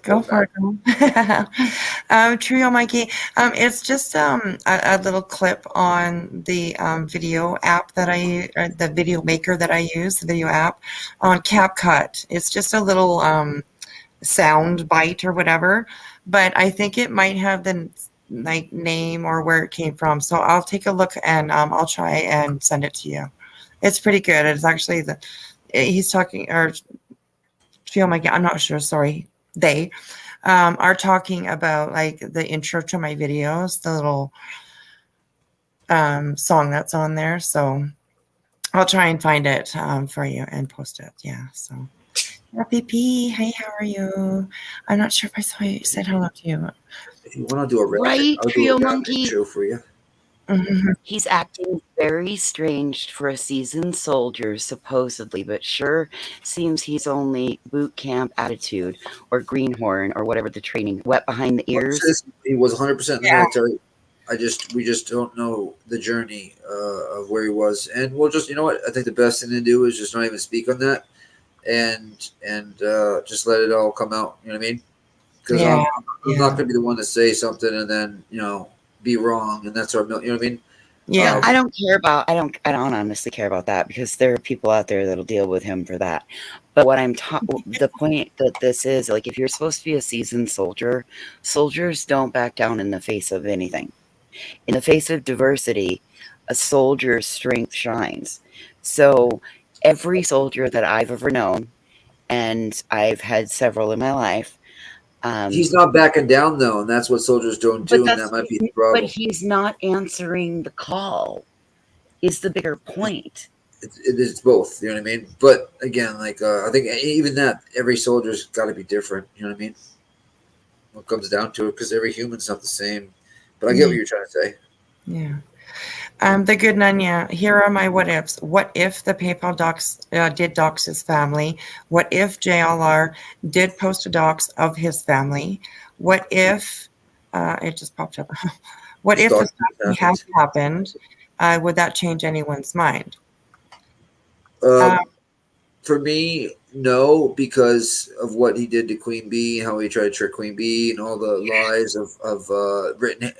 Go Hold for it. Trio Mikey. It's just a little clip on the video app that the video maker that I use, the video app on CapCut. It's just a little sound bite or whatever, but I think it might have the like name or where it came from. So I'll take a look and I'll try and send it to you. It's pretty good. It's actually he's talking or Trio Mikey. I'm not sure. Sorry, they are talking about like the intro to my videos, the little song that's on there. So I'll try and find it for you and post it. Yeah. So Happy P, hey, how are you? I'm not sure if I saw you said hello to you. If you want to do a rap, Right, I'll Trio do a rap Monkey? intro for you. Mm-hmm. He's acting very strange for a seasoned soldier, supposedly, but sure seems he's only boot camp attitude or greenhorn or whatever the training, wet behind the ears. He was 100% in the Yeah. military. We just don't know the journey of where he was, and we'll just, you know what? I think the best thing to do is just not even speak on that, and just let it all come out. You know what I mean? Because I'm not going to be the one to say something and then be wrong, and that's our, you know what I mean? Yeah. I don't care about. I don't honestly care about that because there are people out there that'll deal with him for that. But what the point that this is, like, if you're supposed to be a seasoned soldier, soldiers don't back down in the face of anything. In the face of diversity, a soldier's strength shines. So every soldier that I've ever known, and I've had several in my life. He's not backing down though, and that's what soldiers don't do, and that might be the problem. But he's not answering the call. Is the bigger point? It's both. You know what I mean? But again, like I think even that every soldier's got to be different. You know what I mean? When it comes down to it, because every human's not the same. But I get what you're trying to say. Yeah. The good Nanya, here are my what ifs. What if the PayPal docs did dox his family? What if JLR did post a dox of his family? What if it just popped up? What if the stuff has happened? Would that change anyone's mind? For me, no, because of what he did to Queen Bee, how he tried to trick Queen Bee, and all the lies of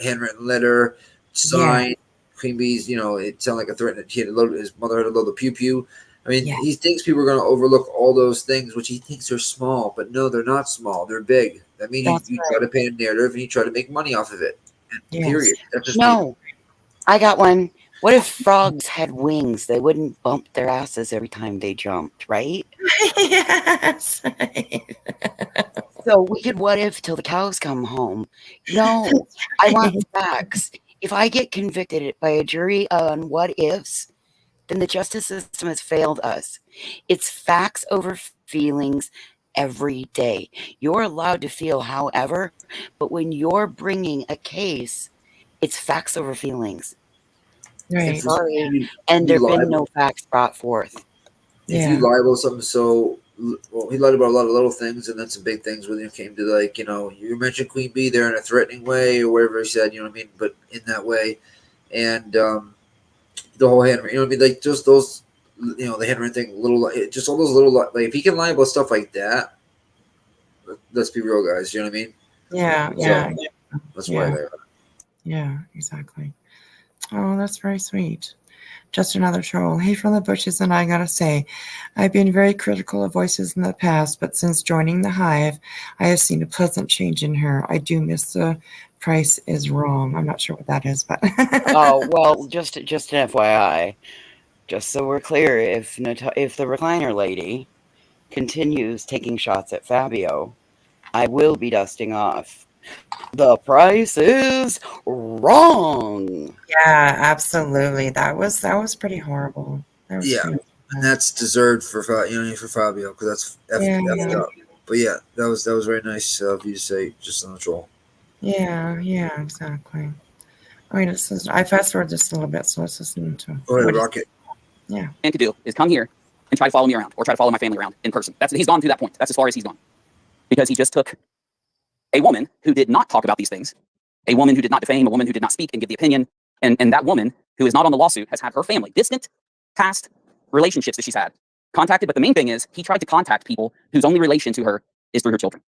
handwritten letter, signed. Queen Bee's, it sounded like a threat that his mother had to load the pew pew. I mean, he thinks people are going to overlook all those things, which he thinks are small, but no, they're not small. They're big. That means you try to paint a narrative and you try to make money off of it. Period. That's just I got one. What if frogs had wings? They wouldn't bump their asses every time they jumped, right? Yes. So we could what if till the cows come home. No, I want facts. If I get convicted by a jury on what ifs, then the justice system has failed us. It's facts over feelings every day. You're allowed to feel however, but when you're bringing a case, it's facts over feelings. Right. Sorry. And there have been no facts brought forth. If you lie about something he lied about a lot of little things and then some big things when it came to, like, you mentioned Queen Bee there in a threatening way or whatever he said, you know what I mean? But in that way. And the whole handwritten, you know what I mean? Like, just those, the handwritten thing, just all those little, like, if he can lie about stuff like that, let's be real, guys, you know what I mean? Yeah. That's why they're. Yeah, exactly. Oh, that's very sweet. Just another troll. Hey, from the bushes, and I gotta say, I've been very critical of voices in the past, but since joining the hive, I have seen a pleasant change in her. I do miss the price is wrong. I'm not sure what that is, but Oh, well, just an FYI. just so we're clear, if the recliner lady continues taking shots at Fabio, I will be dusting off. The price is wrong. Yeah, absolutely. That was pretty horrible. That was Yeah, pretty and horrible. that's deserved for for Fabio because that's effed Yeah, up. But yeah, that was very nice of you to say just on the troll. yeah, exactly. All right, I fast forward this a little bit, so let's listen to Go ahead, what he's, Rocket. yeah. Man could do is come here and try to follow me around or try to follow my family around in person. He's gone to that point. That's as far as he's gone. Because he just took a woman who did not talk about these things, a woman who did not defame, a woman who did not speak and give the opinion, and that woman who is not on the lawsuit has had her family, distant, past relationships that she's had, contacted. But the main thing is he tried to contact people whose only relation to her is through her children.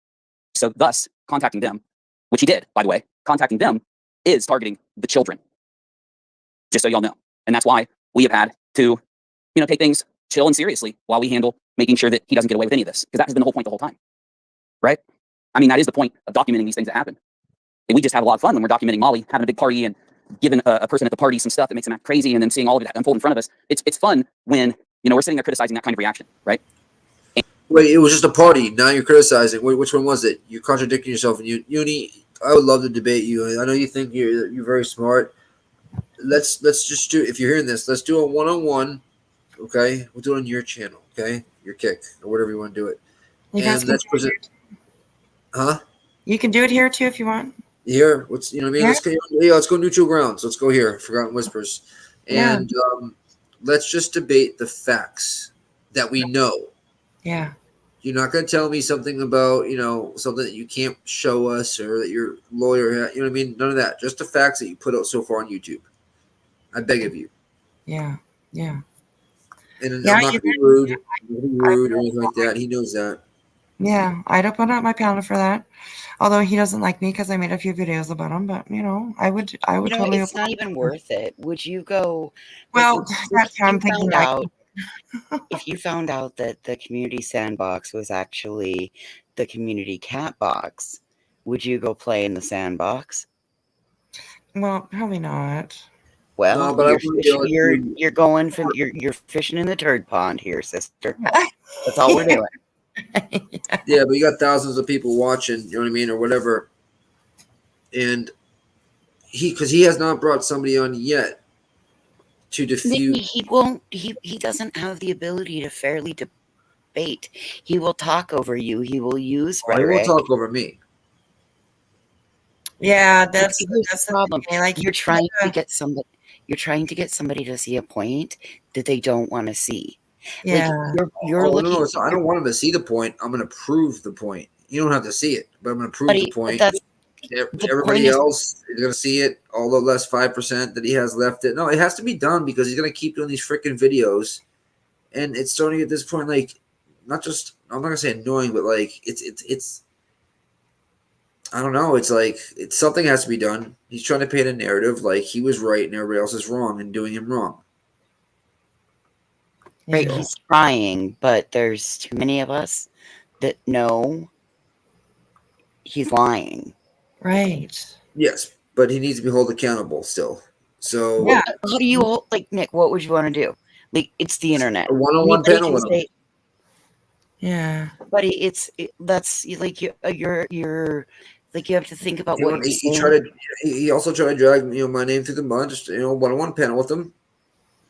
So thus, contacting them, which he did, by the way, contacting them is targeting the children, just so y'all know. And that's why we have had to, take things chill and seriously while we handle making sure that he doesn't get away with any of this, because that has been the whole point the whole time, right? I mean, that is the point of documenting these things that happen. And we just have a lot of fun when we're documenting Molly having a big party and giving a person at the party some stuff that makes them act crazy, and then seeing all of it unfold in front of us. It's fun when we're sitting there criticizing that kind of reaction, right? Wait, it was just a party. Now you're criticizing. Wait, which one was it? You're contradicting yourself. And Uni, I would love to debate you. I know you think you're very smart. Let's just do. If you're hearing this, let's do a one-on-one. Okay, we'll do it on your channel. Okay, your kick or whatever you want to do it. You guys And can let's do it present. here. Huh? You can do it here too if you want. Here, what's what I mean? Yeah. Let's go neutral grounds. Let's go here. Forgotten Whispers, Yeah. and let's just debate the facts that we know. Yeah. You're not going to tell me something about something that you can't show us or that your lawyer. You know what I mean? None of that. Just the facts that you put out so far on YouTube. I beg of you. Yeah. Yeah. And Yeah. I'm not going to be rude. Or anything like that. He knows that. Yeah. I'd open up my panel for that. Although he doesn't like me because I made a few videos about him, but I would totally. It's not even worth it. Would you go? Well, that's how I'm you thinking. found out, if you found out that the community sandbox was actually the community cat box, would you go play in the sandbox? Well, probably not. Well, No, but you're going for you're fishing in the turd pond here, sister. That's all we're doing. Yeah, but you got thousands of people watching. You know what I mean, or whatever. And because he has not brought somebody on yet to defuse. He won't. He doesn't have the ability to fairly debate. He will talk over you. He will use He rhetoric. won't talk over me. Yeah, that's the problem. Like You're trying to get somebody. You're trying to get somebody to see a point that they don't want to see. Yeah. Like you're looking. No, I don't want him to see the point. I'm going to prove the point. You don't have to see it, but I'm going to prove the point. Everybody else is going to see it. All the less 5% that he has left. No, it has to be done because he's going to keep doing these freaking videos, and it's starting at this point. Like, not just I'm not going to say annoying, but like it's. I don't know. It's like something has to be done. He's trying to paint a narrative like he was right and everybody else is wrong and doing him wrong. Right, he's trying, but there's too many of us that know he's lying. Right. Yes, but he needs to be held accountable still. So yeah. How do you hold, like, Nick? What would you want to do? Like, it's the internet. A one-on-one panel with him. Yeah, buddy, that's like you're like you have to think about what you're saying. He also tried to drag my name through the mud. Just one-on-one panel with him.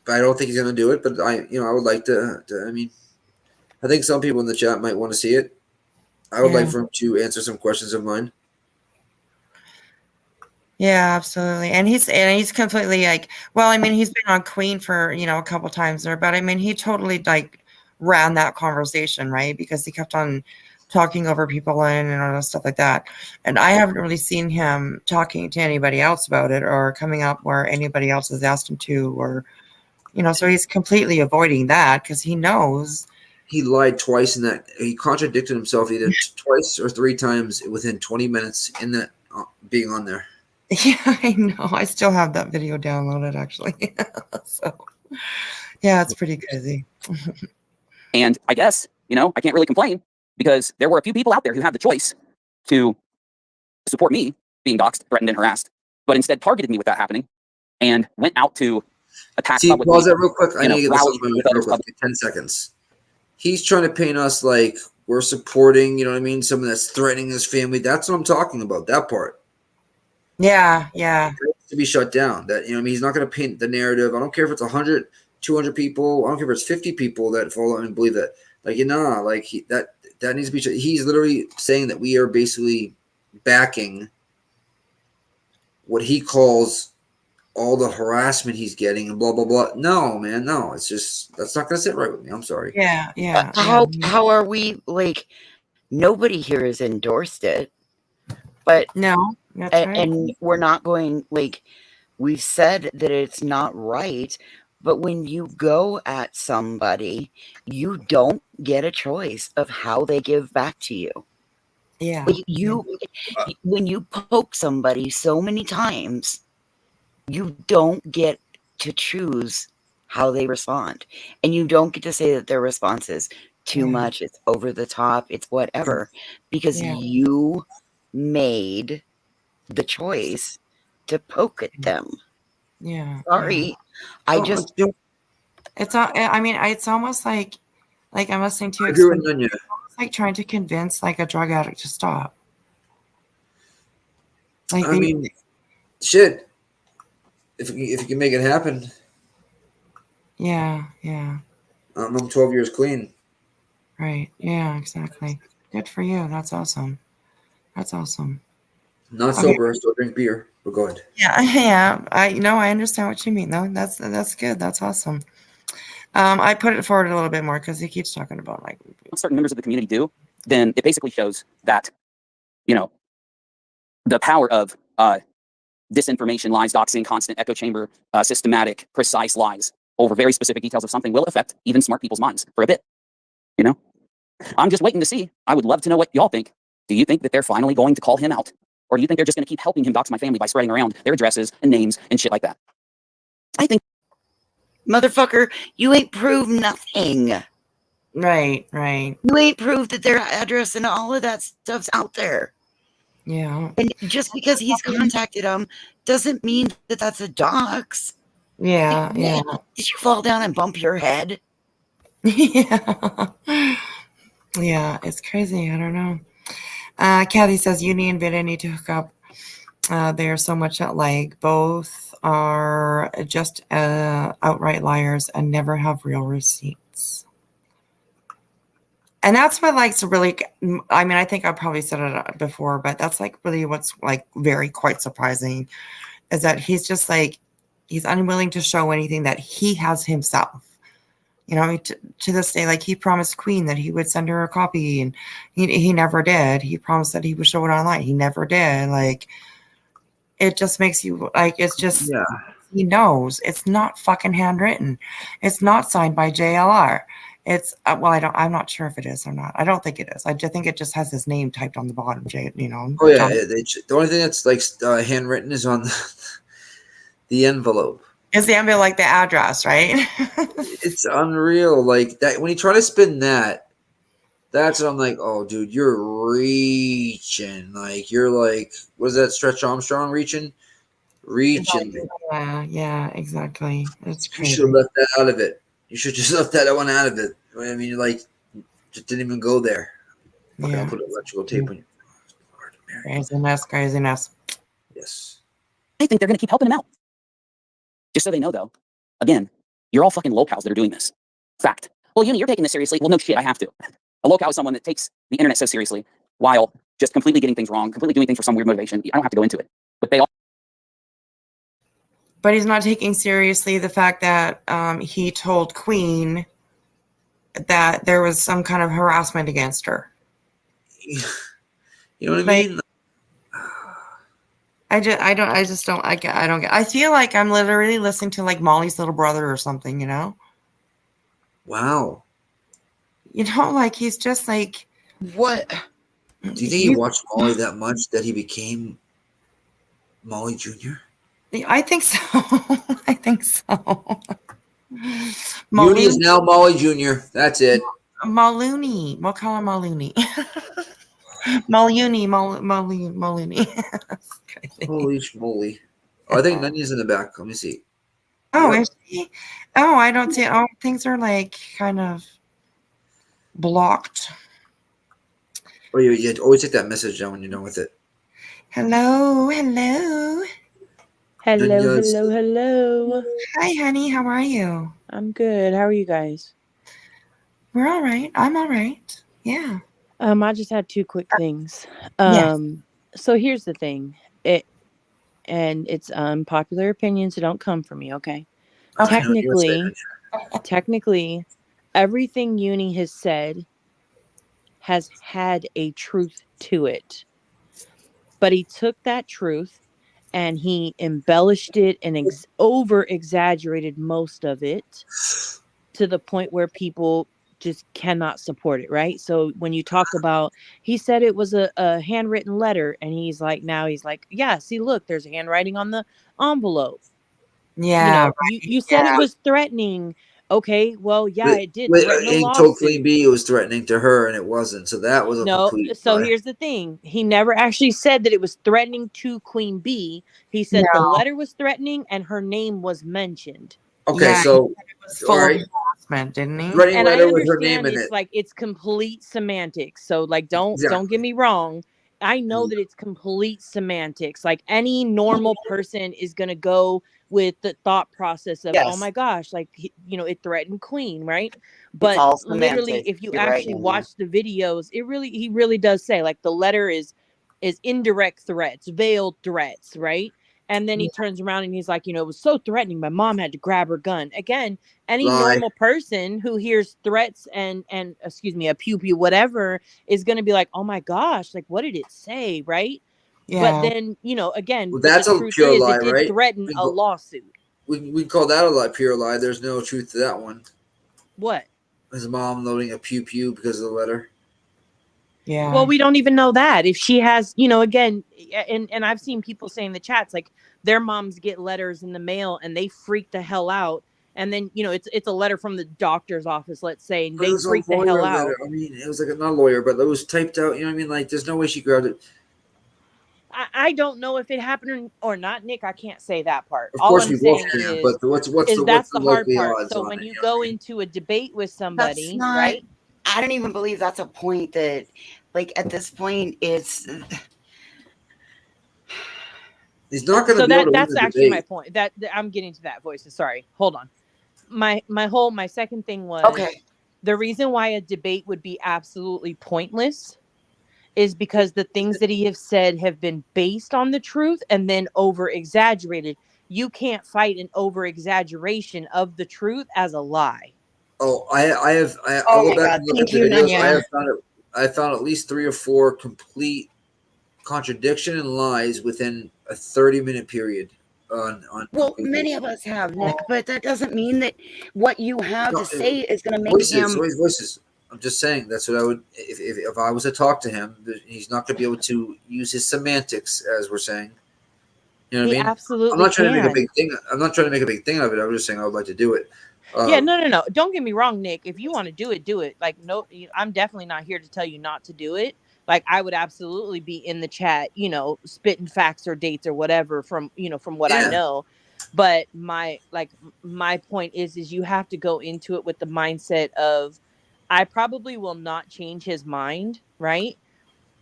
I don't think he's going to do it, but I would like to. I mean, I think some people in the chat might want to see it. I would like for him to answer some questions of mine. Yeah, absolutely. And he's completely like, well, I mean, he's been on Queen for, a couple times there, but I mean, he totally like ran that conversation, right? Because he kept on talking over people and all that stuff like that. And I haven't really seen him talking to anybody else about it or coming up where anybody else has asked him to, or, so he's completely avoiding that because he knows. He lied twice in that. He contradicted himself either twice or three times within 20 minutes in that being on there. Yeah, I know. I still have that video downloaded, actually. So, yeah, it's pretty crazy. And I guess, I can't really complain because there were a few people out there who had the choice to support me being doxxed, threatened, and harassed, but instead targeted me with that happening and went out to attack See, publicly. pause that real quick. I You need know, to get this rally off my with mind others real quick. 10 seconds. He's trying to paint us like we're supporting, you know what I mean? Someone that's threatening his family. That's what I'm talking about, that part. Yeah. To be shut down. That, you know what I mean? He's not going to paint the narrative. I don't care if it's 100, 200 people. I don't care if it's 50 people that follow and believe that. Like, you know, like that needs to be shut. He's literally saying that we are basically backing what he calls all the harassment he's getting and blah blah blah. No, man, no. It's just that's not gonna sit right with me. I'm sorry. Yeah. How are we like? Nobody here has endorsed it, but No, that's right. and we're not going like we've said that it's not right. But when you go at somebody, you don't get a choice of how they give back to you. Yeah. Like when you poke somebody so many times, you don't get to choose how they respond. And you don't get to say that their response is too much, it's over the top, it's whatever, because you made the choice to poke at them. Yeah. Sorry. I just It's I mean, it's almost like I'm listening to you I agree with explain, Nunya. it's like trying to convince like a drug addict to stop. Like I mean, shit. If you can make it happen, yeah. I'm 12 years clean. Right. Yeah, exactly. Good for you. That's awesome. Not sober, I still drink beer. But go ahead. Yeah. I understand what you mean though. That's good. That's awesome. I put it forward a little bit more because he keeps talking about like certain members of the community do, then it basically shows that, you know, the power of disinformation, lies, doxing, constant echo chamber, systematic, precise lies over very specific details of something will affect even smart people's minds for a bit. You know, I'm just waiting to see. I would love to know what y'all think. Do you think that they're finally going to call him out? Or do you think they're just going to keep helping him dox my family by spreading around their addresses and names and shit like that? I think. motherfucker, you ain't proved nothing. Right. You ain't proved that their address and all of that stuff's out there. Yeah. And just because he's contacted them doesn't mean that that's a dox. Yeah. Did you fall down and bump your head? Yeah. Yeah, it's crazy. I don't know. Kathy says Uni and Vida need to hook up. They are so much alike. Both are just outright liars and never have real receipts. And that's what likes really, I mean, I think I probably said it before, but that's like really what's like very quite surprising is that he's just like, he's unwilling to show anything that he has himself. You know, to this day, like he promised Queen that he would send her a copy and he never did. He promised that he would show it online. He never did. Like, it just makes you like, it's just, he knows it's not fucking handwritten. It's not signed by JLR. It's, I'm not sure if it is or not. I don't think it is. I just think it just has his name typed on the bottom, you know. Oh, yeah. The only thing that's like handwritten is on the envelope. Is the envelope like the address, right? It's unreal. Like that when you try to spin that, that's when I'm like, oh, dude, you're reaching. Like you're like, what is that? Stretch Armstrong reaching. Yeah, exactly. It's You crazy. should have left that out of it. You should just left that one out of it. I mean, like, just didn't even go there. Okay, I'll put electrical tape on you. Craziness. Yes. I think they're going to keep helping him out. Just so they know, though, again, you're all fucking locals that are doing this. Fact. Well, Uni, you're taking this seriously. Well, no shit, I have to. A local is someone that takes the internet so seriously while just completely getting things wrong, completely doing things for some weird motivation. I don't have to go into it. But they all. But he's not taking seriously the fact that he told Queen that there was some kind of harassment against her. You know what I mean? I don't get. I feel like I'm literally listening to like Molly's little brother or something, you know? Wow. You know, like he's just like, what? Do you think he watched Molly that much that he became Molly Jr.? I think so. I think so. Uni is now Molly Jr. That's it. Maluni. We'll call him Maluni. Maluni. Holy schmoly. Oh, I think Nunya's in the back. Let me see. Oh, Yep. is she? Oh, I don't see. Oh, things are like kind of blocked. Or you always take that message down when you're done with it. Hello, hello. Hello, Yes. hello, hello. Hi, honey. How are you? I'm good. How are you guys? We're all right. I'm all right. Yeah. I just had two quick things. Yes. So here's the thing. It's unpopular opinion, so don't come for me, okay? Okay. I know you're saying Technically, everything Uni has said has had a truth to it. But he took that truth and he embellished it and over exaggerated most of it to the point where people just cannot support it, right? So when you talk about, he said it was a handwritten letter, and he's like, yeah, see, look, there's handwriting on the envelope. Yeah. You said it was threatening. Okay, well, yeah, it did Wait, threaten a he told Queen lawsuit. Bee it was threatening to her, and it wasn't. So that was a No, complete so lie. here's the thing. He never actually said that it was threatening to Queen Bee. He said the No. letter was threatening and her name was mentioned. Okay, Yeah, so It was all full right, of harassment, didn't he? threatening And I letter with her name understand in it's it. like it's complete semantics. So like don't get Exactly. me wrong. I know that it's complete semantics. Like any normal person is going to go with the thought process of, oh Yes. my gosh, like it threatened Queen, right? It's But all literally semantics. if you You're right, actually Uni. watch the videos, he really does say like the letter is indirect threats, veiled threats, right? And then he turns around and he's like, it was so threatening. My mom had to grab her gun. Again, any Lie. normal person who hears threats and excuse me, a pew pew whatever is going to be like, oh my gosh, like what did it say, right? But Yeah. then again, Well, but the that's a truth pure is lie, it did right? threaten a lawsuit. We call that a lie, pure lie. There's no truth to that one. What? His mom loading a pew pew because of the letter. Yeah. Well, we don't even know that. If she has, again, and I've seen people say in the chats like their moms get letters in the mail and they freak the hell out. And then, it's a letter from the doctor's office, let's say, and But it they was a freak the hell lawyer out. letter. I mean, it was like not a lawyer, but it was typed out. You know what I mean? Like, there's no way she grabbed it. I don't know if it happened or not, Nick. I can't say that part. Of All course, I'm we both saying can. is But what's that's the the hard likely part. odds So on when it? you You know go what I mean? into a debate with That's somebody, not. right? I don't even believe that's a point that, like, at this point, it's. He's not going to So be able to win that's the actually my debate. point. That I'm getting to that, voices. Sorry, hold on. My second thing was Okay. the reason why a debate would be absolutely pointless is because the things that he has said have been based on the truth and then over exaggerated. You can't fight an over exaggeration of the truth as a lie. Oh, I'll Oh go my back God. and look at Thank the you, videos. Nanya. I found at least 3 or 4 complete contradiction and lies within a 30-minute period. On Well, many of us have, Nick, but that doesn't mean that what you have no, to say is going to make him. voices. I'm just saying that's what I would if I was to talk to him. He's not going to be able to use his semantics as we're saying. You know what He I mean? I'm absolutely not trying to make a can. big thing. I'm not trying to make a big thing of it. I'm just saying I would like to do it. Yeah, no. Don't get me wrong, Nick. If you want to do it, do it. Like, no, I'm definitely not here to tell you not to do it. Like, I would absolutely be in the chat, spitting facts or dates or whatever from what I Yeah. know. But my point is you have to go into it with the mindset of, I probably will not change his mind, right?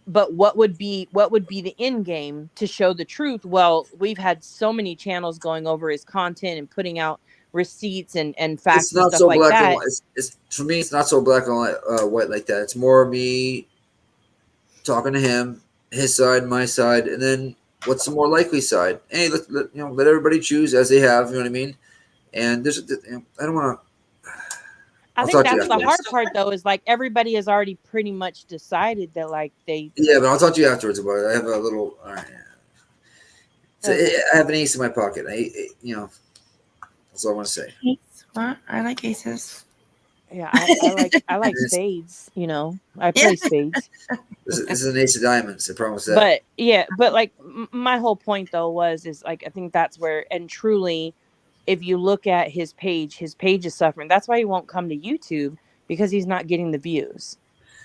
But what would be the end game to show the truth? Well, we've had so many channels going over his content and putting out receipts and facts It's and not stuff so like black and that. white. It's for me. It's not so black and white like that. It's more me talking to him, his side, my side, and then what's the more likely side? Hey, let everybody choose as they have. You know what I mean? And I don't want to. I I'll think talk to you that's the afterwards. hard part, though, is like everybody has already pretty much decided that like they. Yeah, but I'll talk to you afterwards about it. I have a little. All right. So Okay. I have an ace in my pocket. That's all I want to say. What? I like aces. Yeah, I like spades. I play spades. This is an ace of diamonds. I promise that. But yeah, but like my whole point though is like I think that's where, and truly, if you look at his page is suffering. That's why he won't come to YouTube, because he's not getting the views.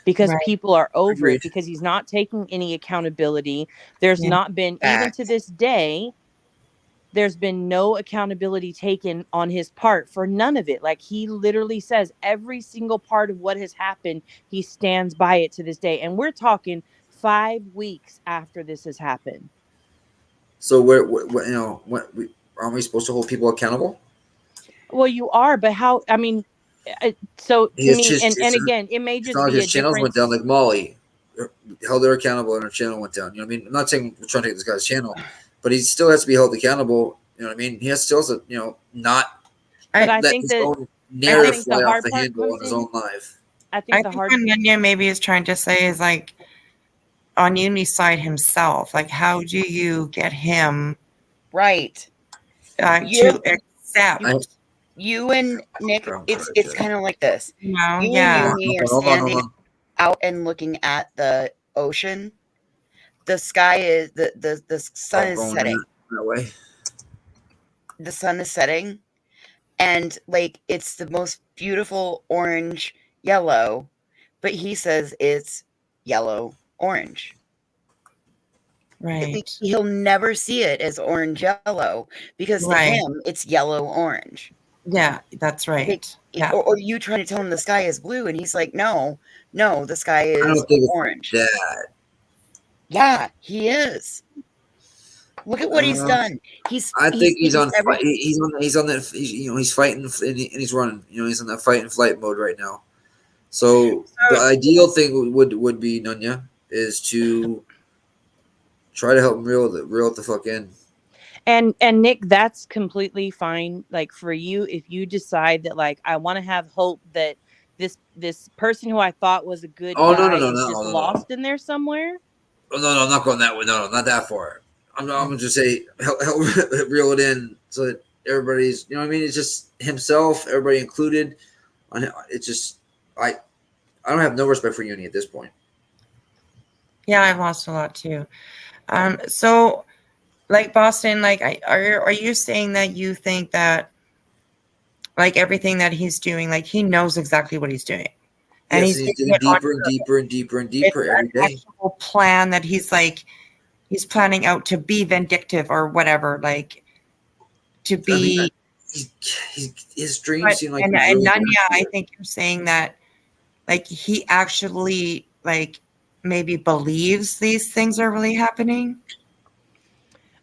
Because Right. people are over Agreed. it, because he's not taking any accountability. There's Yeah. not been, even to this day, there's been no accountability taken on his part for none of it. Like, he literally says every single part of what has happened, he stands by it to this day. And we're talking 5 weeks after this has happened. So what, aren't we supposed to hold people accountable? Well, you are, but how? I mean, so to It's me, just and again, it may it's just not like be a his channels went down difference. like Molly held her accountable and her channel went down. You know what I mean? I'm not saying we're trying to take this guy's channel, but he still has to be held accountable. You know what I mean? He has still has to, not But I let think his that own I narrative think fly the off hard the part handle on comes his in. own life. I I think the think hard. what Nanya maybe is trying to say is like on Uni's side himself. Like, how do you get him Right. You to accept? I, you and Nick, I'm it's sorry, kind of like this. You and Yeah. Uni are hold on, standing out and looking at the ocean. The sky is the sun is going setting. that way. The sun is setting, and like it's the most beautiful orange yellow, but he says it's yellow orange. Right. He'll never see it as orange yellow because to Right. him it's yellow orange. Yeah, that's Like, right. Yeah. or you trying to tell him the sky is blue, and he's like, no, the sky I is don't think it's orange. that. Yeah, he is. Look at what he's done. I think he's on everything. he's on that he's fighting and he's running. He's on that fight and flight mode right now. So the ideal thing would be, Nunya, is to try to help him reel it the fuck in. And Nick, that's completely fine. Like, for you, if you decide that, like, I want to have hope that this person who I thought was a good guy is just lost in there somewhere. Oh, no, I'm not going that way. No, not that far. I'm gonna just say help reel it in so that everybody's, you know what I mean? It's just himself, everybody included. It's just I don't have no respect for Uni at this point. Yeah, I've lost a lot too. So like Boston, like are you saying that you think that like everything that he's doing, like he knows exactly what he's doing? And Yes, he's and he's doing getting it on deeper and deeper and deeper and deeper every day. actual plan that he's planning out to be vindictive or whatever, like to be. I mean, his dreams seem like and really Nanya, I think you're saying that like he actually like maybe believes these things are really happening.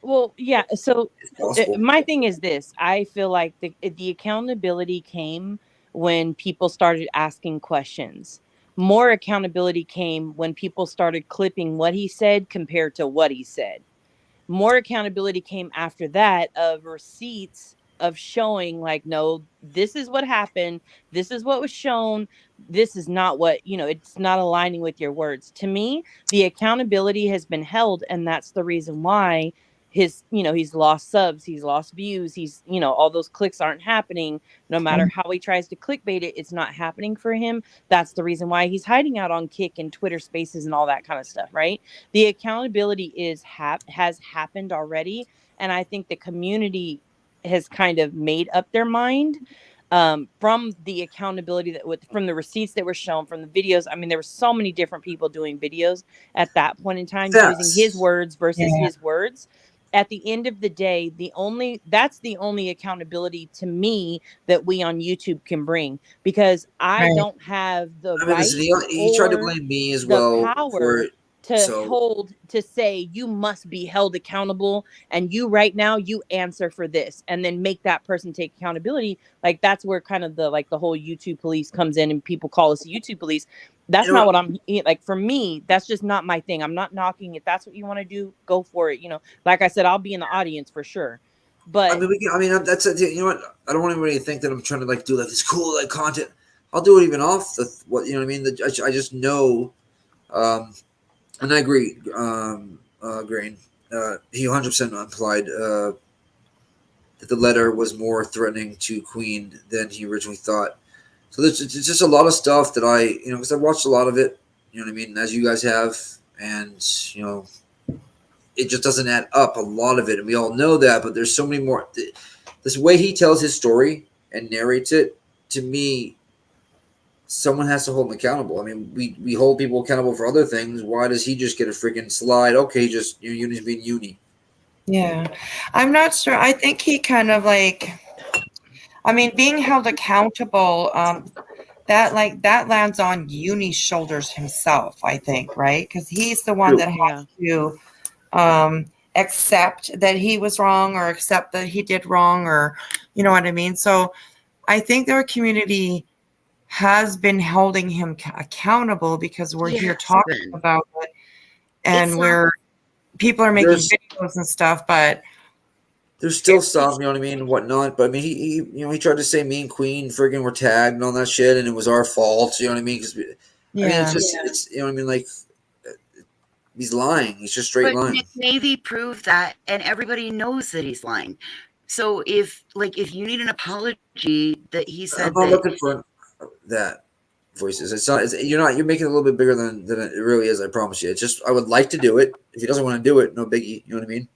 Well, yeah. So possible. my thing is this: I feel like the accountability came when people started asking questions. More accountability came when people started clipping what he said compared to what he said. More accountability came after that of receipts of showing, like, no, this is what happened, this is what was shown, this is not what, it's not aligning with your words. To me, the accountability has been held, and that's the reason why he's lost subs, he's lost views, he's, all those clicks aren't happening. No matter how he tries to clickbait it, it's not happening for him. That's the reason why he's hiding out on Kick and Twitter Spaces and all that kind of stuff, right? The accountability has happened already, and I think the community has kind of made up their mind from the accountability from the receipts that were shown, from the videos. I mean, there were so many different people doing videos at that point in time, using his words versus his words. At the end of the day, that's the only accountability to me that we on YouTube can bring, because I don't have the right he tried to blame me as well the power to say you must be held accountable, and you right now you answer for this, and then make that person take accountability. Like, that's where kind of the whole YouTube police comes in, and people call us YouTube police. That's not what I'm like. For me, that's just not my thing. I'm not knocking. If that's what you want to do, go for it. Like I said, I'll be in the audience for sure. But that's it. You know what? I don't want anybody to think that I'm trying to do this cool content. I'll do it even off what you know what I mean. I just know, and I agree. Grain. He 100% implied that the letter was more threatening to Queen than he originally thought. So there's just a lot of stuff that because I watched a lot of it, you know what I mean, as you guys have, and it just doesn't add up, a lot of it, and we all know that. But there's so many more. This way he tells his story and narrates it, to me, someone has to hold him accountable. I mean, we hold people accountable for other things. Why does he just get a freaking slide? Okay, just Uni's being Uni. Yeah. I'm not sure. I think he kind of like, I mean, being held accountable, that lands on Uni's shoulders himself, I think, right? Because he's the one True. that has Yeah. to accept that he was wrong or accept that he did wrong, or you know what I mean? So I think their community has been holding him accountable because we're here Yes, talking Ben. about it, and It's not. we're people are making There's videos and stuff, but there's still stuff, you know what I mean, and whatnot. But I mean, he tried to say me and Queen friggin' were tagged and all that shit, and it was our fault. You know what I mean? Because I mean, it's just it's you know what I mean. Like he's lying. He's just straight But lying. Nick Navy proved that, and everybody knows that he's lying. So if you need an apology, that he I'm said not that. looking for that voices. It's not. You're making it a little bit bigger than it really is. I promise you. It's just I would like to do it. If he doesn't want to do it, no biggie. You know what I mean?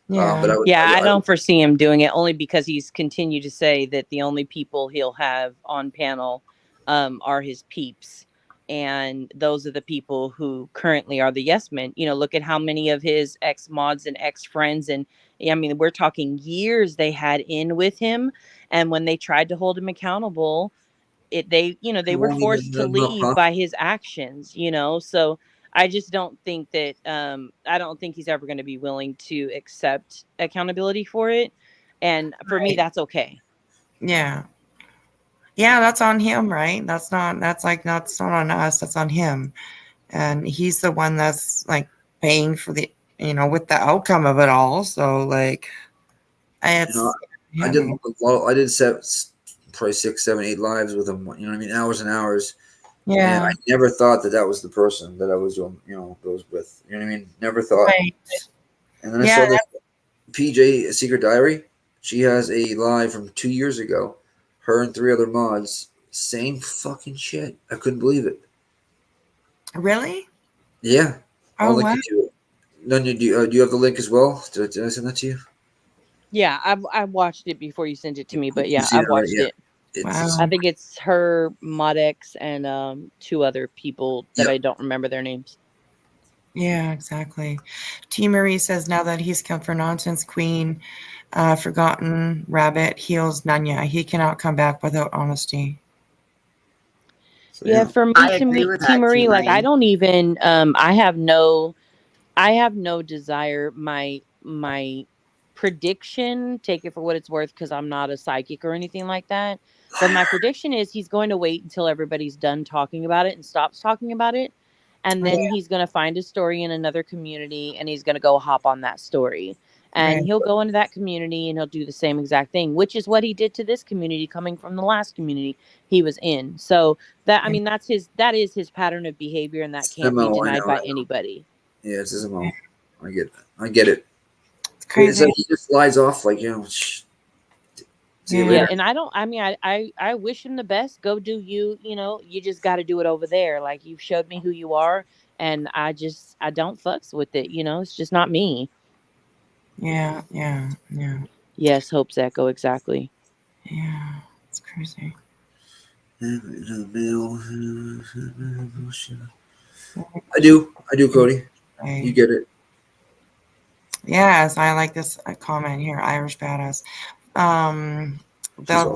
yeah, But I would. Yeah, I I don't foresee him doing it only because he's continued to say that the only people he'll have on panel are his peeps. And those are the people who currently are the yes men. You know, look at how many of his ex mods and ex friends, and I mean, we're talking years they had in with him. And when they tried to hold him accountable, they he were won't even forced to them up, leave huh? by his actions, so I just don't think that I don't think he's ever going to be willing to accept accountability for it, and for me right. that's okay. Yeah. Yeah, that's on him, right? That's not on us, that's on him. And he's the one that's like paying for the with the outcome of it all. So like You know, it's I did him. a lot. I did probably 6, 7, 8 lives with him. You know what I mean? Hours and hours. And Yeah. I never thought that was the person that I was doing, those with. You know what I mean? Never thought. Right. And then I Yeah, saw this PJ Secret Diary. She has a live from 2 years ago. Her and 3 other mods. Same fucking shit. I couldn't believe it. really? Yeah. I'll Oh link wow. you to it. Nunya, do you have the link as well? Did I send that to you? Yeah, I watched it before you sent it to me, but You yeah, see I that, right? watched Yeah. it. It's I Wow. think it's her, Modex, and two other people that yep. I don't remember their names. Yeah, exactly. T Marie says now that he's come for nonsense queen, forgotten rabbit heals Nanya. He cannot come back without honesty. So Yeah, yeah. for me, I agree with T that, T. Marie, like I Marie. don't even I have no desire. My prediction, take it for what it's worth, because I'm not a psychic or anything like that. But my prediction is he's going to wait until everybody's done talking about it and stops talking about it. And Yeah, then he's going to find a story in another community and he's going to go hop on that story. And right. he'll go into that community and he'll do the same exact thing, which is what he did to this community coming from the last community he was in. So I mean, that is his pattern of behavior, and that It's can't be MO. I denied know. by anybody. Yeah, it's his MO. I get it. I get it. It's It's crazy. like he just flies off like, see you Yeah. Yeah, later. and I mean, I wish him the best. Go do you, you just got to do it over there. Like you've showed me who you are, and I don't fucks with it. It's just not me. Yeah. Yeah. Yeah. Yes, Hope's Echo, exactly. Yeah. It's crazy. I do, Cody. You Right. get it. Yes, I like this comment here. Irish badass. Um, She's awesome.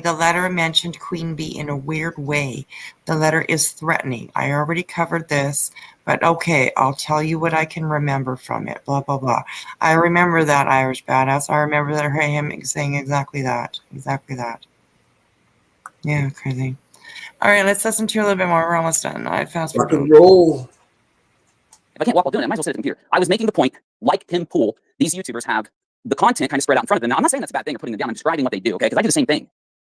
the letter mentioned Queen Bee in a weird way. The letter is threatening. I already covered this, but okay, I'll tell you what I can remember from it. Blah blah blah. I remember that Irish badass. I remember that him saying exactly that. Exactly that. Yeah, crazy. All right, let's listen to a little bit more. We're almost done. I fast Rock and forward. roll. If I can't walk while doing it, I might as well sit at the computer. I was making the point, like Tim Pool, these YouTubers have the content kind of spread out in front of them. Now, I'm not saying that's a bad thing or putting them down. I'm describing what they do, okay? Because I do the same thing.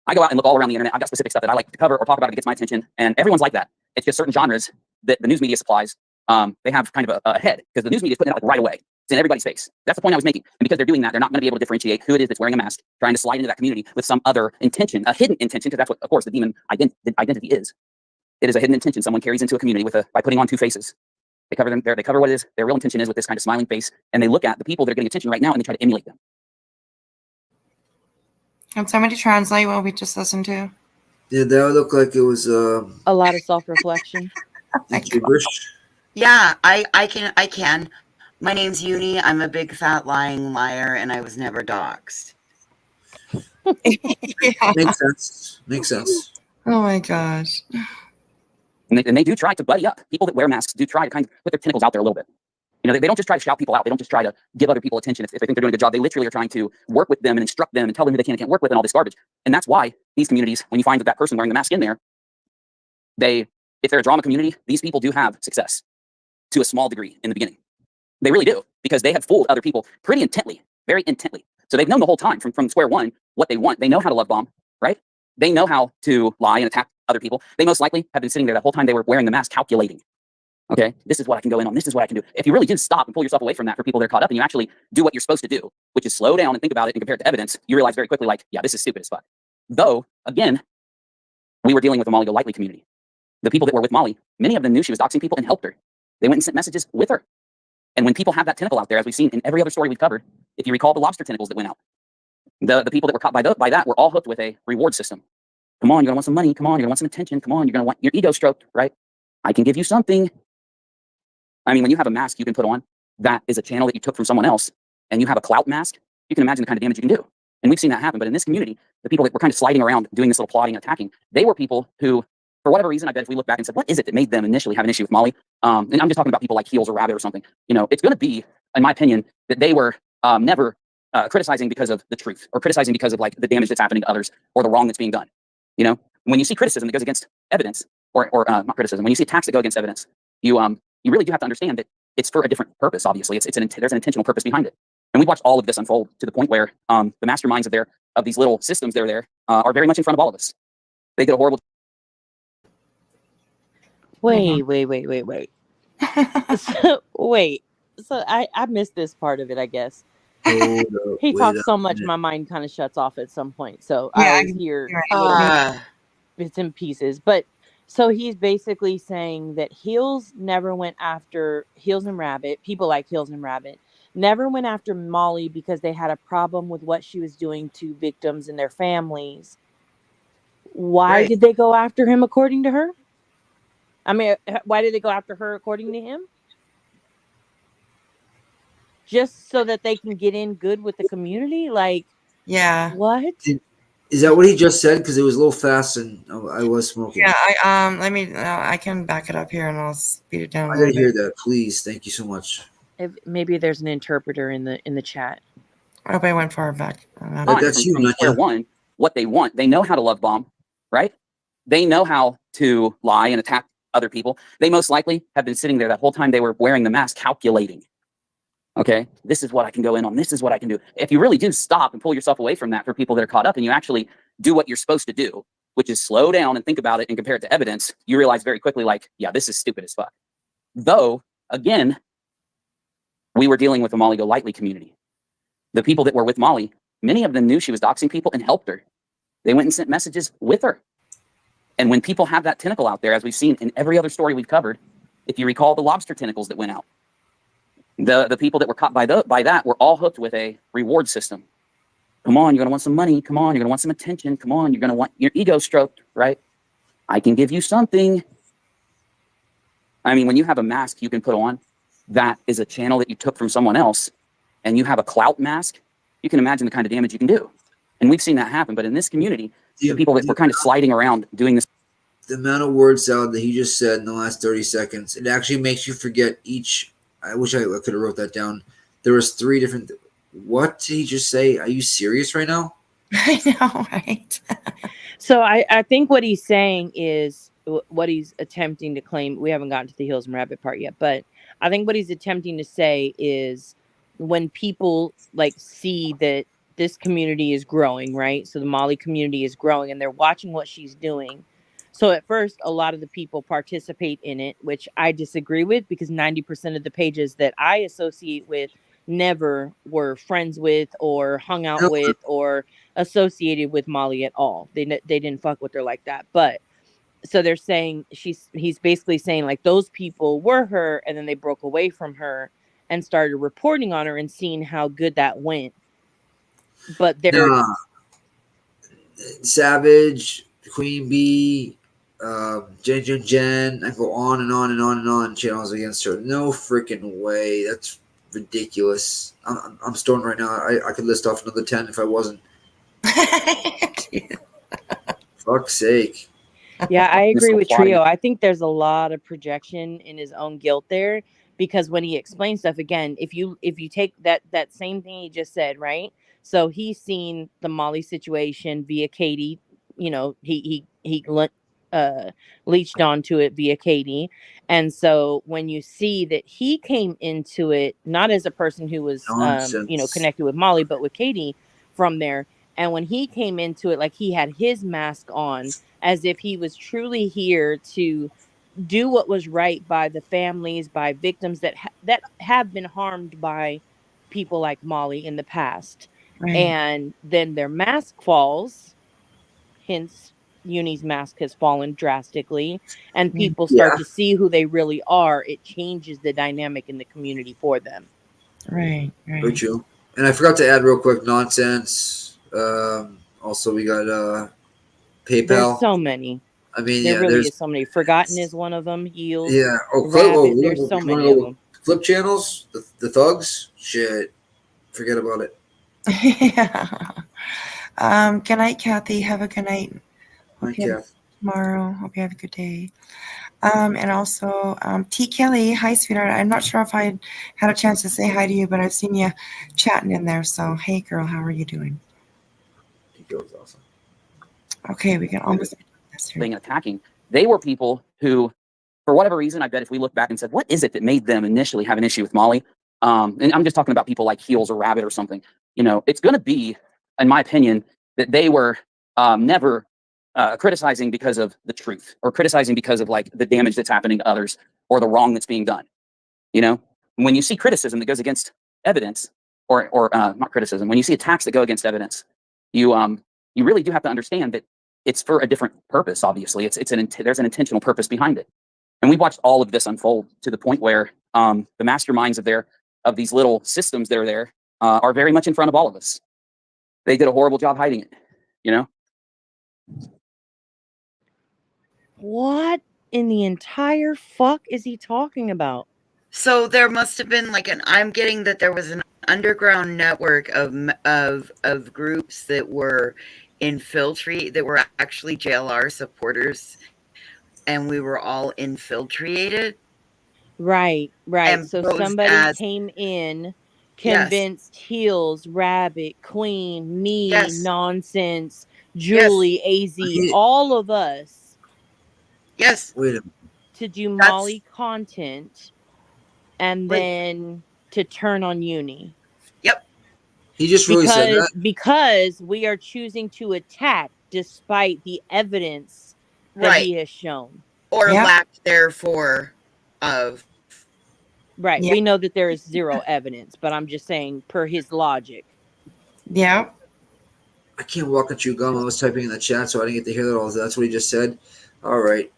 I go out and look all around the internet. I've got specific stuff that I like to cover or talk about. It gets my attention, and everyone's like that. It's just certain genres that the news media supplies. They have kind of a head because the news media is putting it out like right away. It's in everybody's face. That's the point I was making. And because they're doing that, they're not going to be able to differentiate who it is that's wearing a mask, trying to slide into that community with some other intention, a hidden intention, because that's what, of course, the demon identity is. It is a hidden intention someone carries into a community by putting on two faces. They cover them. They cover what is their real intention is with this kind of smiling face, and they look at the people that are getting attention right now and they try to emulate them. Can somebody translate what we just listened to? Did that look like it was A lot of self-reflection. gibberish? Yeah, I can. My name's Uni. I'm a big fat lying liar, and I was never doxxed. Yeah. Makes sense. Makes sense. Oh my gosh. And they do try to buddy up. People that wear masks do try to kind of put their tentacles out there a little bit. You know, they don't just try to shout people out. They don't just try to give other people attention if they think they're doing a good job. They literally are trying to work with them and instruct them and tell them who they can and can't work with and all this garbage. And that's why these communities, when you find that person wearing the mask in there, if they're a drama community, these people do have success to a small degree in the beginning. They really do, because they have fooled other people pretty intently, very intently. So they've known the whole time from square one what they want. They know how to love bomb, right? They know how to lie and attack other people. They most likely have been sitting there the whole time they were wearing the mask calculating. Okay, this is what I can go in on. This is what I can do. If you really do stop and pull yourself away from that for people that are caught up and you actually do what you're supposed to do, which is slow down and think about it and compare it to evidence, you realize very quickly, like, yeah, this is stupid as fuck. Though, again, we were dealing with the Molly Go Lightly community. The people that were with Molly, many of them knew she was doxing people and helped her. They went and sent messages with her. And when people have that tentacle out there, as we've seen in every other story we've covered, if you recall the lobster tentacles that went out, the people that were caught by that were all hooked with a reward system. Come on, you're gonna want some money. Come on, you're gonna want some attention. Come on, you're gonna want your ego stroked, right? I can give you something. I mean, when you have a mask you can put on, that is a channel that you took from someone else, and you have a clout mask, you can imagine the kind of damage you can do. And we've seen that happen. But in this community, the people that were kind of sliding around doing this little plotting and attacking, they were people who, for whatever reason, I bet if we look back and said, what is it that made them initially have an issue with Molly? And I'm just talking about people like Heels or Rabbit or something. You know, it's going to be, in my opinion, that they were never criticizing because of the truth, or criticizing because of like the damage that's happening to others or the wrong that's being done. You know, when you see criticism that goes against evidence, or not criticism, when you see attacks that go against evidence, you really do have to understand that it's for a different purpose. Obviously, there's an intentional purpose behind it. And we watched all of this unfold to the point where the masterminds of these little systems that are there are very much in front of all of us. They did a horrible. Wait. Wait. So I missed this part of it, I guess. He talks so much, my mind kind of shuts off at some point. So Yeah, I always hear bits and pieces. But so he's basically saying that Heels never went after Heels and Rabbit, people like Heels and Rabbit, never went after Molly because they had a problem with what she was doing to victims and their families. Why did they go after him, according to her? I mean, why did they go after her, according to him? Just so that they can get in good with the community? Like, yeah. What? Is that what he just said? Because it was a little fast and I was smoking. Yeah, I can back it up here and I'll speed it down. I didn't hear that. Please, thank you so much. Maybe there's an interpreter in the chat. I hope I went far back. That's you, not square one. What they want, they know how to love bomb, right? They know how to lie and attack other people. They most likely have been sitting there that whole time they were wearing the mask, calculating. Okay, this is what I can go in on. This is what I can do. If you really do stop and pull yourself away from that for people that are caught up, and you actually do what you're supposed to do, which is slow down and think about it and compare it to evidence, you realize very quickly, like, yeah, this is stupid as fuck. Though, again, we were dealing with the Molly Go Lightly community. The people that were with Molly, many of them knew she was doxing people and helped her. They went and sent messages with her. And when people have that tentacle out there, as we've seen in every other story we've covered, if you recall the lobster tentacles that went out, the people that were caught by that were all hooked with a reward system. Come on, you're going to want some money. Come on, you're going to want some attention. Come on, you're going to want your ego stroked, right? I can give you something. I mean, when you have a mask you can put on, that is a channel that you took from someone else, and you have a clout mask, you can imagine the kind of damage you can do. And we've seen that happen. But in this community, the people that were kind of sliding around doing this. The amount of word salad that he just said in the last 30 seconds, it actually makes you forget each. I wish I could have wrote that down. There was 3 different. What did he just say? Are you serious right now? I know, right? So I think what he's saying is what he's attempting to claim. We haven't gotten to the Heels and Rabbit part yet, but I think what he's attempting to say is when people like see that this community is growing, right? So the Molly community is growing and they're watching what she's doing. So at first, a lot of the people participate in it, which I disagree with because 90% of the pages that I associate with never were friends with or hung out with or associated with Molly at all. They didn't fuck with her like that. But so they're saying he's basically saying like those people were her and then they broke away from her and started reporting on her and seeing how good that went. But they're Savage, Queen Bee, Jen, I go on and on and on and on channels against her. No freaking way. That's ridiculous. I'm stoned right now. I could list off another 10 if I wasn't. Fuck's sake. Yeah, I agree with Misapplied. Trio. I think there's a lot of projection in his own guilt there, because when he explains stuff again, if you take that same thing he just said, right? So he's seen the Molly situation via Katie. You know, leached onto it via Katie, and so when you see that he came into it not as a person who was Nonsense. connected with Molly, but with Katie from there, and when he came into it, like, he had his mask on, as if he was truly here to do what was right by the families, by victims that have been harmed by people like Molly in the past. Right. And then their mask falls, hence Uni's mask has fallen drastically, and people start Yeah. to see who they really are. It changes the dynamic in the community for them. Right. Very Right. true. And I forgot to add real quick, nonsense. Also, we got There's PayPal. so many. I mean, There yeah, really there's is so many. Forgotten is one of them. Yield, yeah. Oh, Rabbit. you There's so want to many go of with them. flip channels? The thugs? Shit, forget about it. Yeah. Good night, Kathy. Have a good night. Hi, Hope you have Kath. tomorrow. Hope you have a good day. And also, T. Kelly. Hi, sweetheart. I'm not sure if I had a chance to say hi to you, but I've seen you chatting in there. So, hey, girl, how are you doing? It was awesome. Okay, we can almost this here. And attacking. They were people who, for whatever reason, I bet if we look back and said, what is it that made them initially have an issue with Molly? And I'm just talking about people like Heels or Rabbit or something. You know, it's going to be, in my opinion, that they were never criticizing because of the truth, or criticizing because of like the damage that's happening to others or the wrong that's being done. You know, when you see criticism that goes against evidence, or not criticism, when you see attacks that go against evidence, you really do have to understand that it's for a different purpose. Obviously, there's an intentional purpose behind it. And we watched all of this unfold to the point where the masterminds of these little systems that are there are very much in front of all of us. They did a horrible job hiding it, you know? What in the entire fuck is he talking about? So there must have been I'm getting that there was an underground network of groups that were that were actually JLR supporters, and we were all infiltrated. Right. And So posed somebody as came in, yes, convinced Heels, Rabbit, Queen, me, yes, Nonsense, yes, Julie, AZ, all of us yes. Wait a minute. to do That's Molly content and wait. then to turn on Uni. Yep. He just really said that. Because we are choosing to attack despite the evidence that Right. he has shown. Or Yep. lack therefore of. Right. Yep. We know that there is zero evidence, but I'm just saying per his logic. Yeah. I can't walk and chew gum. I was typing in the chat, so I didn't get to hear that all. That's what he just said. All right.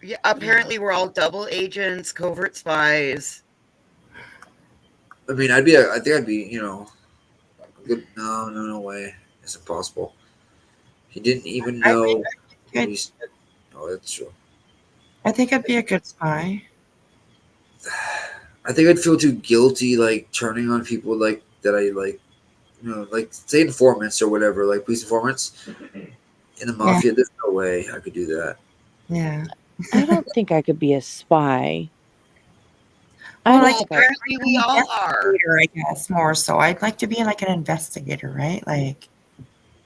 Yeah, apparently we're all double agents, covert spies. I mean, I think I'd be, good. No way. It's impossible. He didn't even know. Oh, that's true. I think I'd be a good spy. I think I'd feel too guilty, like turning on people like that. Like say informants or whatever, like police informants in the mafia. There's no way I could do that. Yeah. I don't think I could be a spy. Apparently we all are. I guess more so. I'd like to be like an investigator, right? Like.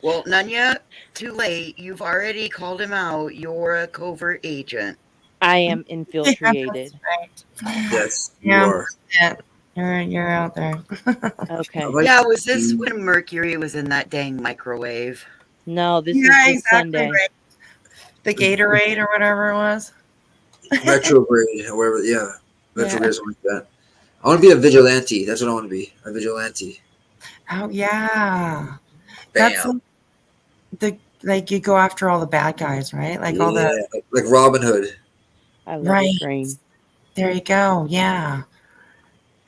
Well, none yet. Too late. You've already called him out. You're a covert agent. I am infiltrated. Right. Yes, Yeah. you are. Yeah. You're out there. Okay. Yeah, was this when Mercury was in that dang microwave? No, this is this Sunday. Right. The Gatorade or whatever it was. Retrograde or whatever. Yeah. Retrograde, something like that. I want to be a vigilante. That's what I want to be. A vigilante. Oh yeah. Bam. That's like you go after all the bad guys, right? Like all the like Robin Hood. I love it green. There you go. Yeah.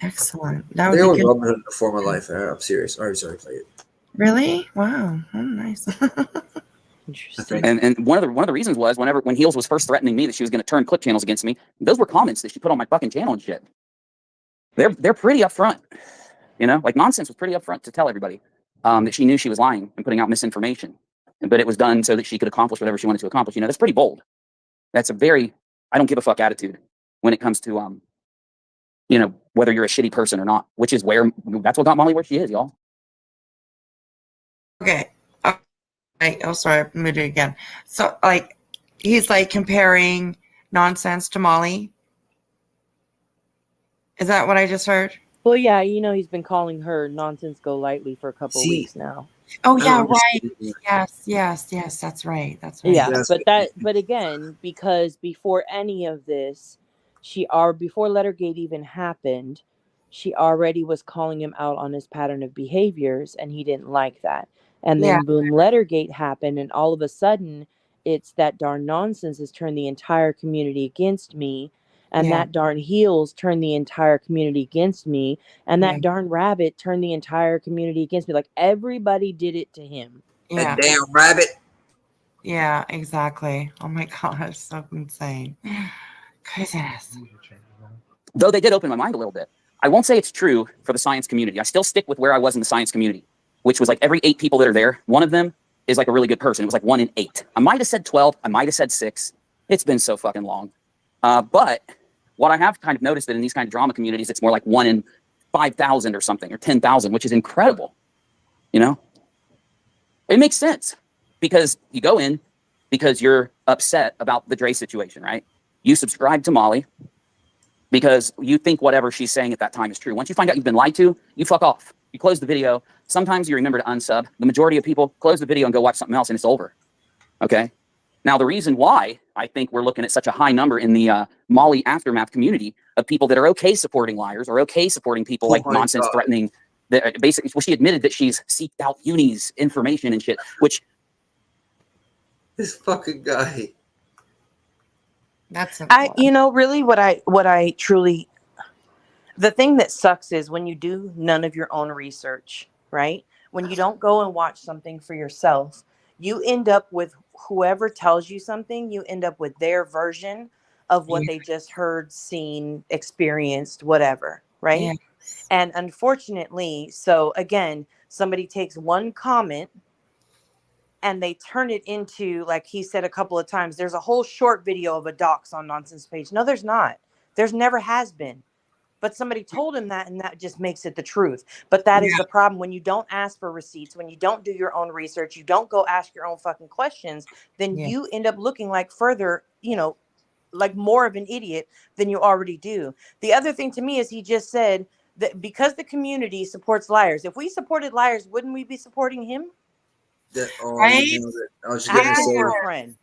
Excellent. That They would be always good. Robin Hood in the former life. I'm serious. Sorry, play it. Really? Wow. Oh, nice. Interesting. And one of the reasons was when Heels was first threatening me that she was going to turn clip channels against me, those were comments that she put on my fucking channel and shit. they're pretty upfront. You know, like Nonsense was pretty upfront to tell everybody that she knew she was lying and putting out misinformation, but it was done so that she could accomplish whatever she wanted to accomplish. You know, that's pretty bold. That's a very I don't give a fuck attitude when it comes to you know, whether you're a shitty person or not, which is that's what got Molly where she is, y'all. Okay. Oh, sorry, I moved it again. So, like, he's like comparing Nonsense to Molly. Is that what I just heard? Well, yeah, you know, he's been calling her Nonsense Go Lightly for a couple See, weeks now. Oh, I yeah, don't right. understand. Yes. That's right. That's right. Yeah, That's but again, because before any of this, before Lettergate even happened, she already was calling him out on his pattern of behaviors, and he didn't like that. And Yeah. then boom, Lettergate happened, and all of a sudden, it's that darn Nonsense has turned the entire community against me, and Yeah. that darn Heels turned the entire community against me, and Yeah. that darn Rabbit turned the entire community against me. Like everybody did it to him. Yeah. That damn rabbit. Yeah, exactly. Oh my gosh, so insane. Craziness. Though they did open my mind a little bit. I won't say it's true for the science community. I still stick with where I was in the science community, which was like every 8 people that are there, one of them is like a really good person. It was like 1 in 8. I might have said 12. I might have said 6. It's been so fucking long. But what I have kind of noticed that in these kind of drama communities, it's more like 1 in 5,000 or something, or 10,000, which is incredible. You know, it makes sense because you go in because you're upset about the Dre situation, right? You subscribe to Molly because you think whatever she's saying at that time is true. Once you find out you've been lied to, you fuck off. You close the video. Sometimes you remember to unsub. The majority of people close the video and go watch something else and it's over. Okay? Now, the reason why I think we're looking at such a high number in the Molly aftermath community of people that are okay supporting liars or okay supporting people like my Nonsense God. threatening, basically, well, she admitted that she's seeked out Uni's information and shit, which This fucking guy. That's You know, really what I truly, the thing that sucks is when you do none of your own research, right? When you don't go and watch something for yourself, you end up with whoever tells you something, you end up with their version of what they just heard, seen, experienced, whatever, right? Yeah. And unfortunately, so again, somebody takes one comment and they turn it into, like he said a couple of times, there's a whole short video of a dox on Nonsense page. No, there's not. There's never has been. But somebody told him that, and that just makes it the truth. But that is the problem. When you don't ask for receipts, when you don't do your own research, you don't go ask your own fucking questions, then you end up looking like further, you know, like more of an idiot than you already do. The other thing to me is he just said that because the community supports liars, if we supported liars, wouldn't we be supporting him? Right? You nailed it. I was just How gonna can say, for a friend?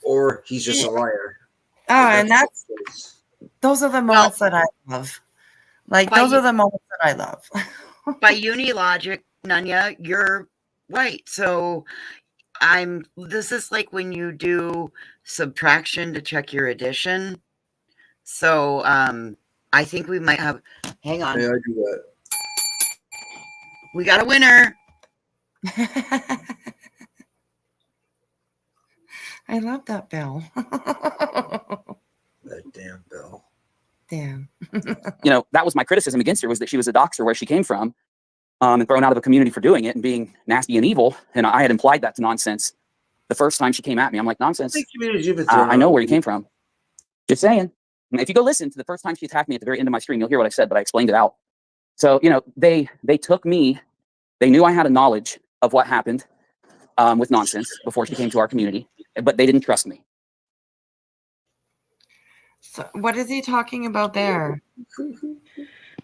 or he's just a liar. Oh, and those are the moments that I love. Like, those are the moments that I love. By uni logic, Nanya, you're white. So this is like when you do subtraction to check your addition. So I think we might have, hang on. Yeah, I do that. We got a winner. I love that bell. That damn bell. Damn. You know, that was my criticism against her, was that she was a doxer where she came from, and thrown out of a community for doing it and being nasty and evil. And I had implied that to Nonsense the first time she came at me. I'm like, Nonsense, I know where you came from. Just saying. If you go listen to the first time she attacked me at the very end of my stream, you'll hear what I said, but I explained it out. So, you know, they took me, they knew I had a knowledge of what happened with Nonsense before she came to our community, but they didn't trust me. So what is he talking about there?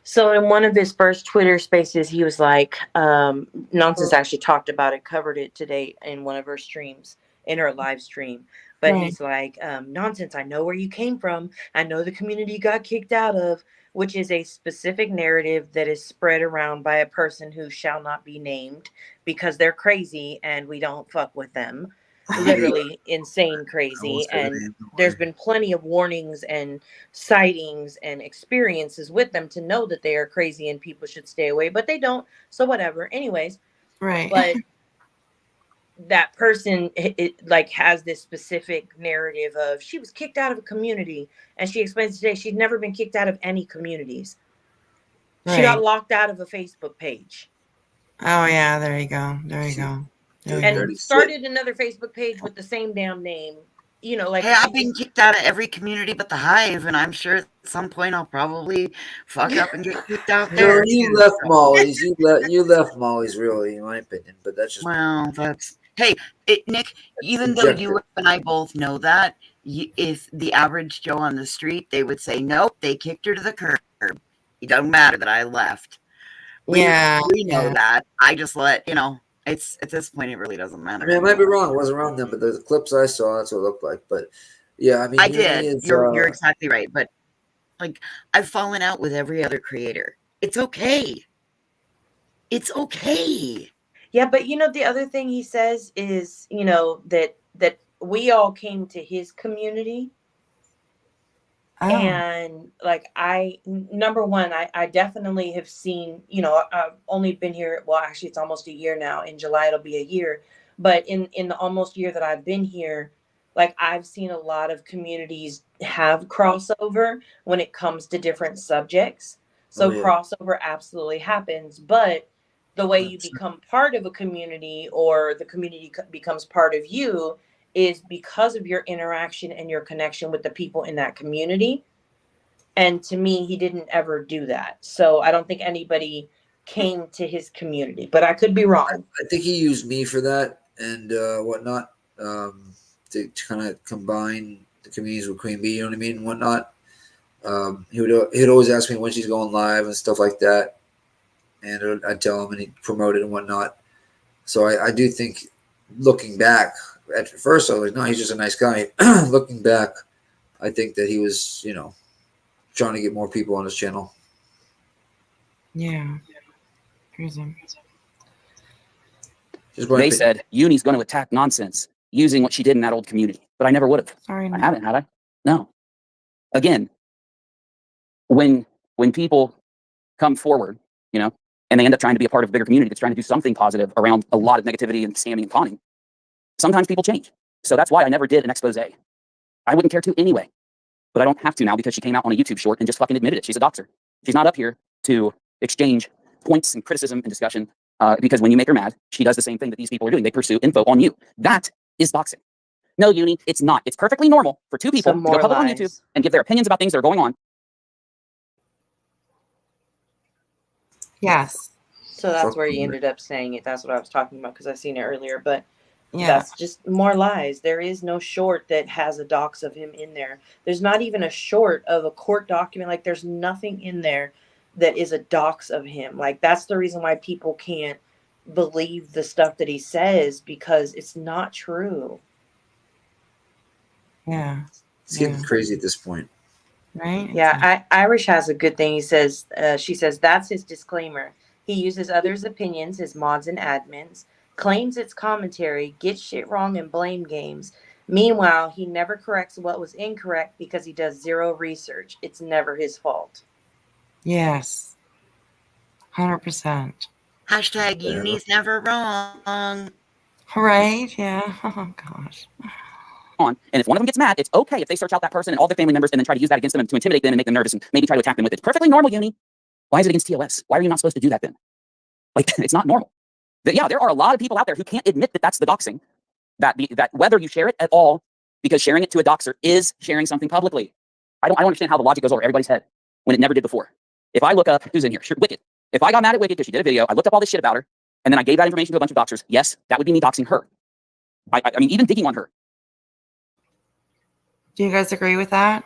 So in one of his first Twitter spaces, he was like, Nonsense actually talked about it, covered it today in one of her streams, in her live stream. But he's like, Nonsense, I know where you came from. I know the community you got kicked out of, which is a specific narrative that is spread around by a person who shall not be named because they're crazy and we don't fuck with them. Literally insane crazy. And there's been plenty of warnings and sightings and experiences with them to know that they are crazy and people should stay away, but they don't. So whatever. Anyways, right. But that person it like has this specific narrative of she was kicked out of a community, and she explains today she'd never been kicked out of any communities. She got Right. locked out of a Facebook page. Oh yeah, there you go. There you go. There you And go. Dirty started another Facebook page with the same damn name. You know, like Hey, I've been kicked out of every community but the Hive, and I'm sure at some point I'll probably fuck up and get kicked out No, there. you too. left Molly's. You left Molly's, really, in my opinion. But that's just Well, that's hey, Nick. Even though you conjecture. and I both know that, if the average Joe on the street, they would say, "Nope, they kicked her to the curb. It doesn't matter that I left." Yeah. We know Yeah. that. I just let you know. It's at this point, it really doesn't matter. I mean, I might be wrong. It wasn't around them, but the clips I saw, that's what it looked like. But yeah, I mean, I Uni did. is. You're exactly right. But like, I've fallen out with every other creator. It's okay. It's okay. yeah, but you know, the other thing he says is, you know, that we all came to his community. Oh. And like number one, I definitely have seen, you know, I've only been here, well, actually it's almost a year now. In July it'll be a year, but in the almost year that I've been here, like I've seen a lot of communities have crossover when it comes to different subjects. So Oh, yeah. crossover absolutely happens, but the way you That's- become part of a community, or the community becomes part of you, is because of your interaction and your connection with the people in that community. And to me, he didn't ever do that. So I don't think anybody came to his community, but I could be wrong. I think he used me for that and whatnot, to kind of combine the communities with Queen Bee. You know what I mean, and whatnot. He'd always ask me when she's going live and stuff like that, and I'd tell him, and he'd promote it and whatnot. So I do think, looking back, at first I was like, no, he's just a nice guy. Looking back, I think that he was, trying to get more people on his channel. Yeah. Crazy. Just my They opinion. said Uni's going to attack nonsense using what she did in that old community, but I never would have. Sorry. I haven't, had I? No. Again, when people come forward, and they end up trying to be a part of a bigger community that's trying to do something positive around a lot of negativity and scamming and conning, sometimes people change. So that's why I never did an expose. I wouldn't care to anyway, but I don't have to now because she came out on a YouTube short and just fucking admitted it. She's a doxer. She's not up here to exchange points and criticism and discussion, because when you make her mad, she does the same thing that these people are doing. They pursue info on you. That is doxing. No, Uni, it's not. It's perfectly normal for two people to go public on YouTube and give their opinions about things that are going on. Yes. So that's where he ended up saying it. That's what I was talking about, because I seen it earlier. But Yeah. that's just more lies. There is no short that has a dox of him in there. There's not even a short of a court document. Like, there's nothing in there that is a dox of him. Like, that's the reason why people can't believe the stuff that he says, because it's not true. Yeah. It's getting crazy at this point. Right? Yeah, Irish has a good thing. He says, she says, that's his disclaimer. He uses others' opinions, his mods and admins, claims it's commentary, gets shit wrong and blame games. Meanwhile, he never corrects what was incorrect because he does zero research. It's never his fault. Yes. 100%. Hashtag Uni's never wrong. Right? Yeah. Oh, gosh. On. And if one of them gets mad, it's okay if they search out that person and all their family members and then try to use that against them and to intimidate them and make them nervous and maybe try to attack them with it. It's perfectly normal, Uni. Why is it against TOS? Why are you not supposed to do that then? Like, it's not normal. Yeah, there are a lot of people out there who can't admit that that's the doxing. That whether you share it at all, because sharing it to a doxer is sharing something publicly. I don't understand how the logic goes over everybody's head when it never did before. If I look up, who's in here? Sure, Wicked. If I got mad at Wicked because she did a video, I looked up all this shit about her, and then I gave that information to a bunch of doxers, yes, that would be me doxing her. I mean, even digging on her. Do you guys agree with that?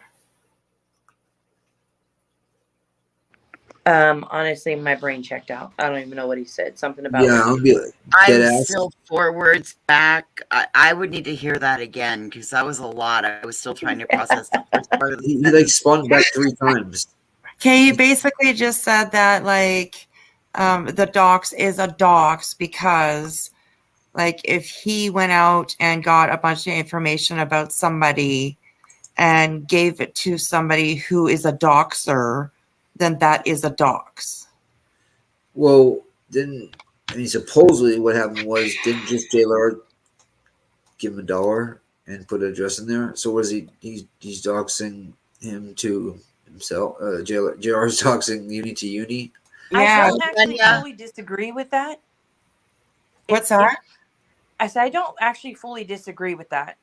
Honestly, my brain checked out. I don't even know what he said. Something about I'll be like, I'm still 4 words back. I would need to hear that again because that was a lot. I was still trying to process the first part of he like spun back 3 times. Okay, you basically just said that, like, the dox is a dox because, like, if he went out and got a bunch of information about somebody and gave it to somebody who is a doxer, then that is a dox. Well, supposedly what happened was, didn't just JLR give him $1 and put an address in there? So was he's doxing him to himself? JLR's doxing Uni to Uni? Yeah. I don't actually Yeah. fully disagree with that. What's that? I said I don't actually fully disagree with that.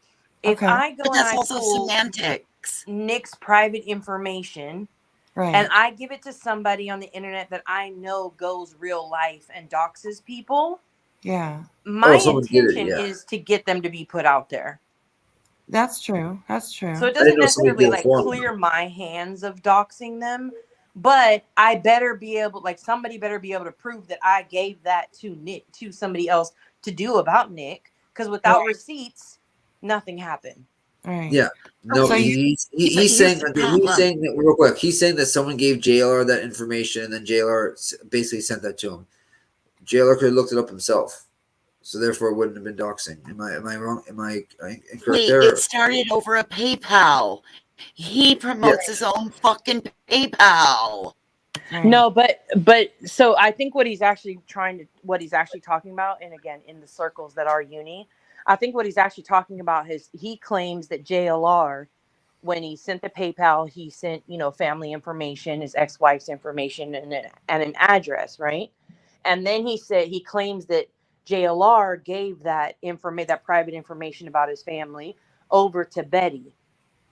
If Okay. I go But and that's I also pull semantics. Nick's private information Right. and I give it to somebody on the internet that I know goes real life and doxes people, Yeah. my someone did it, intention yeah. is to get them to be put out there. That's true. That's true. So it I didn't doesn't know somebody necessarily did it like for me. clear my hands of doxing them, but I better be able, like somebody better be able to prove that I gave that to Nick, to somebody else to do about Nick, because without receipts, nothing happened. Right. Yeah. No, So he's here's saying the that real quick. He's saying that someone gave JLR that information, and then JLR basically sent that to him. JLR could have looked it up himself, so therefore it wouldn't have been doxing. Am I wrong? Am I incorrect Wait, there? it started over a PayPal. He promotes his own fucking PayPal. Right. No, but so I think what he's actually talking about, and again in the circles that are uni, I think what he's actually talking about is he claims that JLR, when he sent the PayPal, he sent, family information, his ex-wife's information, and an address, right? And then he claims that JLR gave that private information about his family over to Betty,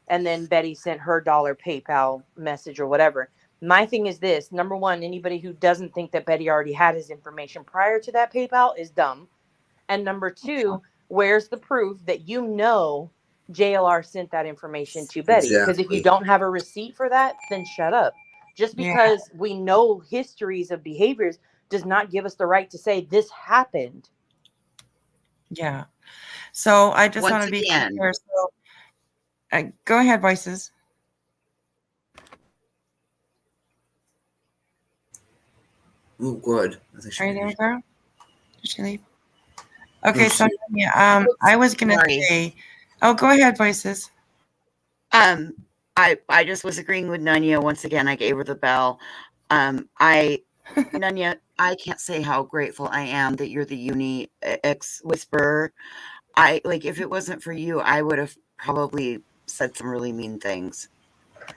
and then Betty sent her dollar PayPal message or whatever. My thing is this: number one, anybody who doesn't think that Betty already had his information prior to that PayPal is dumb. And number two, where's the proof that JLR sent that information to Betty? Because if you don't have a receipt for that, then shut up. Just because we know histories of behaviors does not give us the right to say this happened. Yeah. So I just want to be Again, clear. So go ahead, Voices. Oh, good. Are you there, girl? Did she leave? Okay, so I was gonna say, oh, go ahead, Voices. I just was agreeing with Nunya once again. I gave her the bell. Nunya, I can't say how grateful I am that you're the uni ex whisperer. If it wasn't for you, I would have probably said some really mean things.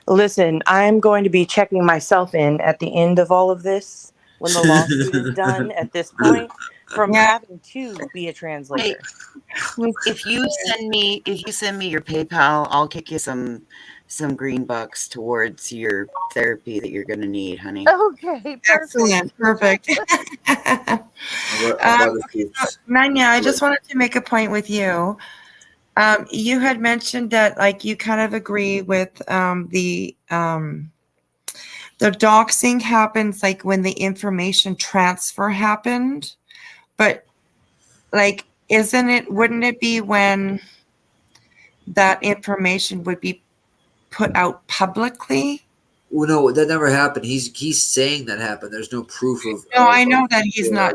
Listen, I'm going to be checking myself in at the end of all of this when the lawsuit is done at this point from having to be a translator. If you send me your PayPal, I'll kick you some green bucks towards your therapy that you're going to need, honey. Okay, perfect. Nanya, I just wanted to make a point with you. You had mentioned that you kind of agree with the doxing happens when the information transfer happened, but wouldn't it be when that information would be put out publicly? Well, no, that never happened. He's saying that happened. There's no proof of. No, I know that he's not.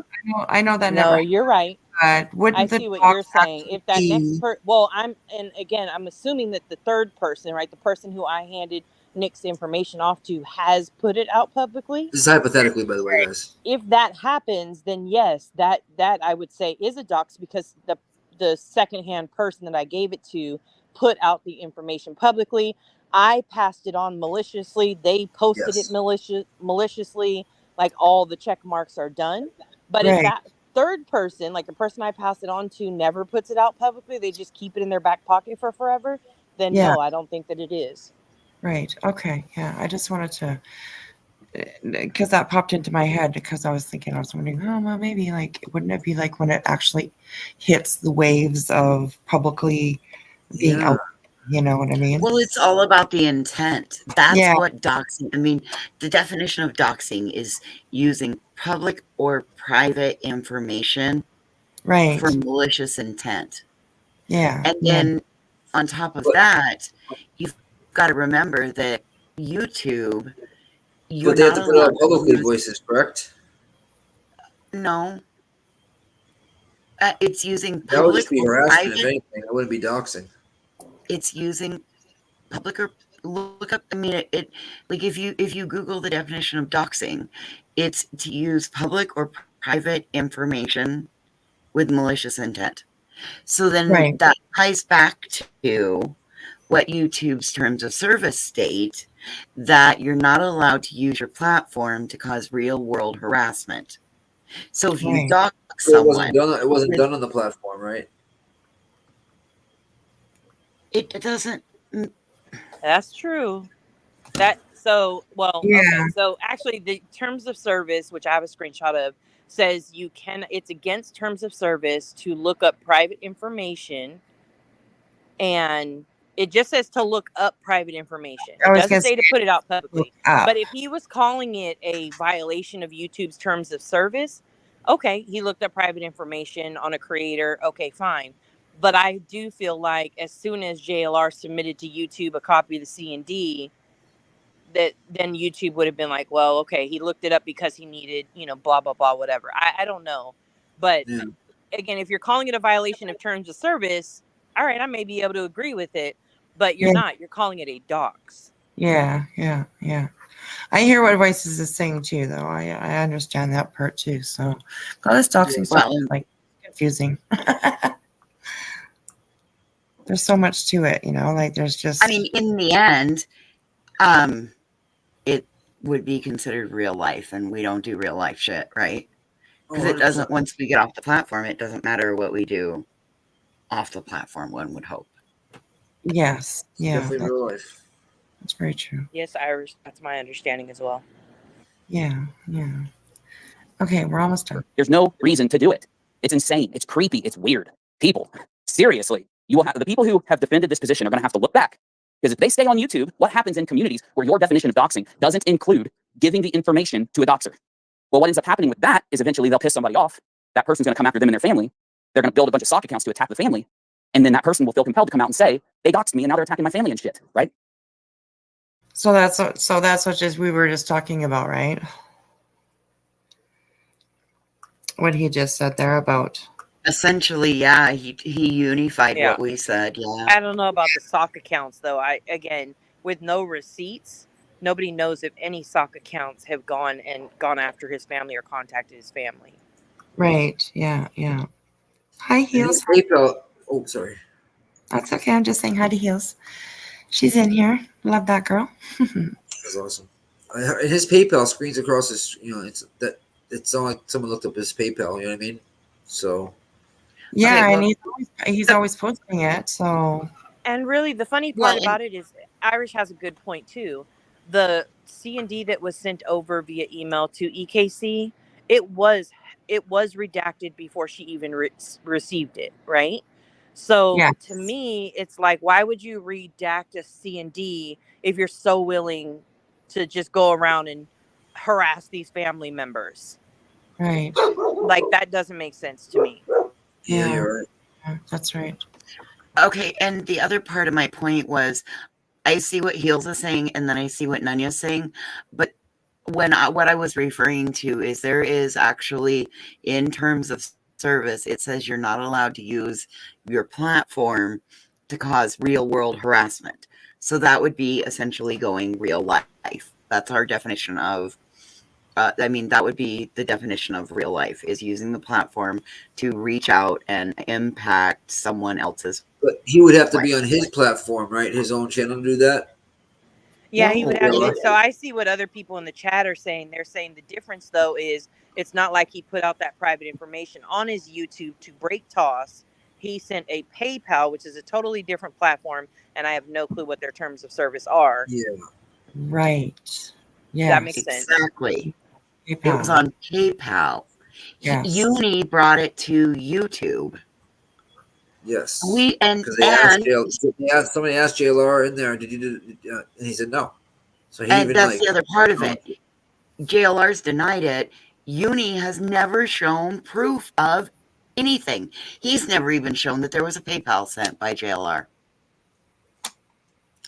I know that never. No, you're right. Wouldn't I see what you're saying. If that next I'm assuming that the third person, right, the person who I handed Nick's information off to, has put it out publicly. This is hypothetically, by the way, guys. If that happens, then yes, that I would say is a dox, because the secondhand person that I gave it to put out the information publicly. I passed it on maliciously. They posted it maliciously. All the check marks are done. But if that third person, the person I passed it on to, never puts it out publicly, they just keep it in their back pocket for forever, then no, I don't think that it is. Right. Okay. Yeah. I just wanted to, because that popped into my head, because I was wondering, oh, well, maybe wouldn't it be when it actually hits the waves of publicly being out? You know what I mean? Well, it's all about the intent. That's what doxing, the definition of doxing is using public or private information for malicious intent. Yeah. And then on top of that, you've got to remember that YouTube, But they have to put it out publicly, Voices, correct? No. It's using public. That would just be harassment, if anything. That wouldn't be doxing. It's using public or look up. If you Google the definition of doxing, it's to use public or private information with malicious intent. So then that ties back to what YouTube's terms of service state, that you're not allowed to use your platform to cause real world harassment. So if you Right. dox So it wasn't someone, done. It wasn't done on the platform, right? it doesn't. That's true. Well, Yeah. okay. So actually the terms of service, which I have a screenshot of, says it's against terms of service to look up private information, and it just says to look up private information. I It was doesn't gonna say to say put it out look publicly. up. But if he was calling it a violation of YouTube's terms of service, okay, he looked up private information on a creator. Okay, fine. But I do feel like as soon as JLR submitted to YouTube a copy of the C&D, that then YouTube would have been like, well, okay, he looked it up because he needed, blah, blah, blah, whatever. I don't know. But Yeah. again, if you're calling it a violation of terms of service, all right, I may be able to agree with it, but you're Yeah. not. You're calling it a dox. Yeah. I hear what Voices is saying too, though. I understand that part too. So, all this doxing stuff is like confusing. There's so much to it, like there's just. I mean, in the end, it would be considered real life, and we don't do real life shit, right? Because it doesn't. Once we get off the platform, it doesn't matter what we do off the platform. One would hope. Yes. Yeah. Definitely real life. That's very true. Yes, Irish. That's my understanding as well. Yeah. Okay, we're almost done. There's no reason to do it. It's insane. It's creepy. It's weird. People, seriously, the people who have defended this position are going to have to look back. Because if they stay on YouTube, what happens in communities where your definition of doxing doesn't include giving the information to a doxer? Well, what ends up happening with that is eventually they'll piss somebody off. That person's going to come after them and their family. They're going to build a bunch of sock accounts to attack the family. And then that person will feel compelled to come out and say, they doxed me and now they're attacking my family and shit, right? So that's what we were just talking about, right? What he just said there about. Essentially, yeah, he unified what we said. Yeah. I don't know about the sock accounts though. Again, with no receipts, nobody knows if any sock accounts have gone after his family or contacted his family. Right. Yeah. Hi, Heels. PayPal. Oh, sorry. That's okay. I'm just saying hi to Heels. She's in here. Love that girl. That's awesome. His PayPal screens across his. It's not like someone looked up his PayPal. You know what I mean? So. Yeah, okay, well, and he's always posting it. So. And really, the funny part about it is Irish has a good point too. The C&D that was sent over via email to EKC, it was redacted before she even received it, right? So to me, it's like, why would you redact a C&D if you're so willing to just go around and harass these family members? Right. Like, that doesn't make sense to me. Yeah, you're right. Yeah, that's right. Okay, and the other part of my point was, I see what Heels is saying, and then I see what Nanya's saying, but what I was referring to is there is actually, in terms of service, it says you're not allowed to use your platform to cause real world harassment. So that would be essentially going real life. That's our definition of that would be the definition of real life, is using the platform to reach out and impact someone else's. But he would have to be on his platform, right? His own channel to do that? Yeah, he would have to. So I see what other people in the chat are saying. They're saying the difference, though, is it's not like he put out that private information on his YouTube to break toss. He sent a PayPal, which is a totally different platform, and I have no clue what their terms of service are. Yeah. Right. Yeah. That makes sense. Exactly. PayPal. It was on PayPal. Yes. Uni brought it to YouTube. Yes. Somebody asked JLR in there, did you do? And he said no. So he that's the other part of it. JLR's denied it. Uni has never shown proof of anything. He's never even shown that there was a PayPal sent by JLR.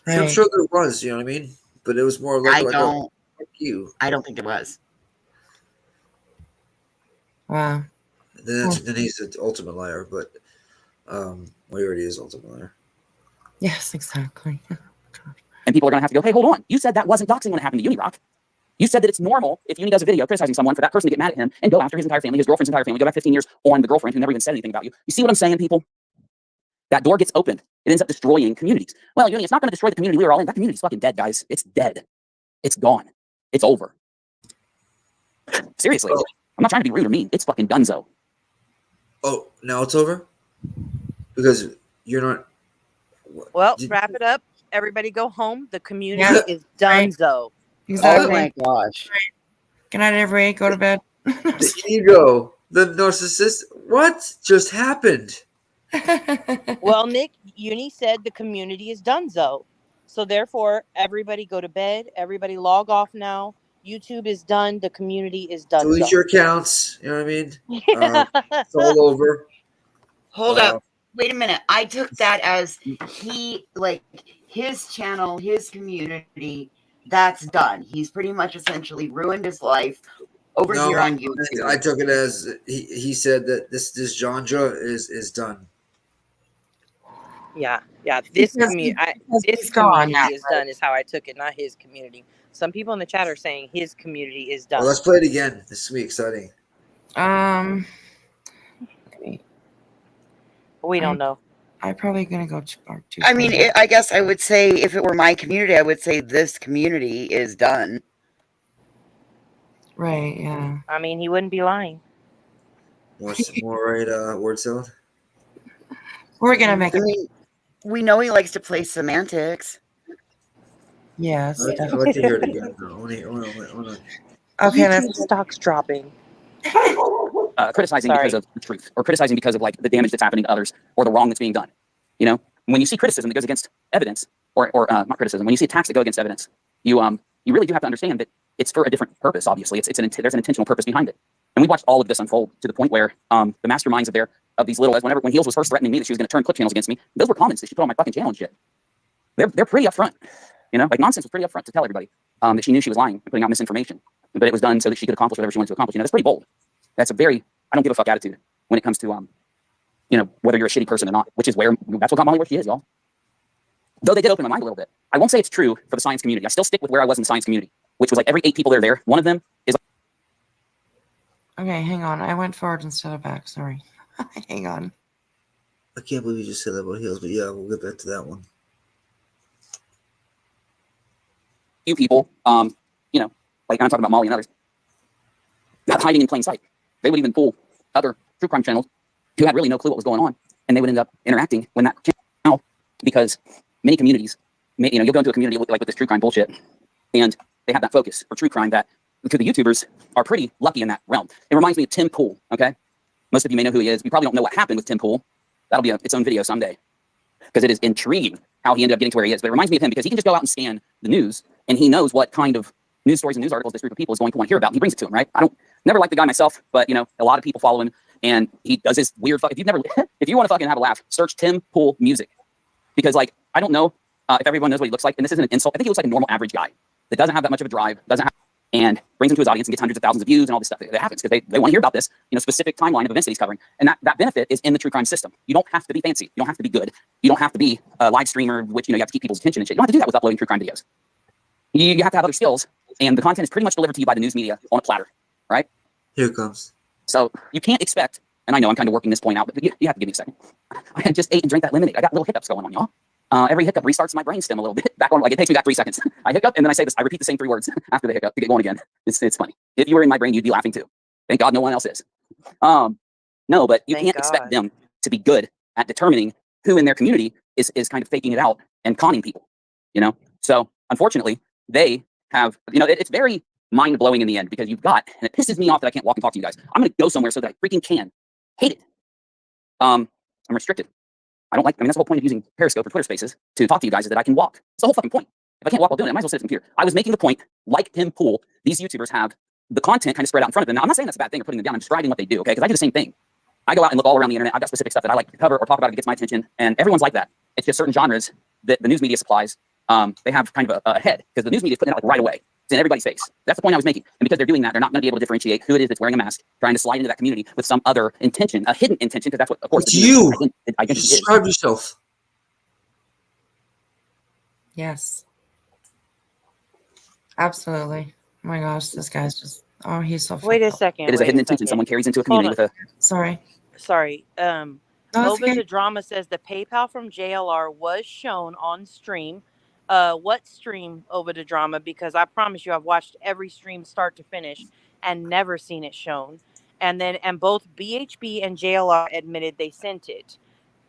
Right. I'm sure there was, you know what I mean? But it was more like I don't think there was. Wow. Then he's the ultimate liar, but he already is ultimate liar. Yes, exactly. And people are going to have to go, hey, hold on. You said that wasn't doxing when it happened to Unirock. You said that it's normal if Uni does a video criticizing someone for that person to get mad at him and go after his entire family, his girlfriend's entire family, go back 15 years on the girlfriend who never even said anything about you. You see what I'm saying, people? that door gets opened. It ends up destroying communities. Well, Uni, it's not going to destroy the community we were all in. That community's fucking dead, guys. It's dead. It's gone. It's over. Seriously. Oh. I'm not trying to be rude or mean. It's fucking donezo. Oh, now it's over? Because you're not... Well, Did- wrap it up. Everybody go home. The community Yeah. is donezo. Exactly. Oh my gosh. Good night, everybody. Go to bed. The ego, the narcissist. What just happened? Well, Nick, Uni said the community is donezo. So therefore, everybody go to bed. Everybody log off now. YouTube is done. The community is done. Delete your accounts. You know what I mean? It's all over. Hold up. Wait a minute. I took that as his channel, his community, that's done. He's pretty much essentially ruined his life over here on YouTube. I took it as he said that this genre is done. Yeah. This Because community, he's this gone community now, is done. Is how I took it, not his community. Some people in the chat are saying his community is done. Well, let's play it again. This is gonna be exciting. We don't know. I'm probably gonna go to part 2. I mean, I guess I would say if it were my community, I would say this community is done. Right, yeah. I mean, he wouldn't be lying. More right word salad. We're gonna make I it. mean, we know he likes to play semantics. Yes. I'd like to hear it again. No, only. Okay, YouTube let's stock's dropping. Criticizing Sorry. because of the truth, or criticizing because of like the damage that's happening to others, or the wrong that's being done. You know, when you see criticism that goes against evidence, or not criticism, when you see attacks that go against evidence, you really do have to understand that it's for a different purpose. Obviously, there's an intentional purpose behind it. And we watched all of this unfold to the point where the masterminds of these little, when Heels was first threatening me that she was going to turn clip channels against me, those were comments that she put on my fucking channel and shit. They're pretty upfront. You know, like Nonsense was pretty upfront to tell everybody that she knew she was lying and putting out misinformation, but it was done so that she could accomplish whatever she wanted to accomplish. You know, that's pretty bold. That's a very I don't give a fuck attitude when it comes to whether you're a shitty person or not, that's what got Molly where she is, y'all. Though they did open my mind a little bit. I won't say it's true for the science community. I still stick with where I was in the science community, which was like every 8 people that are there, one of them is Okay, hang on. I went forward instead of back. Sorry. Hang on. I can't believe you just said that about Heels, but yeah, we'll get back to that one. few people, like I'm talking about Molly and others, hiding in plain sight. They would even pull other true crime channels who had really no clue what was going on, and they would end up interacting when that came out, because many communities, you'll go into a community like with this true crime bullshit, and they have that focus for true crime that the YouTubers are pretty lucky in that realm. It reminds me of Tim Pool, okay? Most of you may know who he is. You probably don't know what happened with Tim Pool. That'll be its own video someday, because it is intriguing how he ended up getting to where he is. But it reminds me of him because he can just go out and scan the news, and he knows what kind of news stories and news articles this group of people is going to want to hear about. And he brings it to him, right? I don't never liked the guy myself, but a lot of people follow him, and he does this weird fuck. If you want to fucking have a laugh, search Tim Pool music, because I don't know if everyone knows what he looks like, and this isn't an insult. I think he looks like a normal average guy that doesn't have that much of a drive, and brings him to his audience and gets hundreds of thousands of views and all this stuff that happens because they want to hear about this, specific timeline of events that he's covering. And that benefit is in the true crime system. You don't have to be fancy. You don't have to be good. You don't have to be a live streamer, which, you have to keep people's attention and shit. You don't have to do that with uploading true crime videos. You have to have other skills, and the content is pretty much delivered to you by the news media on a platter, right? Here it comes. So you can't expect, and I know I'm kind of working this point out, but you have to give me a second. I had just ate and drank that lemonade. I got little hiccups going on, y'all. Every hiccup restarts my brainstem a little bit. Back on, it takes me back 3 seconds. I hiccup, and then I say this. I repeat the same 3 words after the hiccup to get going again. It's funny. If you were in my brain, you'd be laughing too. Thank God no one else is. No, but you can't expect them to be good at determining who in their community is kind of faking it out and conning people. So unfortunately, they have. It's very mind blowing in the end, because you've got, and it pisses me off that I can't walk and talk to you guys. I'm going to go somewhere so that I freaking can. Hate it. I'm restricted. That's the whole point of using Periscope or Twitter Spaces to talk to you guys, is that I can walk. It's the whole fucking point. If I can't walk while doing it, I might as well sit at the computer. I was making the point, like Tim Pool, these YouTubers have the content kind of spread out in front of them. Now, I'm not saying that's a bad thing or putting them down. I'm describing what they do, okay? Because I do the same thing. I go out and look all around the internet. I've got specific stuff that I like to cover or talk about that gets my attention, and everyone's like that. It's just certain genres that the news media supplies, they have kind of a head, because the news media is putting it out right away. It's in everybody's face. That's the point I was making. And because they're doing that, they're not going to be able to differentiate who it is that's wearing a mask, trying to slide into that community with some other intention, a hidden intention, because that's what, of course, It's you. Identity is. Describe yourself. Yes. Absolutely. Oh my gosh, this guy's just, he's so Wait a second. It is a hidden intention someone carries into a community with a. Sorry. Sorry. No, it's Over okay. the Drama says the PayPal from JLR was shown on stream. What stream, Over the Drama? Because I promise you, I've watched every stream start to finish and never seen it shown. And both BHB and JLR admitted they sent it.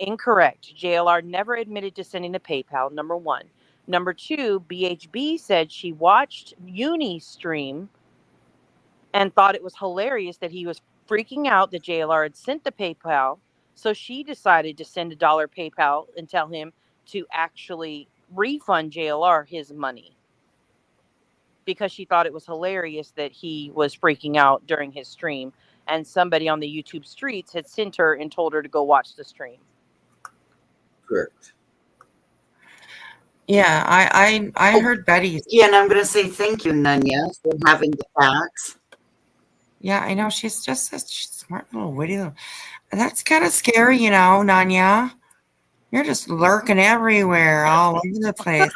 Incorrect. JLR never admitted to sending the PayPal. Number one. Number two, BHB said she watched Uni's stream and thought it was hilarious that he was freaking out that JLR had sent the PayPal. So she decided to send $1 PayPal and tell him to actually refund JLR his money because she thought it was hilarious that he was freaking out during his stream. And somebody on the YouTube streets had sent her and told her to go watch the stream. Correct. Yeah, I heard Betty. Yeah, and I'm going to say thank you, Nunya, for having the facts. Yeah, I know. She's just such a smart little witty little. That's kind of scary, you know, Nanya. You're just lurking everywhere, all over the place.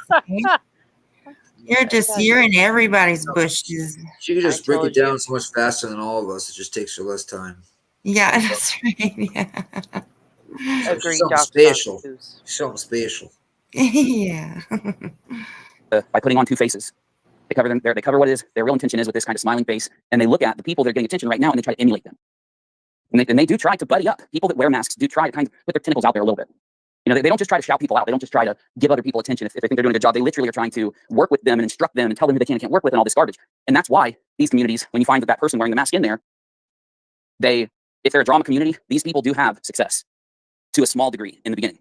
You're in everybody's bushes. She could just break it told down you. so much faster than all of us. It just takes her less time. Yeah, that's right. Yeah. Agreed, Something Dr. special. Seuss. Something special. Yeah. By putting on two faces. They cover them. They cover what is their real intention is with this kind of smiling face, and they look at the people that are getting attention right now, and they try to emulate them. And they do try to buddy up. People that wear masks do try to kind of put their tentacles out there a little bit. You know, they don't just try to shout people out. They don't just try to give other people attention if they think they're doing a good job. They literally are trying to work with them and instruct them and tell them who they can and can't work with and all this garbage. And that's why these communities, when you find that person wearing the mask in there, if they're a drama community, these people do have success to a small degree in the beginning.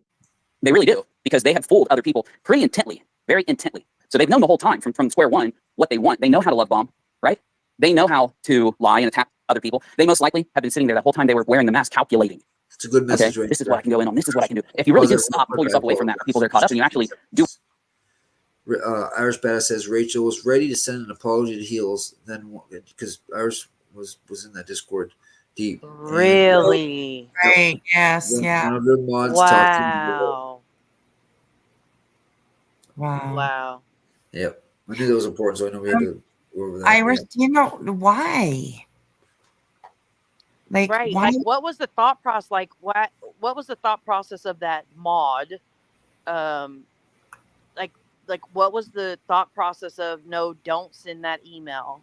They really do, because they have fooled other people pretty intently, very intently. So they've known the whole time from square one what they want. They know how to love bomb, right? They know how to lie and attack other people. They most likely have been sitting there the whole time they were wearing the mask calculating. It's a good message, Okay, right? this is what I can go in on. This is what I can do. If you really do stop and pull yourself away from that, people that are caught up, and you actually do. Irish Badass says Rachel was ready to send an apology to Heels, then because Irish was in that Discord deep. Really? Right. Yes. Yeah. One of their mods talked to him. Wow. Wow. Wow. Yep. I knew that was important, so I know we had to go over that. Iris, you know why? Like, Right. why? Like, what was the thought process? Like, what was the thought process of that mod? Like, what was the thought process of no, don't send that email?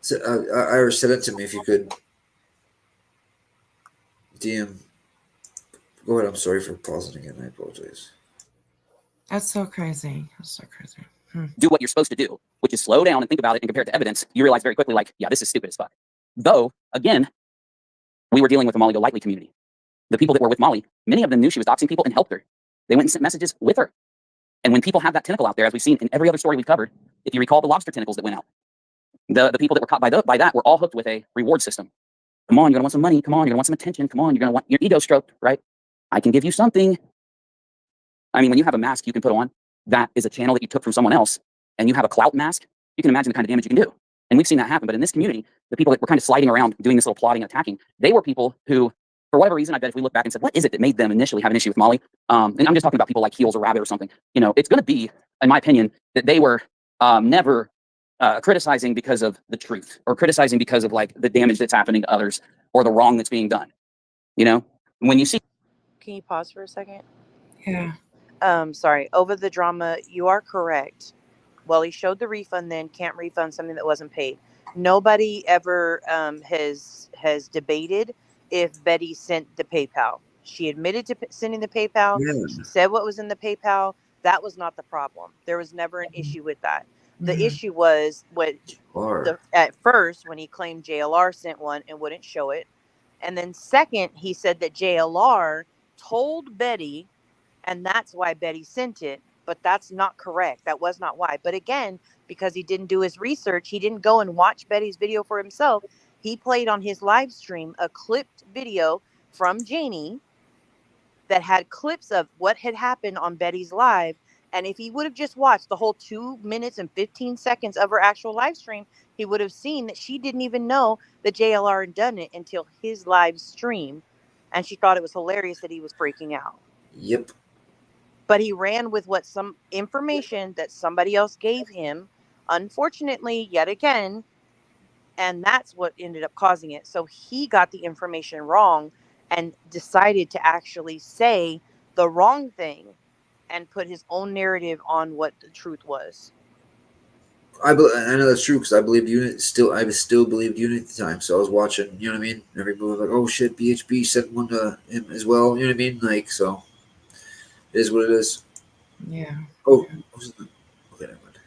So, Irish, send it to me if you could. DM. Go ahead. I'm sorry for pausing again. I apologize. That's so crazy. That's so crazy. Do what you're supposed to do, which is slow down and think about it and compare it to evidence. You realize very quickly, like, yeah, this is stupid as fuck. Though, again, we were dealing with the Molly Golightly community. The people that were with Molly, many of them knew she was doxing people and helped her. They went and sent messages with her. And when people have that tentacle out there, as we've seen in every other story we've covered, if you recall the lobster tentacles that went out, the people that were caught by that were all hooked with a reward system. Come on, you're gonna want some money. Come on, you're gonna want some attention. Come on, you're gonna want your ego stroked, right? I can give you something. I mean, when you have a mask you can put on, that is a channel that you took from someone else, and you have a clout mask, you can imagine the kind of damage you can do. And we've seen that happen. But in this community, the people that were kind of sliding around doing this little plotting and attacking, they were people who, for whatever reason, I bet if we look back and said, what is it that made them initially have an issue with Molly? And I'm just talking about people like Heels or Rabbit or something. You know, it's going to be, in my opinion, that they were never criticizing because of the truth or criticizing because of like the damage that's happening to others or the wrong that's being done. You know, when you see. Can you pause for a second? Yeah. Sorry. Over the Drama, you are correct. Well, he showed the refund, then can't refund something that wasn't paid. Nobody ever has debated if Betty sent the PayPal. She admitted to sending the PayPal. Yeah. She said what was in the PayPal. That was not the problem. There was never an issue with that. The issue was at first when he claimed JLR sent one and wouldn't show it. And then second, he said that JLR told Betty, and that's why Betty sent it. But that's not correct. That was not why. But again, because he didn't do his research, he didn't go and watch Betty's video for himself. He played on his live stream a clipped video from Janie that had clips of what had happened on Betty's live. And if he would have just watched the whole 2 minutes and 15 seconds of her actual live stream, he would have seen that she didn't even know that JLR had done it until his live stream. And she thought it was hilarious that he was freaking out. Yep. But he ran with some information that somebody else gave him. Unfortunately, yet again, And that's what ended up causing it. So he got the information wrong and decided to actually say the wrong thing and put his own narrative on what the truth was. I know that's true because I believed Unit still. I still believed Unit at the time, so I was watching. You know what I mean? Every move, like, oh shit, BHB sent one to him as well. You know what I mean? Like, so it is what it is. Yeah. Oh, okay, never mind.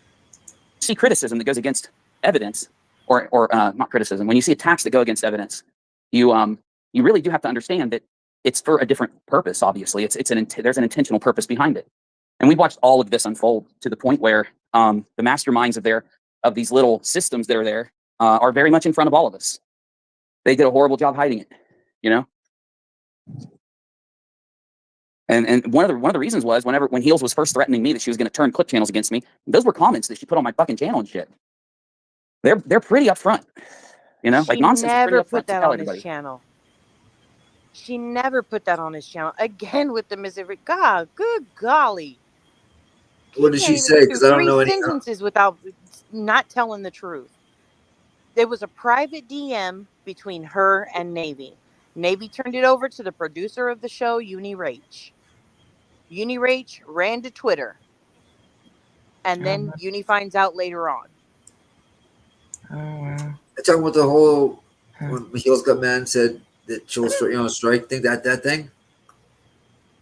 See criticism that goes against evidence, or not criticism. When you see attacks that go against evidence, you really do have to understand that it's for a different purpose. Obviously, there's an intentional purpose behind it. And we watched all of this unfold to the point where the masterminds of these little systems that are there are very much in front of all of us. They did a horrible job hiding it, you know. And one of the reasons was when Heels was first threatening me that she was going to turn clip channels against me, those were comments that she put on my fucking channel and shit. They're pretty upfront, you know. Like Nonsense is pretty Never upfront put to that tell on everybody. his channel. She never put that on his channel. Again with the Mississippi. God, good golly. What did she say? Get through Because I don't 3 know any. sentences without not telling the truth. There was a private DM between her and Navy. Navy turned it over to the producer of the show, Uni Rach. Uni Rach ran to Twitter. And then Uni finds out later on. Oh wow. I'm talking about the whole when Heels got mad and said that she'll strike thing that thing.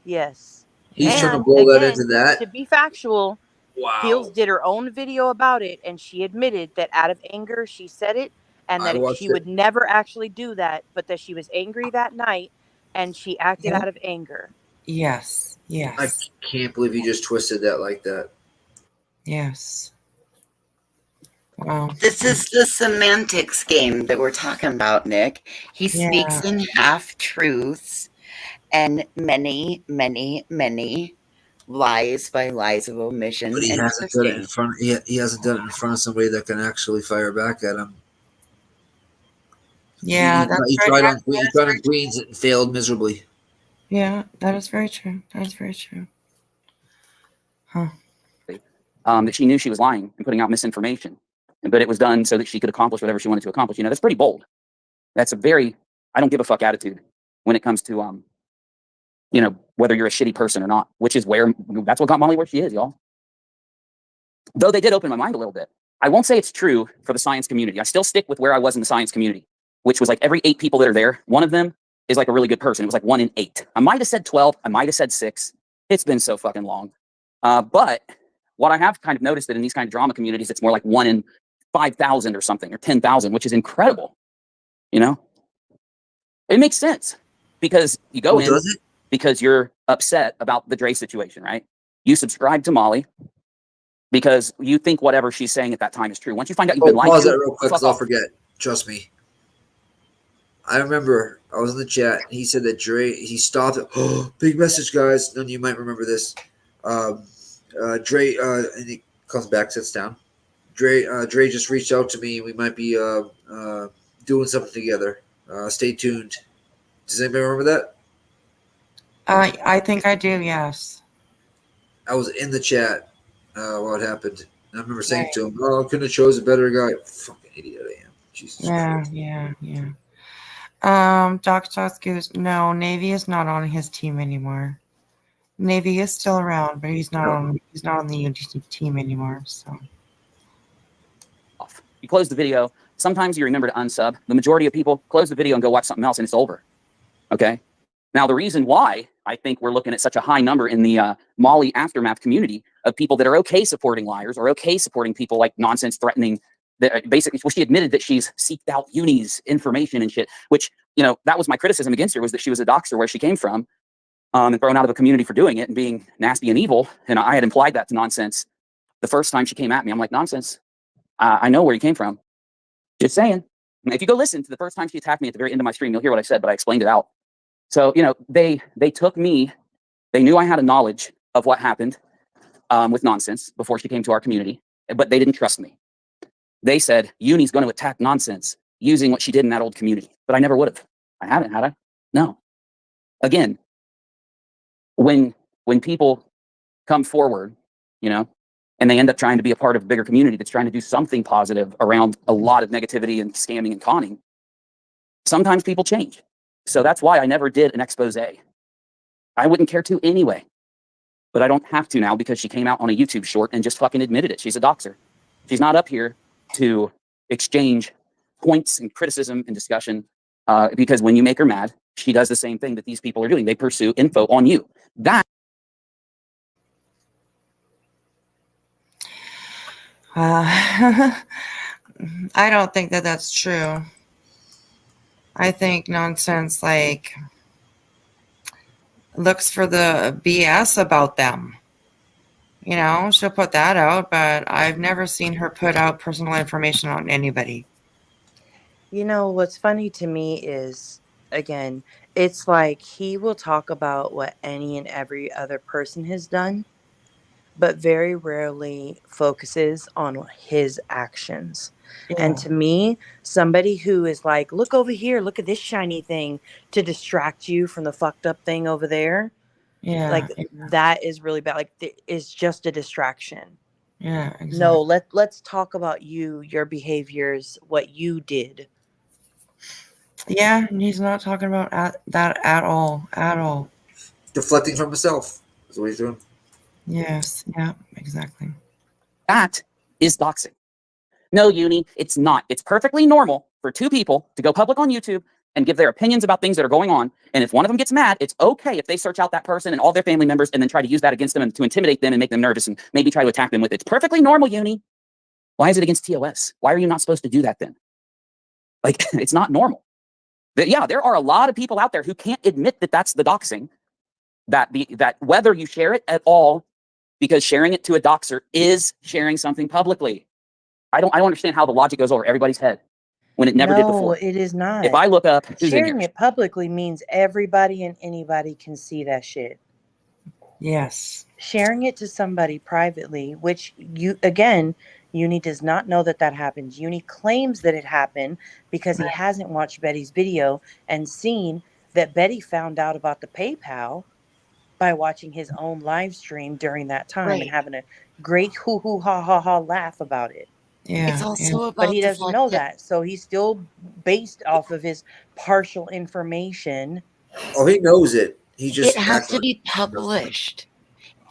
Yes. He's And trying to blow that into that. To be factual, Wow. Heels did her own video about it, and she admitted that out of anger she said it, and that she would never actually do that, but that she was angry that night, and she acted out of anger. Yes. Yes. I can't believe you just twisted that like that. Yes. Wow. This is the semantics game that we're talking about, Nick. He speaks in half truths and many, many, many lies by lies of omission. But he hasn't done it in front. He hasn't done it in front of somebody that can actually fire back at him. Yeah, he tried on Queens and failed miserably. Yeah, that is very true. That is very true. Huh. That she knew she was lying and putting out misinformation, but it was done so that she could accomplish whatever she wanted to accomplish. You know, that's pretty bold. That's a very I don't give a fuck attitude when it comes to you know, whether you're a shitty person or not, which is that's what got Molly where she is, y'all. Though they did open my mind a little bit. I won't say it's true for the science community. I still stick with where I was in the science community, which was like every 8 people that are there, one of them is like a really good person. It was like 1 in 8. I might have said 12. I might have said 6. It's been so fucking long. But what I have kind of noticed that in these kind of drama communities, it's more like 1 in 5,000 or something, or 10,000, which is incredible. You know, it makes sense because you go in because you're upset about the Dre situation, right? You subscribe to Molly because you think whatever she's saying at that time is true. Once you find out you've been lied to, pause that real quick because I'll forget. Trust me. I remember I was in the chat. And he said that Dre, he stopped it. Oh, big message, guys. None of you might remember this. Dre, and he comes back, sits down. Dre just reached out to me. We might be doing something together. Stay tuned. Does anybody remember that? I think I do. Yes. I was in the chat while it happened. And I remember saying to him, "Oh, I couldn't have chose a better guy." Fucking idiot I am. Jesus Christ. Yeah. Doc Goose. No, Navy is not on his team anymore. Navy is still around, but he's not on the UGT team anymore. So you close the video. Sometimes you remember to unsub. The majority of people close the video and go watch something else, and it's over. Okay. Now, the reason why I think we're looking at such a high number in the Molly aftermath community of people that are okay supporting liars or okay supporting people like Nonsense threatening, that basically, well, she admitted that she's seeked out Uni's information and shit, which, you know, that was my criticism against her, was that she was a doxer where she came from and thrown out of a community for doing it and being nasty and evil. And I had implied that to Nonsense the first time she came at me. I'm like, Nonsense, I know where you came from. Just saying. If you go listen to the first time she attacked me at the very end of my stream, you'll hear what I said, but I explained it out. So, you know, they took me, they knew I had a knowledge of what happened with Nonsense before she came to our community, but they didn't trust me. They said, Uni's going to attack Nonsense using what she did in that old community, but I never would have. I haven't, had I? No. Again, when people come forward, you know, and they end up trying to be a part of a bigger community that's trying to do something positive around a lot of negativity and scamming and conning, sometimes people change. So that's why I never did an expose. I wouldn't care to anyway, but I don't have to now because she came out on a YouTube short and just fucking admitted it. She's a doxer. She's not up here to exchange points and criticism and discussion, because when you make her mad, she does the same thing that these people are doing. They pursue info on you. That I don't think that that's true. I think nonsense like looks for the BS about them. You know, she'll put that out, but I've never seen her put out personal information on anybody. You know, what's funny to me is, again, it's like he will talk about what any and every other person has done, but very rarely focuses on his actions. And Yeah. to me, somebody who is like, look over here, look at this shiny thing to distract you from the fucked up thing over there, Yeah. like that is really bad. Like it's just a distraction. Yeah. Exactly. No, let's talk about you, your behaviors, what you did. Yeah, he's not talking about that at all. At all. Deflecting from himself. That's what he's doing. Yes. Yeah. Exactly. That is doxing. No, Uni, it's not. It's perfectly normal for two people to go public on YouTube and give their opinions about things that are going on. And if one of them gets mad, it's okay if they search out that person and all their family members and then try to use that against them and to intimidate them and make them nervous and maybe try to attack them with it. It's perfectly normal, Uni. Why is it against TOS? Why are you not supposed to do that then? Like, it's not normal. Yeah, there are a lot of people out there who can't admit that that's the doxing, that whether you share it at all, because sharing it to a doxer is sharing something publicly. I don't understand how the logic goes over everybody's head when it never did before. No, it is not. If I look up who's in sharing here, it publicly means everybody and anybody can see that shit. Yes. Sharing it to somebody privately, which Uni does not know that happens. Uni claims that it happened because he hasn't watched Betty's video and seen that Betty found out about the PayPal by watching his own live stream during that time and having a great hoo hoo ha ha ha laugh about it. Yeah. It's also about But he the doesn't fact know that that. So he's still based off of his partial information. Oh, he knows it. He it just has to be published.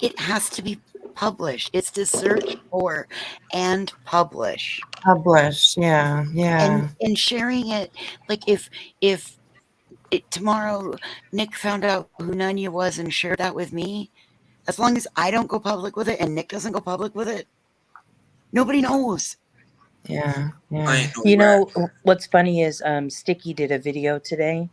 It has to be published. It's to search for and publish. Publish. Yeah. Yeah. And sharing it, like if tomorrow Nick found out who Nanya was and shared that with me, as long as I don't go public with it and Nick doesn't go public with it, nobody knows. Yeah. I Yeah. ain't no You rat. know, what's funny is Sticky did a video today,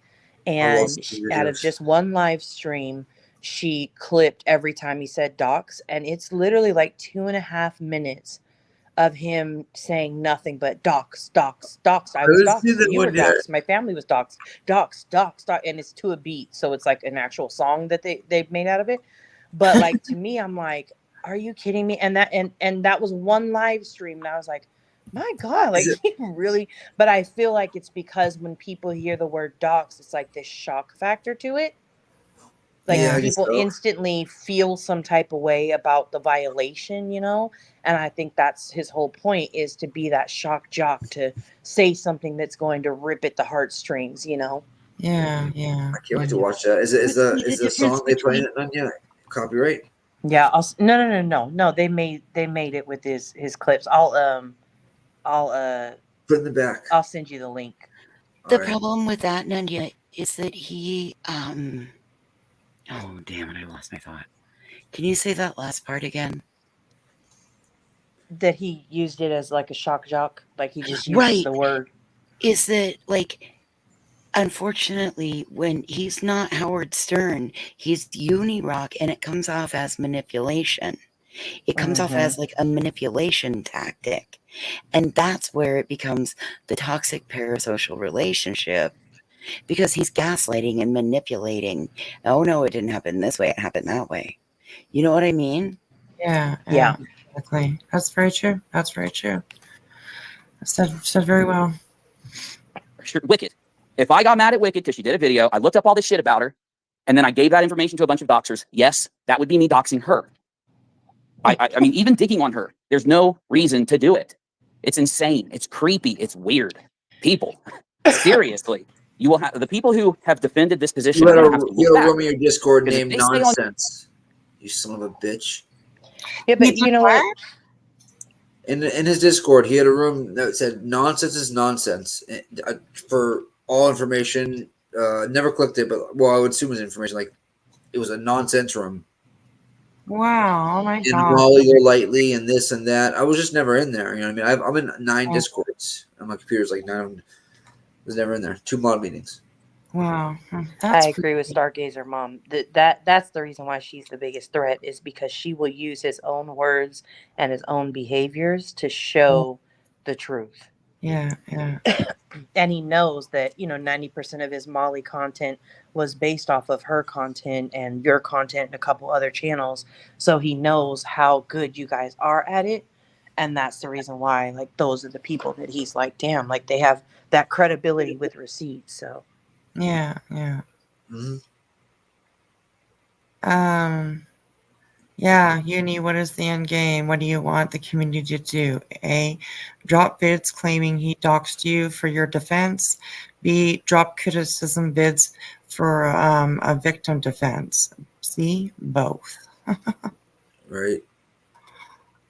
and Sticky out of videos. just one live stream, she clipped every time he said docs, and it's literally like 2.5 minutes of him saying nothing but docs, docs, docs. I was didn't see doxed. that You were one yet. doxed. My family was doxed. Docs, docs, docs, and it's to a beat, so it's like an actual song that they've made out of it. But like to me, I'm like, are you kidding me? And that was one live stream, and I was like, my God, like he really. But I feel like it's because when people hear the word docs, it's like this shock factor to it. Like Yeah, I guess people so. instantly feel some type of way about the violation, you know? And I think that's his whole point, is to be that shock jock, to say something that's going to rip at the heartstrings, you know? Yeah. Yeah. I can't wait to watch that. Is the song they playing it none yet? Copyright? Yeah. No. They made it with his clips. I'll Put in the back. I'll send you the link. The All right. problem with that, Nanya, is that he oh damn it, I lost my thought. Can you say that last part again? That he used it as like a shock jock, like he just used Right. the word. Is that, like, unfortunately, when he's not Howard Stern, he's Unirock, and it comes off as manipulation. It comes off as like a manipulation tactic. And that's where it becomes the toxic parasocial relationship, because he's gaslighting and manipulating. Oh no, it didn't happen this way, it happened that way. You know what I mean? Yeah. Yeah. Exactly. That's very true. That's very true. Said very well. Wicked. If I got mad at Wicked because she did a video, I looked up all this shit about her, and then I gave that information to a bunch of doxers, yes, that would be me doxing her. I mean, even digging on her, there's no reason to do it. It's insane. It's creepy. It's weird. People, seriously, you will have the people who have defended this position are going to have to You look got a back. room in your Discord 'Cause if named they stay on- Nonsense. You son of a bitch. Yeah, but you know what? In his Discord, he had a room that said "Nonsense is nonsense" for all information. Never clicked it, but well, I would assume it was information. Like it was a nonsense room. Wow. Oh my And God. Molly go lightly and this and that. I was just never in there. You know what I mean? I'm in 9 Oh. Discords. And my computer's like 9. I was never in there. 2 mod meetings. Wow. I agree with Stargazer Mom. That's the reason why she's the biggest threat, is because she will use his own words and his own behaviors to show the truth. Yeah. Yeah. And he knows that, 90% of his Molly content was based off of her content and your content and a couple other channels. So he knows how good you guys are at it. And that's the reason why, like, those are the people that he's like, damn, like they have that credibility with receipts. So Yeah. Yeah. Mm-hmm. Yeah, Uni, what is the end game? What do you want the community to do? A, drop vids claiming he doxed you for your defense. B, drop criticism vids for a victim defense. C, both. Right.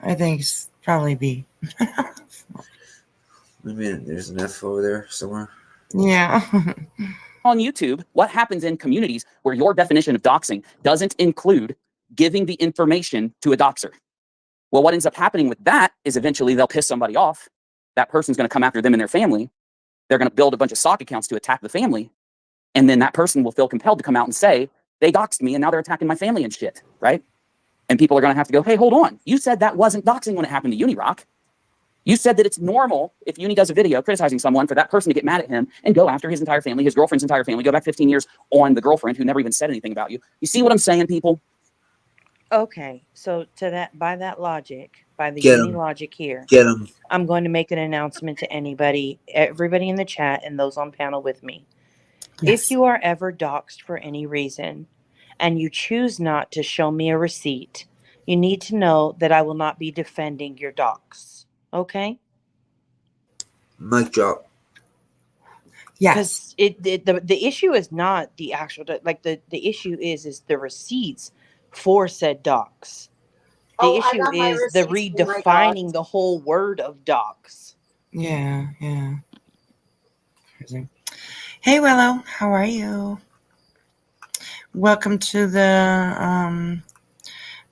I think it's probably B. I mean, there's an F over there somewhere. Yeah. on YouTube, what happens in communities where your definition of doxing doesn't include giving the information to a doxer? Well, what ends up happening with that is eventually they'll piss somebody off. That person's going to come after them and their family. They're going to build a bunch of sock accounts to attack the family. And then that person will feel compelled to come out and say, they doxed me and now they're attacking my family and shit, right? And people are going to have to go, hey, hold on. You said that wasn't doxing when it happened to Unirock. You said that it's normal if Uni does a video criticizing someone for that person to get mad at him and go after his entire family, his girlfriend's entire family, go back 15 years on the girlfriend who never even said anything about you. You see what I'm saying, people? okay, so by that logic, by the Get Uni 'em. logic here, Get him. I'm going to make an announcement to everybody in the chat and those on panel with me. Yes. If you are ever doxxed for any reason and you choose not to show me a receipt, you need to know that I will not be defending your dox. Okay? Mic drop. Yes. Because the issue is not the actual, like the issue is the receipts for said docs. The issue is the redefining the whole word of docs. Yeah. Yeah. Hey, Willow. How are you? Welcome to the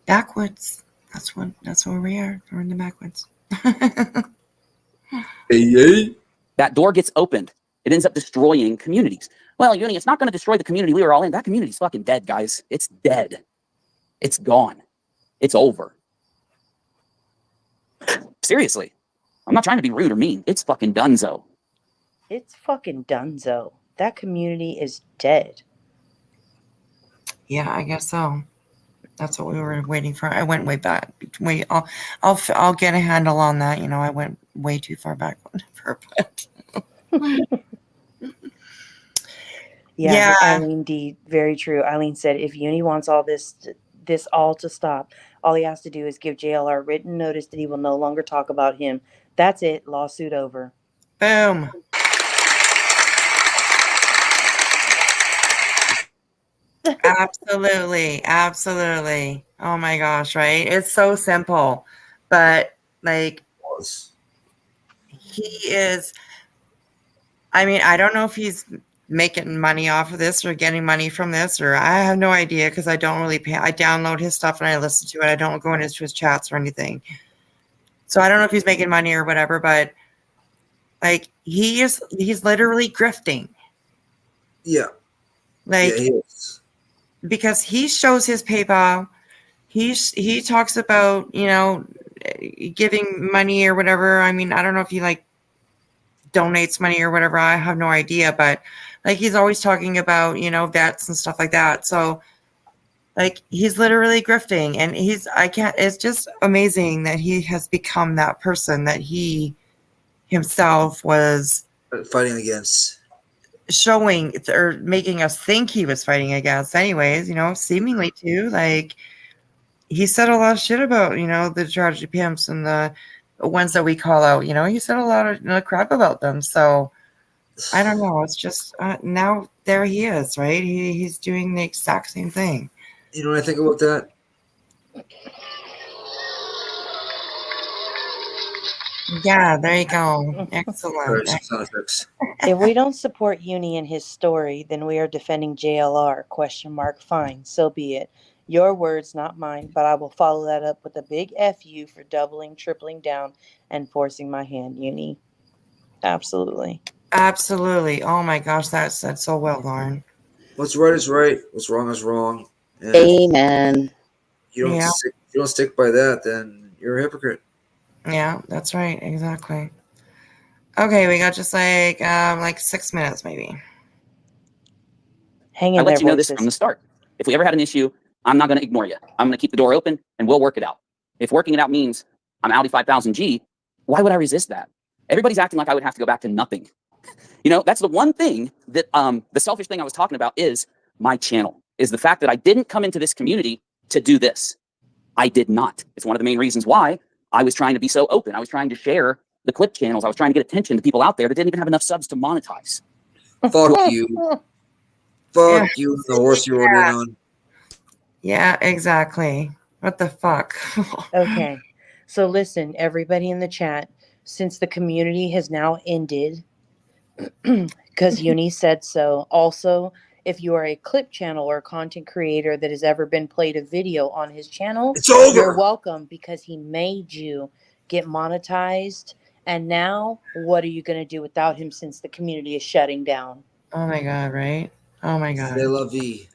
backwoods. That's where we are. We're in the backwoods. Hey. That door gets opened. It ends up destroying communities. Well, Uni, it's not going to destroy the community we were all in. That community's fucking dead, guys. It's dead. It's gone. It's over. Seriously. I'm not trying to be rude or mean. It's fucking donezo. It's fucking donezo. That community is dead. Yeah, I guess so. That's what we were waiting for. I went way back. I'll get a handle on that. I went way too far back for it. Yeah. Eileen D, very true. Eileen said, if Uni wants all this all to stop, all he has to do is give JLR written notice that he will no longer talk about him. That's it. Lawsuit over. Boom. Absolutely. Oh my gosh, right? It's so simple. But like he is, I mean, I don't know if he's making money off of this or getting money from this, or I have no idea because I don't really pay. I download his stuff and I listen to it. I don't go into his chats or anything. So I don't know if he's making money or whatever, but like he's literally grifting. Yeah. Like he is. Because he shows his PayPal. He talks about, giving money or whatever. I mean, I don't know if he like donates money or whatever. I have no idea, but like he's always talking about, vets and stuff like that. So like he's literally grifting, and it's just amazing that he has become that person that he himself was fighting against, showing or making us think he was fighting against anyways, seemingly too. Like he said a lot of shit about, the tragedy pimps and the ones that we call out. He said a lot of crap about them. So I don't know. It's just now there he is, right? He's doing the exact same thing. You know what I think about that? Yeah, there you go. Excellent. Sound effects. If we don't support Uni in his story, then we are defending JLR, ? Fine, so be it. Your words, not mine, but I will follow that up with a big FU for doubling, tripling down, and forcing my hand, Uni. Absolutely. Absolutely. Oh my gosh, that's said so well, Lauren. What's right is right. What's wrong is wrong. And Amen. you don't stick by that, then you're a hypocrite. Yeah, that's right. Exactly. Okay, we got just like 6 minutes maybe. Hang in I let there, you know this voices. from the start. If we ever had an issue, I'm not going to ignore you. I'm going to keep the door open and we'll work it out. If working it out means I'm Audi 5000G, why would I resist that? Everybody's acting like I would have to go back to nothing. That's the one thing that the selfish thing I was talking about is my channel, is the fact that I didn't come into this community to do this. I did not. It's one of the main reasons why I was trying to be so open. I was trying to share the clip channels. I was trying to get attention to people out there that didn't even have enough subs to monetize. Fuck you. Fuck you and the horse you rode in on. Yeah, exactly. What the fuck? Okay. So listen, everybody in the chat, since the community has now ended, because Uni said so. Also, if you are a clip channel or content creator that has ever been played a video on his channel, It's over. you're welcome, because he made you get monetized. And now, what are you going to do without him since the community is shutting down? Oh my God, right? Oh my God. C'est la vie.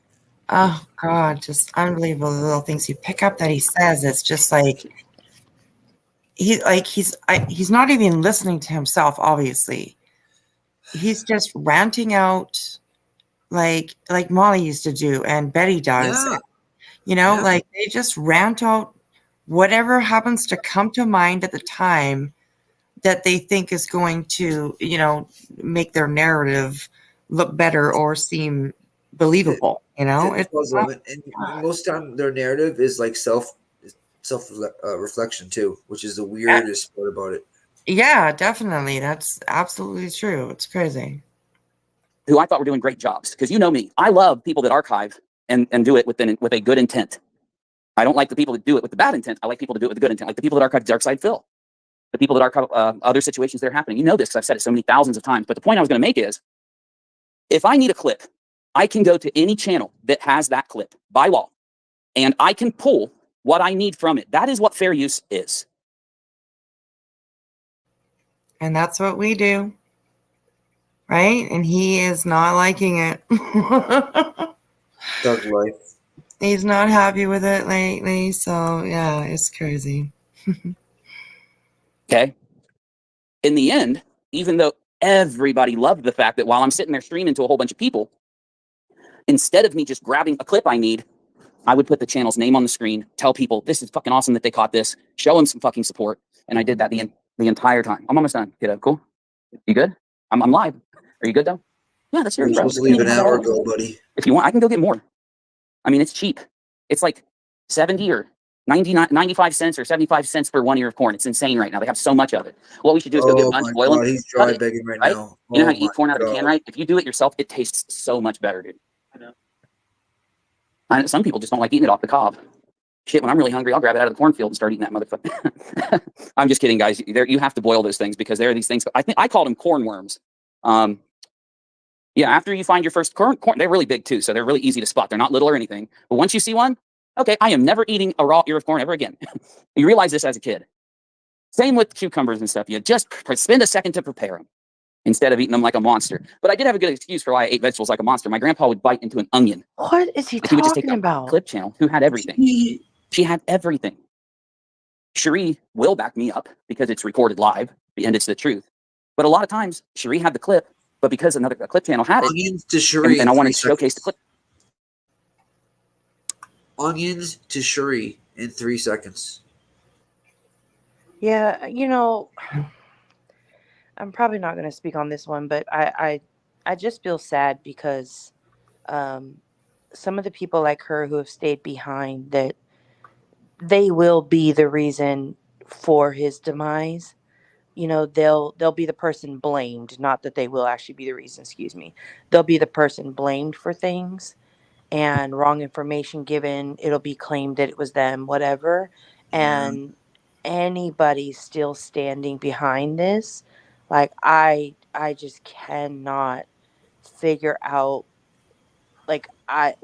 Oh God, just unbelievable little things you pick up that he says. It's just like he's not even listening to himself, obviously. He's just ranting out like Molly used to do and Betty does. Yeah. Like they just rant out whatever happens to come to mind at the time that they think is going to, make their narrative look better or seem believable. It's puzzle. And most time their narrative is like self reflection too, which is the weirdest part about it. Yeah, definitely. That's absolutely true. It's crazy. Who I thought were doing great jobs, because you know me, I love people that archive and do it with a good intent. I don't like the people that do it with the bad intent. I like people to do it with the good intent, like the people that archive Dark Side Phil, the people that archive other situations that are happening. You know this because I've said it so many thousands of times. But the point I was going to make is, if I need a clip, I can go to any channel that has that clip by law, and I can pull what I need from it. That is what fair use is. And that's what we do. Right? And he is not liking it. Thug life. He's not happy with it lately. So, yeah, it's crazy. Okay. In the end, even though everybody loved the fact that while I'm sitting there streaming to a whole bunch of people, instead of me just grabbing a clip I need, I would put the channel's name on the screen, tell people this is fucking awesome that they caught this, show them some fucking support. And I did that the entire time. I'm almost done, kiddo. Cool? You good? I'm live. Are you good though? Yeah, that's yours, You're bro. supposed to leave an hour ago, buddy. If you want, I can go get more. I mean, it's cheap. It's like 70 or 95 cents or 75 cents for 1 ear of corn. It's insane right now. They have so much of it. What we should do is go get a bunch, boil them. He's dry begging right now. You know how you eat corn out of a can, right? If you do it yourself, it tastes so much better, dude. I know. And some people just don't like eating it off the cob. Shit, when I'm really hungry, I'll grab it out of the cornfield and start eating that motherfucker. I'm just kidding, guys. You have to boil those things because there are these things. I call them corn worms. Yeah, after you find your first corn, they're really big too, so they're really easy to spot. They're not little or anything. But once you see one, okay, I am never eating a raw ear of corn ever again. You realize this as a kid. Same with cucumbers and stuff. You just spend a second to prepare them instead of eating them like a monster. But I did have a good excuse for why I ate vegetables like a monster. My grandpa would bite into an onion. What is he He would just take talking a about? clip channel who had everything. She had everything. Cherie will back me up because it's recorded live and it's the truth. But a lot of times, Cherie had the clip, but because a clip channel had it, Onions to Cherie and I wanted to showcase the clip. Onions to Cherie in 3 seconds. Yeah, I'm probably not going to speak on this one, but I just feel sad because some of the people like her who have stayed behind, that they will be the reason for his demise. You know, they'll be the person blamed, not that they will actually be the reason, excuse me. They'll be the person blamed for things, and wrong information given, it'll be claimed that it was them, whatever. Yeah. And anybody still standing behind this, like I just cannot figure out, like I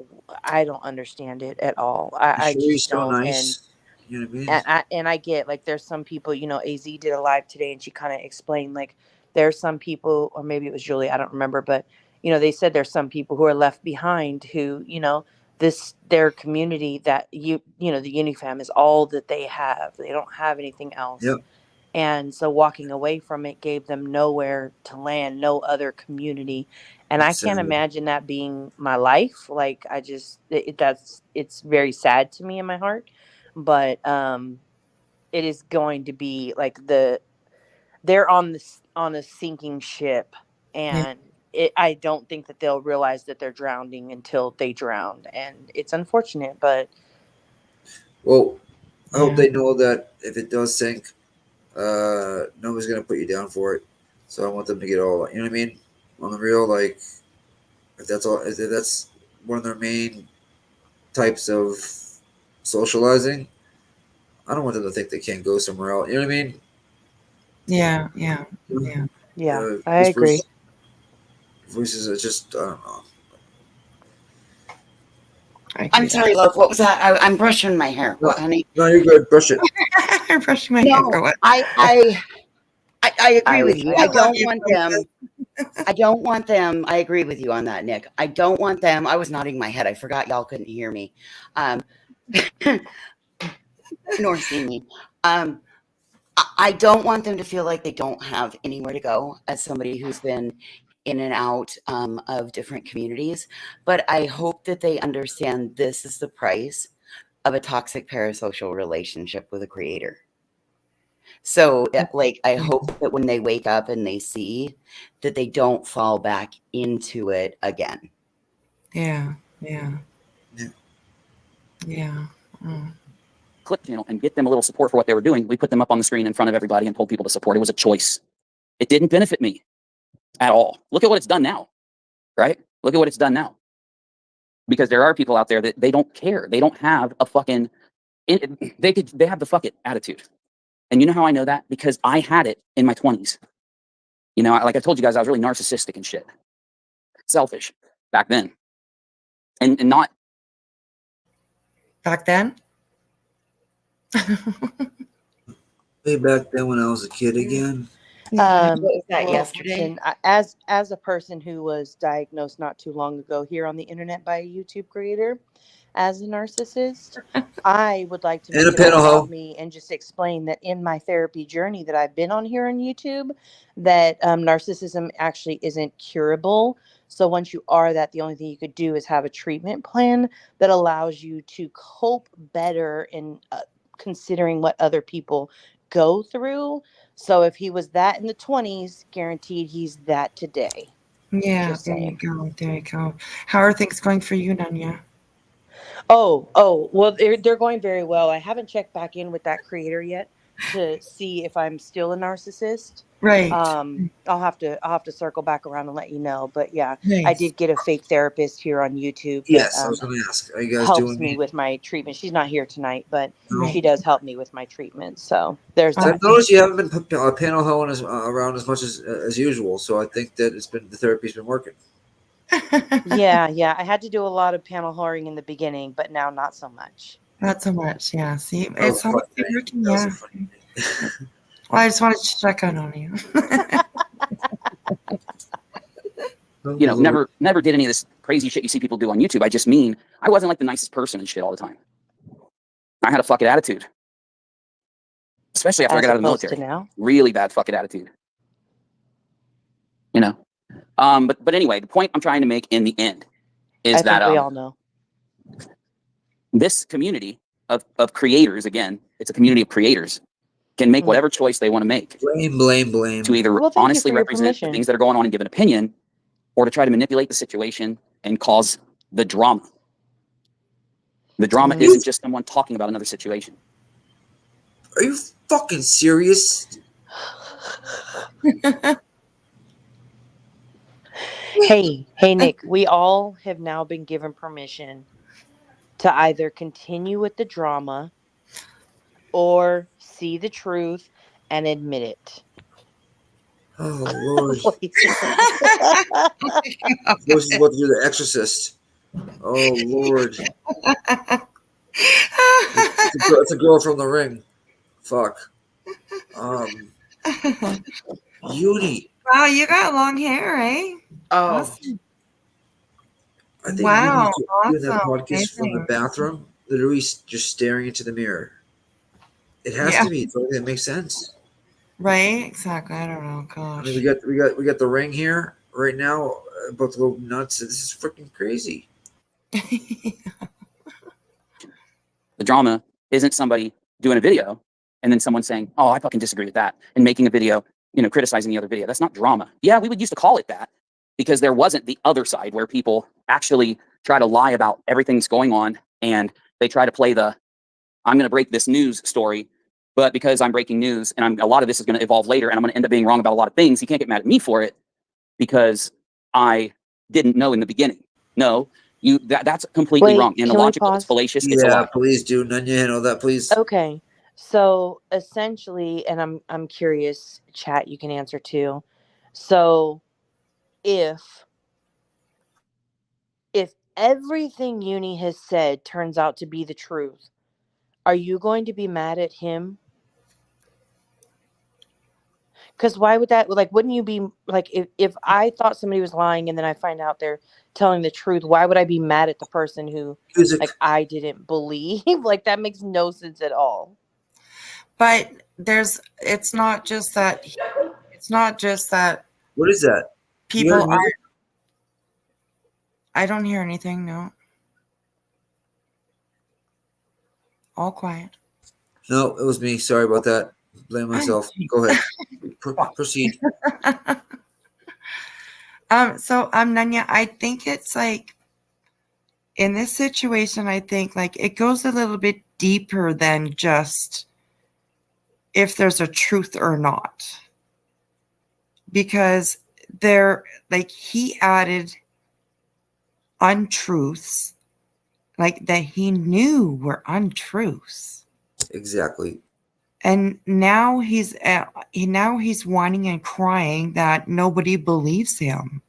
don't understand it at all. I'm I sure he's just so don't. And nice. You know what I mean? I get, like, there's some people, you know, AZ did a live today and she kind of explained, like, there's some people, or maybe it was Julie, I don't remember, but you know, they said there's some people who are left behind who, you know, this their community, that you know, the Unifam is all that they have. They don't have anything else. Yep. And so walking away from it gave them nowhere to land, no other community. And I It's can't imagine that being my life. Like, I just it's very sad to me in my heart. But it is going to be like they're on this on a sinking ship, Yeah. and I don't think that they'll realize that they're drowning until they drown, and it's unfortunate, but well, I hope Yeah. they know that if it does sink, nobody's gonna put you down for it. So I want them to get all, you know what I mean, on the real. Like, if that's all, if that's one of their main types of socializing, I don't want them to think they can't go somewhere else. You know what I mean? Yeah. Yeah. Yeah. yeah, I This agree. voices are just, I don't know. I agree I'm with sorry, love. What was that? I'm brushing my hair. No, What, honey? no, you're good. Brush it. that. I'm brushing my hair. No, For what? I agree with you. I I love don't you, want Princess. them. I don't want them. I agree with you on that, Nick. I don't want them. I was nodding my head. I forgot y'all couldn't hear me, nor see me. I don't want them to feel like they don't have anywhere to go, as somebody who's been in and out of different communities. But I hope that they understand this is the price of a toxic parasocial relationship with a creator. So, like, I hope that when they wake up and they see that they don't fall back into it again. Yeah. Yeah. Yeah. Yeah. Oh. Click channel and get them a little support for what they were doing. We put them up on the screen in front of everybody and told people to support. It was a choice. It didn't benefit me at all. Look at what it's done now, right? Look at what it's done now. Because there are people out there that they don't care. They don't have a fucking, they have the fuck it attitude. And you know how I know that? Because I had it in my 20s. You know, like I told you guys, I was really narcissistic and shit. Selfish back then. And not. Back then? Way back then when I was a kid again. What was that, well, yesterday? listen, as a person who was diagnosed not too long ago here on the internet by a YouTube creator as a narcissist, I would like to And make a it all panel. about me and just explain that in my therapy journey that I've been on here on YouTube, that narcissism actually isn't curable. So once you are that, the only thing you could do is have a treatment plan that allows you to cope better in considering what other people go through. So if he was that in the 20s, guaranteed he's that today. Yeah, Just there you saying. go. There you go. How are things going for you, Nanya? Oh, well, they're going very well. I haven't checked back in with that creator yet to see if I'm still a narcissist. Right. I'll have to circle back around and let you know. But yeah, I Nice. did get a fake therapist here on YouTube Yes, I that was going to ask. Are you guys helps doing me with my treatment. She's not here tonight, but No. she does help me with my treatment. So there's Oh, that. I've noticed you haven't been panel hoeing around as much as usual, so I think that the therapy's been working. Yeah. I had to do a lot of panel whoring in the beginning, but now not so much. Not so much. Yeah. See, That was it's a always fun been day. working. That was Yeah. a funny day. Well, I just wanted to check on you. You know, never did any of this crazy shit you see people do on YouTube. I just mean I wasn't like the nicest person and shit all the time. I had a fuck it attitude. Especially after I As got out of the opposed to military. now. Really bad fuck it attitude. You know. But anyway, the point I'm trying to make in the end is I that think we all know. this community of creators, again, it's a community of creators, can make whatever choice they want to make. Blame. To either Well, thank you honestly for your represent the permission. things that are going on and give an opinion, or to try to manipulate the situation and cause the drama. The drama isn't just someone talking about another situation. Are you fucking serious? Hey, Nick, we all have now been given permission to either continue with the drama or see the truth and admit it. Oh Lord! Please. This is about to do The Exorcist. Oh Lord! It's a girl from The Ring. Fuck. Uni. Wow, you got long hair, eh? Oh, Awesome. I think Wow, Uni's doing that awesome. podcast from the Amazing. bathroom, literally just staring into the mirror. It has Yeah. to be. It makes sense. Right? Exactly. I don't know. I Gosh. mean, we got The Ring here right now, about to go nuts. This is freaking crazy. The drama isn't somebody doing a video and then someone saying, "Oh, I fucking disagree with that," and making a video, criticizing the other video. That's not drama. Yeah, we would used to call it that because there wasn't the other side where people actually try to lie about everything that's going on, and they try to play the "I'm going to break this news" story. But because I'm breaking news and a lot of this is going to evolve later and I'm going to end up being wrong about a lot of things, you can't get mad at me for it because I didn't know in the beginning. No, that's completely wrong. And the can we logic is pause? fallacious. It's a lie. Please do. Nanya, handle that, please. Okay. So essentially, and I'm curious, chat, you can answer too. So if everything Uni has said turns out to be the truth, are you going to be mad at him? Because why would that, like, wouldn't you be, like, if I thought somebody was lying and then I find out they're telling the truth, why would I be mad at the person who, like, I didn't believe? Like, that makes no sense at all. But it's not just that. What is that? People are. I don't hear anything. No. All quiet. No, it was me. Sorry about that. Blame myself. Go ahead. Proceed. Nanya, I think it's like in this situation, I think like it goes a little bit deeper than just if there's a truth or not. Because he added untruths like that he knew were untruths. Exactly. And now he's whining and crying that nobody believes him.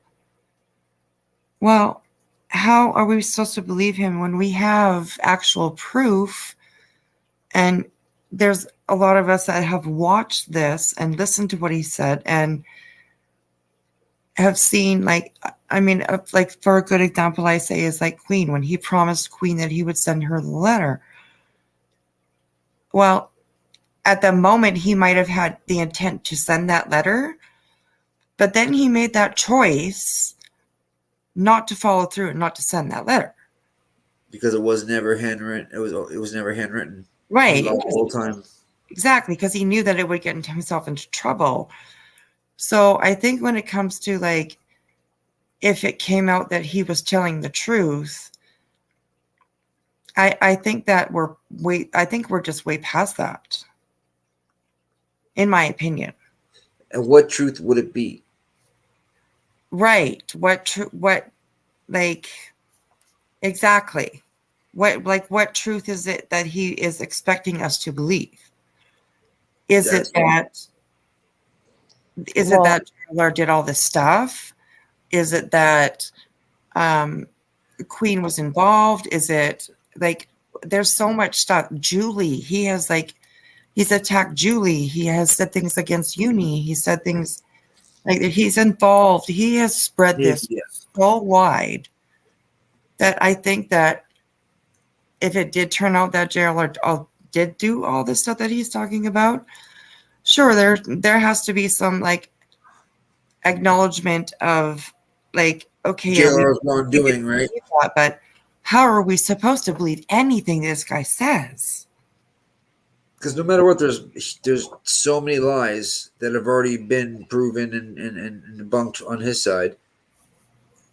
Well, how are we supposed to believe him when we have actual proof? And there's a lot of us that have watched this and listened to what he said and have seen, like, I mean, like, for a good example, I say is like Queen, when he promised Queen that he would send her the letter. Well, at the moment, he might have had the intent to send that letter, but then he made that choice not to follow through and not to send that letter. Because it was never handwritten. It was never handwritten. Right. The whole time. Exactly, because he knew that it would get himself into trouble. So I think when it comes to, like, if it came out that he was telling the truth, I think that we're just way past that, in my opinion. And what truth would it be? Right. Exactly. What truth is it that he is expecting us to believe? Is it that Taylor did all this stuff? Is it that Queen was involved? Is it like there's so much stuff? Julie, he's attacked Julie. He has said things against Uni. He said things like he's involved. He has spread this so wide that I think that if it did turn out that Gerald did do all this stuff that he's talking about, sure, there has to be some like acknowledgement of like, okay, JR's wrongdoing, right? That, but how are we supposed to believe anything this guy says? Because no matter what, there's so many lies that have already been proven and debunked on his side.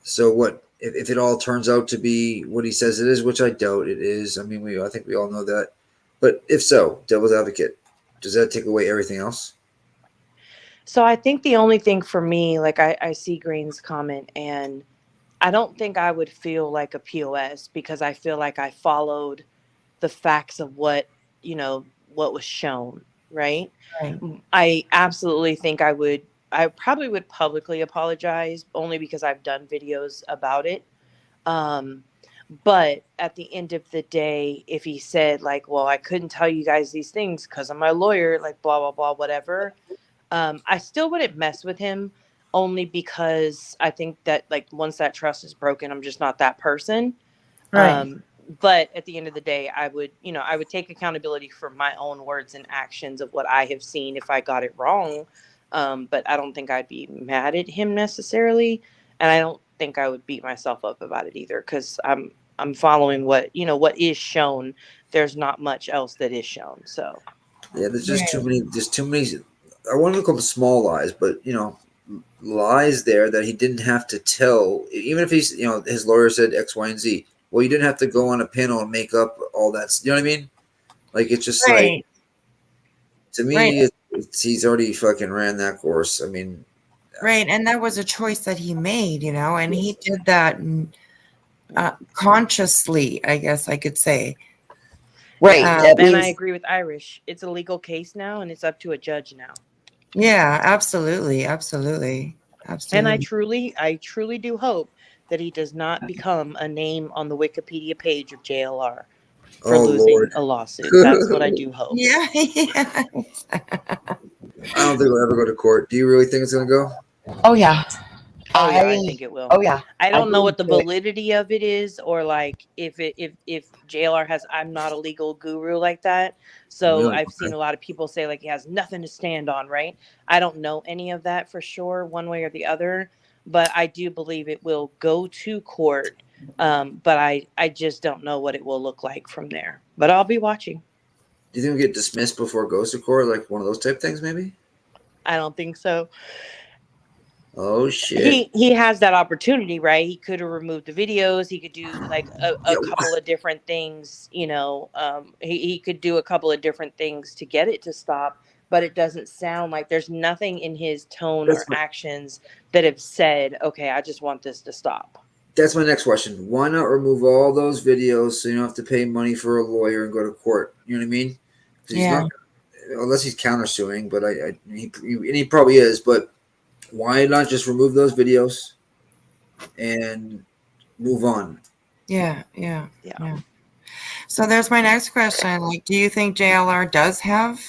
So what if it all turns out to be what he says it is, which I doubt it is. I mean, I think we all know that. But if so, devil's advocate, does that take away everything else? So I think the only thing for me, like I see Green's comment, and I don't think I would feel like a POS because I feel like I followed the facts of what, what was shown, right? Right. I absolutely think I probably would publicly apologize only because I've done videos about it. Um, but at the end of the day, if he said like, well, I couldn't tell you guys these things because I'm my lawyer, like blah, blah, blah, whatever. I still wouldn't mess with him only because I think that like once that trust is broken, I'm just not that person. Right. But at the end of the day, I would take accountability for my own words and actions of what I have seen if I got it wrong. But I don't think I'd be mad at him necessarily, and I don't think I would beat myself up about it either because I'm following what is shown. There's not much else that is shown. So Yeah, there's just too many. There's too many. I want to call them small lies, but lies there that he didn't have to tell. Even if he's, his lawyer said X, Y, and Z. Well, you didn't have to go on a panel and make up all that. You know what I mean? Like it's just like Right. to me, Right. he's already fucking ran that course. I mean, Right. And that was a choice that he made, and he did that consciously, I guess I could say. Right. That and I means agree with Irish. It's a legal case now, and it's up to a judge now. Yeah, absolutely. Absolutely. And Absolutely. I truly do hope that he does not become a name on the Wikipedia page of JLR for oh losing Lord, a lawsuit. That's what I do hope. Yeah. Yeah. I don't think we'll ever go to court. Do you really think it's gonna go? oh yeah. Oh yeah, I think it will. Oh yeah. I don't know really what the do it. validity of it is, or like if JLR has. I'm not a legal guru like that, so Really? I've seen a lot of people say like he has nothing to stand on. Right? I don't know any of that for sure, one way or the other, but I do believe it will go to court. But I just don't know what it will look like from there. But I'll be watching. Do you think we get dismissed before it goes to court, like one of those type things, maybe? I don't think so. Oh shit! He has that opportunity, right? He could have removed the videos. He could do like a Yeah, couple of different things, he could do a couple of different things to get it to stop, but it doesn't sound like there's nothing in his tone or That's my, actions that have said, okay, I just want this to stop. that's my next question. Why not remove all those videos so you don't have to pay money for a lawyer and go to court? You know what I mean? 'Cause he's Yeah. not, unless he's countersuing, but he probably is. But why not just remove those videos and move on? Yeah. Yeah. Yeah. Yeah. So there's my next question. Like, do you think JLR does have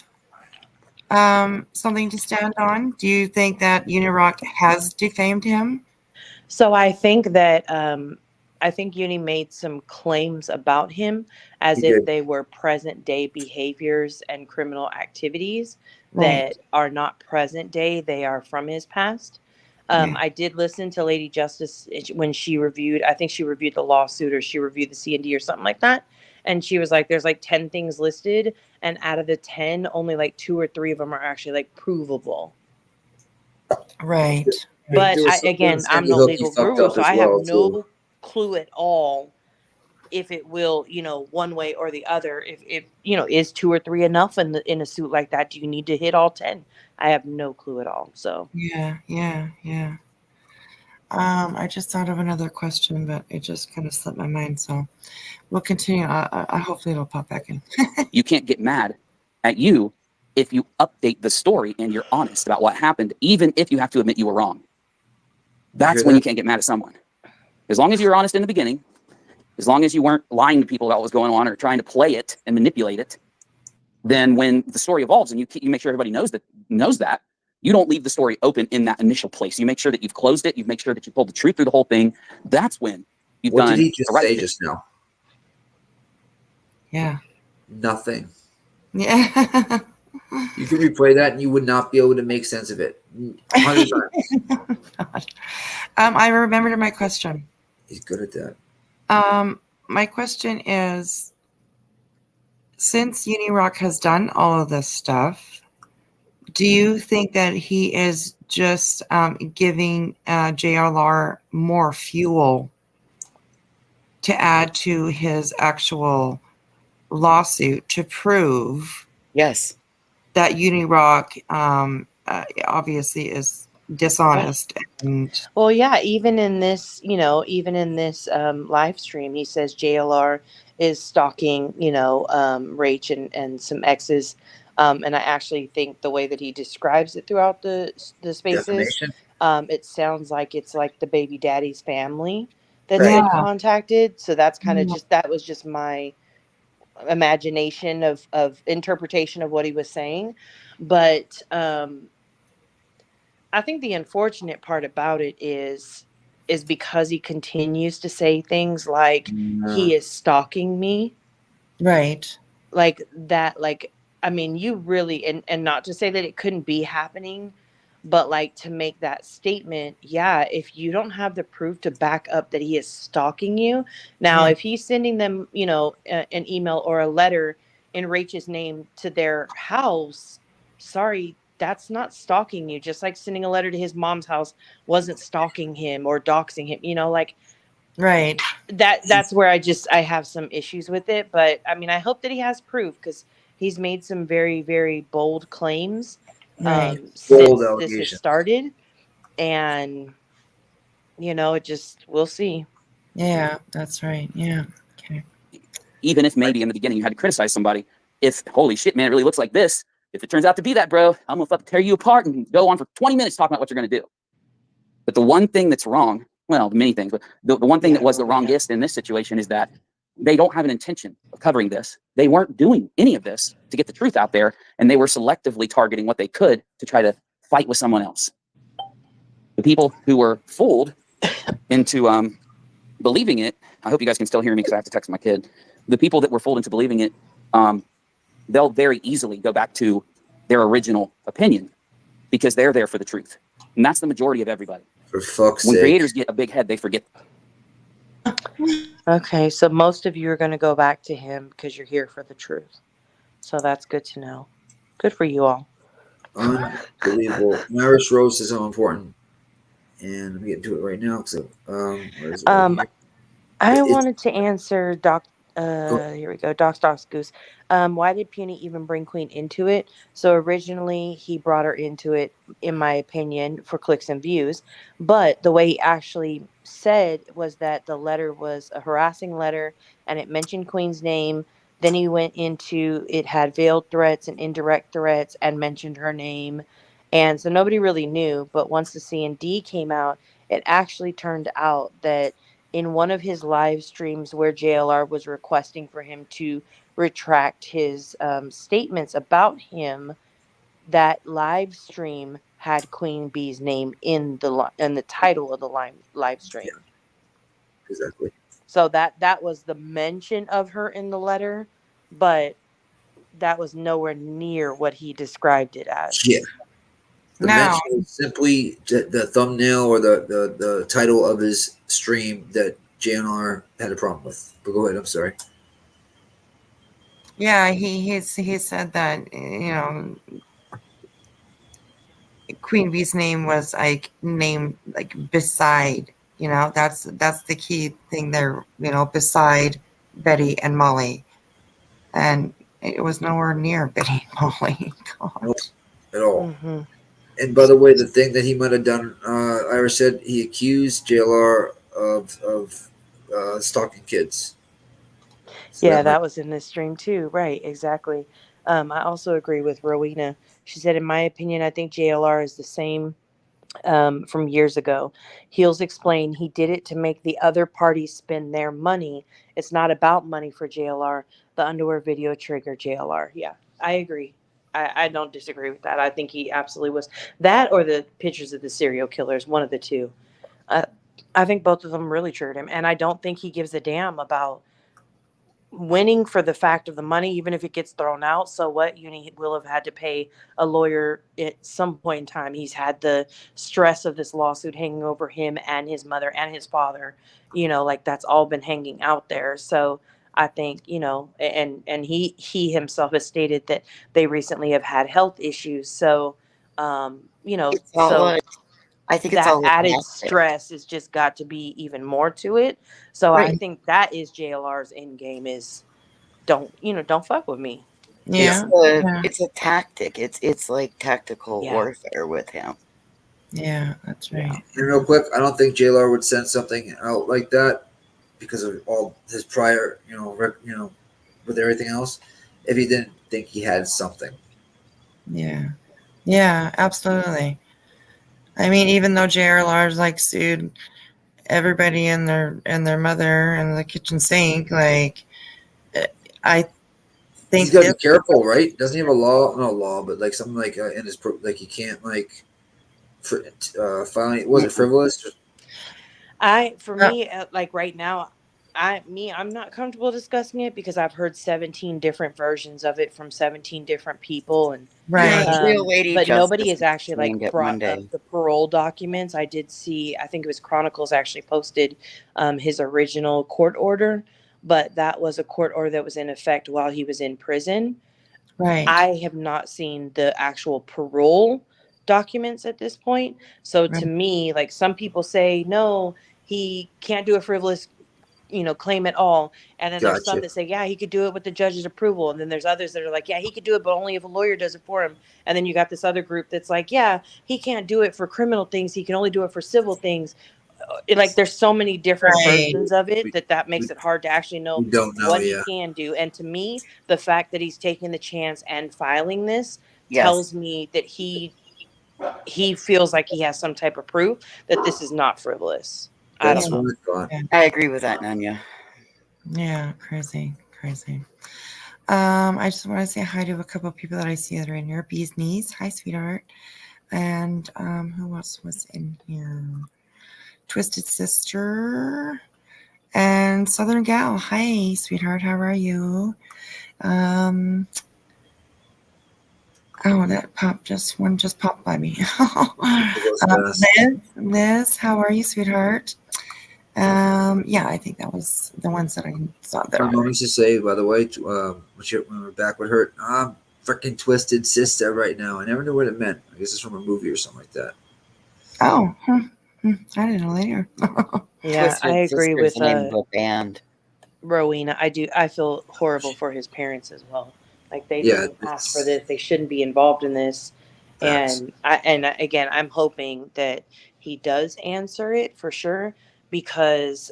something to stand on? Do you think that Unirock has defamed him? So I think that Uni made some claims about him as He if did. they were present day behaviors and criminal activities Right. that are not present day. They are from his past. Yeah. I did listen to Lady Justice when she reviewed, I think she reviewed the lawsuit or she reviewed the C&D or something like that. And she was like, there's like 10 things listed. And out of the 10, only like 2 or 3 of them are actually like provable. Right. But There was something again, in I'm Sandy no Hook he legal fucked guru, up so as I have well, no too. clue at all if it will, one way or the other. If is 2 or 3 enough in a suit like that? Do you need to hit all 10? I have no clue at all. So Yeah. Yeah. Yeah. I just thought of another question, but it just kind of slipped my mind. So we'll continue. I hopefully it'll pop back in. You can't get mad at you if you update the story and you're honest about what happened, even if you have to admit you were wrong. That's when you can't get mad at someone. As long as you're honest in the beginning, as long as you weren't lying to people about what's going on or trying to play it and manipulate it, then when the story evolves and you make sure everybody knows that, you don't leave the story open in that initial place. You make sure that you've closed it. You make sure that you pulled the truth through the whole thing. That's when you've What done did he just the right say thing. just now? Yeah. Nothing. Yeah. You could replay that and you would not be able to make sense of it. 100 times. God. I remembered my question. He's good at that. My question is, since Unirock has done all of this stuff, do you think that he is just giving JLR more fuel to add to his actual lawsuit to prove Yes. that Unirock obviously is dishonest. And Well, yeah, even in this, live stream, he says JLR is stalking, Rach and some exes. And I actually think the way that he describes it throughout the spaces, Defamation. it sounds like it's like the baby daddy's family that's Right. been Yeah. contacted. So that's kind of Yeah. that was just my imagination of interpretation of what he was saying. But I think the unfortunate part about it is because he continues to say things like he is stalking me, Right. like that, like, I mean, you really, and not to say that it couldn't be happening, but like to make that statement, yeah, if you don't have the proof to back up that he is stalking you. Now, Yeah. if he's sending them, an email or a letter in Rachel's name to their house, sorry, that's not stalking you. Just like sending a letter to his mom's house wasn't stalking him or doxing him, like Right. that's where I have some issues with it. But I mean, I hope that he has proof, because he's made some very, very bold claims Right. Bold since this has allegations. started. And it just, we'll see. Yeah, that's right. Yeah. Okay. Even if maybe in the beginning you had to criticize somebody, if holy shit, man, it really looks like this. If it turns out to be that, bro, I'm gonna fucking tear you apart and go on for 20 minutes talking about what you're gonna do. But the one thing that's wrong, well, many things, but the one thing that was the wrongest in this situation is that they don't have an intention of covering this. They weren't doing any of this to get the truth out there, and they were selectively targeting what they could to try to fight with someone else. The people who were fooled into believing it, I hope you guys can still hear me because I have to text my kid. The people that were fooled into believing it, they'll very easily go back to their original opinion because they're there for the truth. And that's the majority of everybody. For fuck's When sake. creators get a big head, they forget. Okay, so most of you are going to go back to him because you're here for the truth. So that's good to know. Good for you all. Unbelievable. Maris Rose is so important. And let me get to it right now. So, where is it? I It's- wanted to answer here we go. Dox Goose. Why did Puny even bring Queen into it? So originally he brought her into it, in my opinion, for clicks and views. But the way he actually said was that the letter was a harassing letter and it mentioned Queen's name. Then he went into it had veiled threats and indirect threats and mentioned her name. And so nobody really knew. But once the C&D came out, it actually turned out that in one of his live streams where JLR was requesting for him to retract his statements about him, that live stream had Queen Bee's name in the title of the live stream. Yeah, exactly. So that was the mention of her in the letter, but that was nowhere near what he described it as. Yeah. The Now, mention was simply the thumbnail or the title of his stream that JNR had a problem with. But go ahead. I'm sorry. yeah, he said that Queen Bee's name was like named like beside. That's the key thing there. Beside Betty and Molly, and it was nowhere near Betty and Molly. God. Nope, at all. Mm-hmm. And by the way, the thing that he might have done, Ira said he accused JLR of stalking kids. So Yeah, might- that was in this stream too. Right, exactly. I also agree with Rowena. She said, in my opinion, I think JLR is the same from years ago. Heels explained he did it to make the other party spend their money. It's not about money for JLR. The underwear video triggered JLR. Yeah, I agree. I don't disagree with that. I think he absolutely was. That or the pictures of the serial killers, one of the two. I think both of them really triggered him. And I don't think he gives a damn about winning for the fact of the money, even if it gets thrown out. So what? Uni will have had to pay a lawyer at some point in time. He's had the stress of this lawsuit hanging over him and his mother and his father. Like that's all been hanging out there. So I think, and he himself has stated that they recently have had health issues. So It's all so like, I think it's that all added out there. stress has just got to be even more to it. So I Right. think that is JLR's end game is don't fuck with me. Yeah. Yeah. It's a tactic. It's like tactical Yeah. warfare with him. Yeah, that's Yeah. right. And real quick, I don't think JLR would send something out like that because of all his prior, with everything else, if he didn't think he had something. Yeah. Yeah, absolutely. I mean, even though JLR's like sued everybody and their mother in the kitchen sink, like I He's think got to this. be careful, right? Doesn't he have a law? Not a law, but like something like in his like he can't like filing. Was it frivolous? For Uh, me, like right now, I'm not comfortable discussing it because I've heard 17 different versions of it from 17 different people, and right. Real Lady but nobody Justice has actually like explained it one brought up day. the parole documents. I did see, I think it was Chronicles actually posted his original court order, but that was a court order that was in effect while he was in prison. Right. I have not seen the actual parole documents at this point. So to Right. me, like some people say, no, he can't do a frivolous, claim at all. And then there's some Gotcha. that say, yeah, he could do it with the judge's approval. And then there's others that are like, yeah, he could do it, but only if a lawyer does it for him. And then you got this other group that's like, yeah, he can't do it for criminal things. He can only do it for civil things. Like there's so many different Right. versions of it that We, makes it hard to actually know we don't know. what he Yeah. can do. And to me, the fact that he's taking the chance and filing this Yes. tells me that he feels like he has some type of proof that this is not frivolous. I That's don't know. what I thought. I agree with that, Nanya. Yeah, crazy. I just want to say hi to a couple of people that I see that are in here. Bee's Knees. Hi, sweetheart. And who else was in here? Twisted Sister and Southern Gal. Hi, sweetheart. How are you? That popped. One just popped by me. Liz, how are you, sweetheart? Yeah, I think that was the ones that I saw there. My mom used to say, by the way, when we're back with her, I'm freaking Twisted Sister right now. I never knew what it meant. I guess it's from a movie or something like that. Oh, I didn't know later. Yeah, Twisted I agree Sister's with the name of a band. Rowena. I feel horrible for his parents as well. Like they Yeah, didn't ask for this. They shouldn't be involved in this. facts. And again, I'm hoping that he does answer it for sure because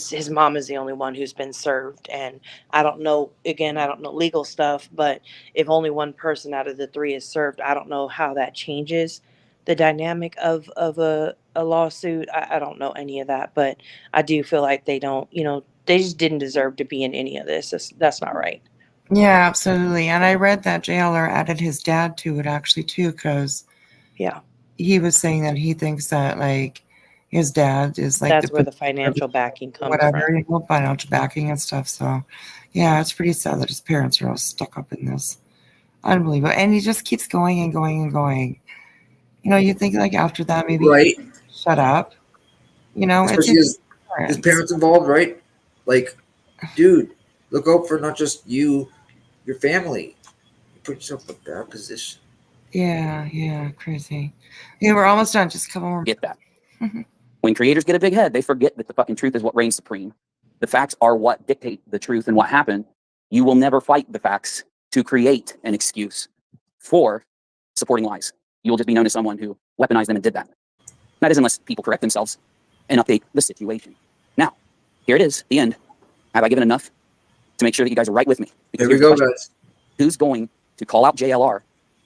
his mom is the only one who's been served. And I don't know legal stuff, but if only one person out of the three is served, I don't know how that changes the dynamic of a lawsuit. I don't know any of that, but I do feel like they don't, they just didn't deserve to be in any of this. That's not right. Yeah, absolutely. And I read that JLR added his dad to it actually too, because he was saying that he thinks that like his dad is like that's where the financial backing comes from. Financial backing and stuff. So yeah, it's pretty sad that his parents are all stuck up in this. Unbelievable. And he just keeps going and going and going. You think like after that maybe Right. shut up. Especially his parents involved, right? Like, dude, look out for not just you, your family. You put yourself in a bad position. Yeah, crazy. Yeah, we're almost done. Just a couple more. Get that. When creators get a big head, they forget that the fucking truth is what reigns supreme. The facts are what dictate the truth and what happened. You will never fight the facts to create an excuse for supporting lies. You will just be known as someone who weaponized them and did that. That is unless people correct themselves and update the situation. Now, here it is, the end. Have I given enough to make sure that you guys are right with me? There we go, guys. Who's going to call out JLR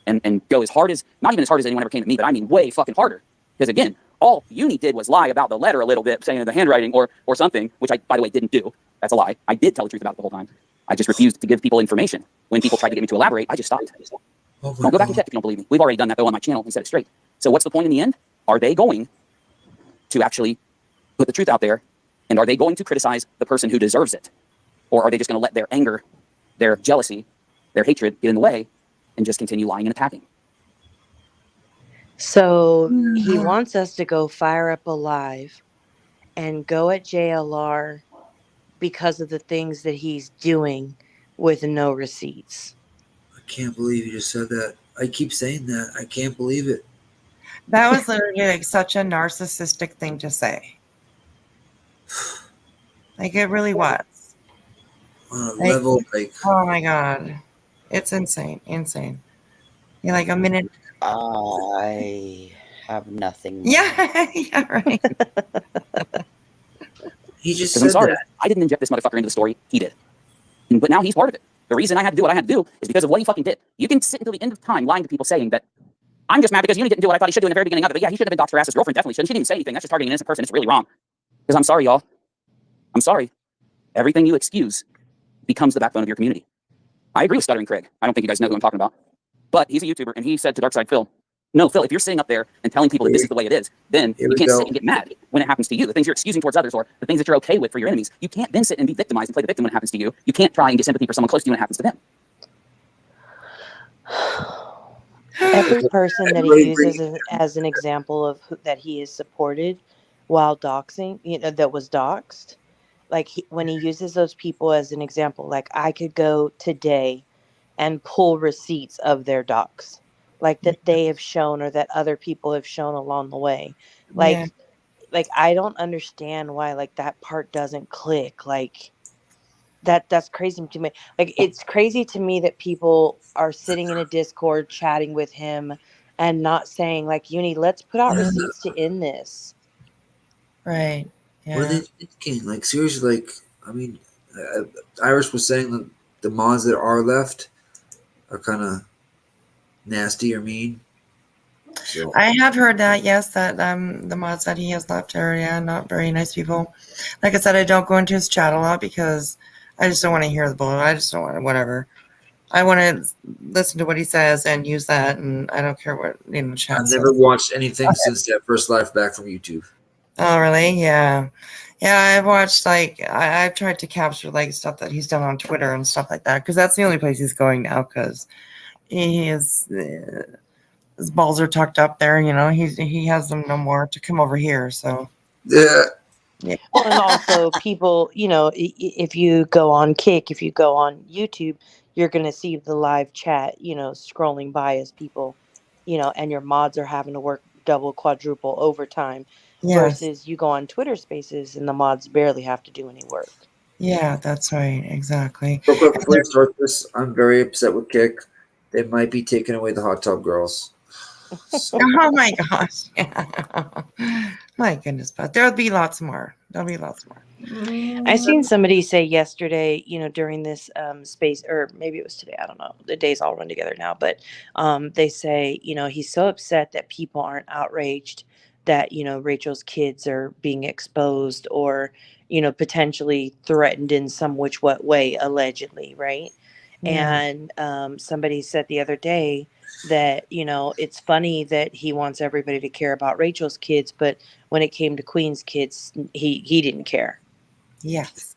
and go as hard as, not even as hard as anyone ever came at me, but I mean way fucking harder. Because again, all Uni did was lie about the letter a little bit, saying the handwriting or something, which I, by the way, didn't do. That's a lie. I did tell the truth about it the whole time. I just refused to give people information. When people tried to get me to elaborate, I just stopped. Don't go back and check if you don't believe me. We've already done that though on my channel and set it straight. So what's the point in the end? Are they going to actually put the truth out there? And are they going to criticize the person who deserves it? Or are they just going to let their anger, their jealousy, their hatred get in the way and just continue lying and attacking? So he wants us to go fire up Alive and go at JLR because of the things that he's doing with no receipts. I can't believe you just said that. I keep saying that. I can't believe it. That was literally like such a narcissistic thing to say. Like it really was. on a Like, level like oh my God. It's insane. Insane. You're like a minute. I have nothing more. Yeah, yeah, right. he just Because I'm said sorry, that. I didn't inject this motherfucker into the story. He did. But now he's part of it. The reason I had to do what I had to do is because of what he fucking did. You can sit until the end of time lying to people saying that I'm just mad because Uni didn't do what I thought he should do in the very beginning of it. But yeah, he should have been Dr. Harass's girlfriend. Definitely shouldn't. She didn't even say anything. That's just targeting an innocent person. It's really wrong. Because I'm sorry, y'all. I'm sorry. Everything you excuse becomes the backbone of your community. I agree with Stuttering Craig. I don't think you guys know who I'm talking about. But he's a YouTuber, and he said to Darkside Phil, no, Phil, if you're sitting up there and telling people that this is the way it is, then Here you we can't go. sit and get mad when it happens to you. The things you're excusing towards others or the things that you're okay with for your enemies, you can't then sit and be victimized and play the victim when it happens to you. You can't try and get sympathy for someone close to you when it happens to them. Every person that Everybody he agree. uses as an example of that he is supported while doxing, that was doxed, like when he uses those people as an example, like I could go today and pull receipts of their docs, like that they have shown or that other people have shown along the way. Yeah. Like I don't understand why like that part doesn't click. Like that's crazy to me. Like it's crazy to me that people are sitting in a Discord chatting with him and not saying like, Uni, let's put out receipts to end this. Right. What are Yeah. they thinking? Like seriously, like I mean, Iris was saying that the mods that are left are kind of nasty or mean. So I have heard that, yes, that the mods that he has left are, yeah, not very nice people. Like I said, I don't go into his chat a lot because I just don't want to hear the bull. I just don't want to, whatever. I want to listen to what he says and use that, and I don't care what chat I've says. never watched anything since that first live back from YouTube. Oh, really? Yeah. Yeah, I've watched, like, I've tried to capture, like, stuff that he's done on Twitter and stuff like that, because that's the only place he's going now, because he is, his balls are tucked up there, he has them no more to come over here, so. Yeah. Yeah. Well, and also people, if you go on Kick, if you go on YouTube, you're going to see the live chat, scrolling by as people, and your mods are having to work double, quadruple overtime Yes. versus you go on Twitter Spaces and the mods barely have to do any work. Yeah, that's right. Exactly. Real quick before we start this, I'm very upset with Kick. They might be taking away the hot tub girls. So, Oh my gosh. My goodness, but there'll be lots more. There'll be lots more. I seen somebody say yesterday, during this space, or maybe it was today, I don't know. The days all run together now, but they say, he's so upset that people aren't outraged that, Rachel's kids are being exposed or, potentially threatened in some which what way, allegedly, right? Yeah. And somebody said the other day that, it's funny that he wants everybody to care about Rachel's kids, but when it came to Queen's kids, he didn't care. Yes.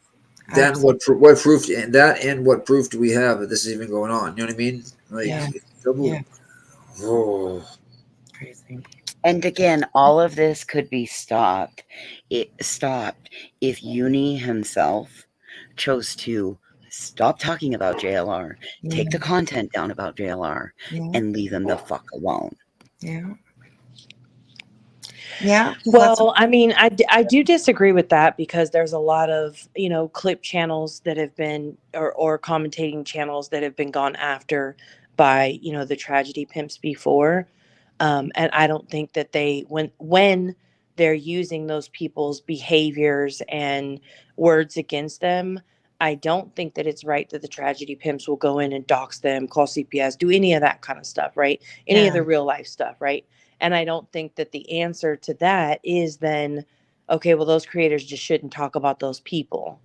that and what proof and that and what proof do we have that this is even going on? You know what I mean? Like, Yeah. double. Yeah. Oh. Crazy. And again, all of this could be stopped. It stopped if Uni himself chose to stop talking about JLR, take the content down about JLR, Yeah. and leave him the fuck alone. Yeah. Yeah. Well, I mean, I do disagree with that because there's a lot of, clip channels that have been or commentating channels that have been gone after by, the tragedy pimps before. And I don't think that when they're using those people's behaviors and words against them, I don't think that it's right that the tragedy pimps will go in and dox them, call CPS, do any of that kind of stuff, right? Any of the real life stuff, right? And I don't think that the answer to that is then, okay, well, those creators just shouldn't talk about those people.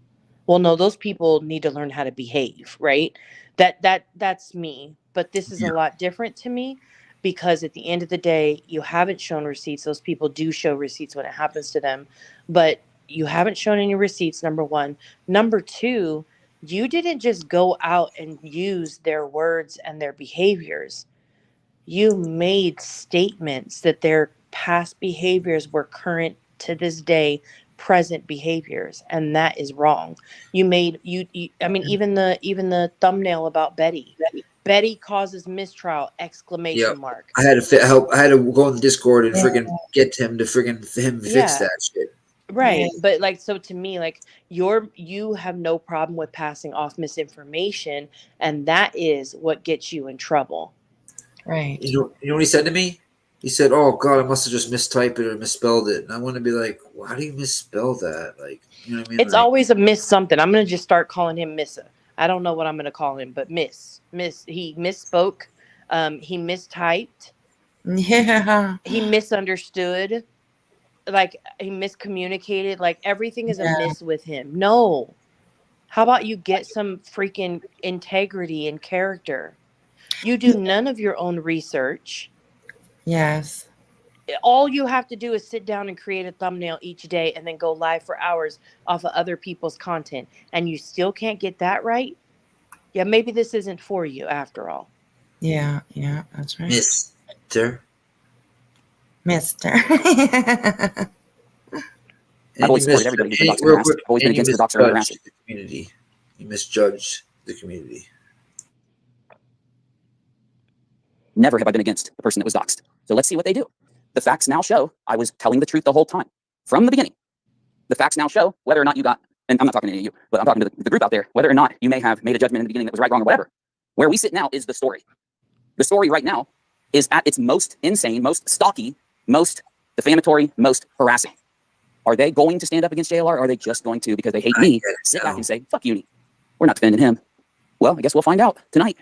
Well, no, those people need to learn how to behave, right? That's me. But this is a lot different to me because at the end of the day, you haven't shown receipts. Those people do show receipts when it happens to them, but you haven't shown any receipts, number one. Number two, you didn't just go out and use their words and their behaviors. You made statements that their past behaviors were current to this day present behaviors, and that is wrong. You made I mean, even the thumbnail about Betty causes mistrial Yeah. mark. I had to help. I had to go on the Discord and friggin' get him to friggin' fix Yeah. that shit. Right. But like, so to me, like you have no problem with passing off misinformation, and that is what gets you in trouble. Right. You know what he said to me? He said, "Oh God, I must have just mistyped it or misspelled it." And I want to be like, well, "How do you misspell that?" Like, you know what I mean? It's Like, always a miss something. I'm gonna just start calling him Missa. I don't know what I'm gonna call him, but Miss. He misspoke. He mistyped. Yeah. He misunderstood. Like he miscommunicated. Like everything is a Yeah. miss with him. No. How about you get some freaking integrity and character? You do none of your own research. Yes. All you have to do is sit down and create a thumbnail each day and then go live for hours off of other people's content. And you still can't get that right? Yeah, maybe this isn't for you after all. Yeah. Yeah. That's right. And Mister. I've always you supported everybody who's been doxed and real harassed. quick, I've always been and you against the doxer and the harasser. misjudged the community. You misjudged the community. Never have I been against the person that was doxed. So let's see what they do. The facts now show I was telling the truth the whole time from the beginning. The facts now show whether or not you got, and I'm not talking to any of you, but I'm talking to the group out there, whether or not you may have made a judgment in the beginning that was right, wrong, or whatever. Where we sit now is the story. The story right now is at its most insane, most stalky, most defamatory, most harassing. Are they going to stand up against JLR? Or are they just going to, because they hate me, sit back and say, fuck Uni, we're not defending him? Well, I guess we'll find out tonight.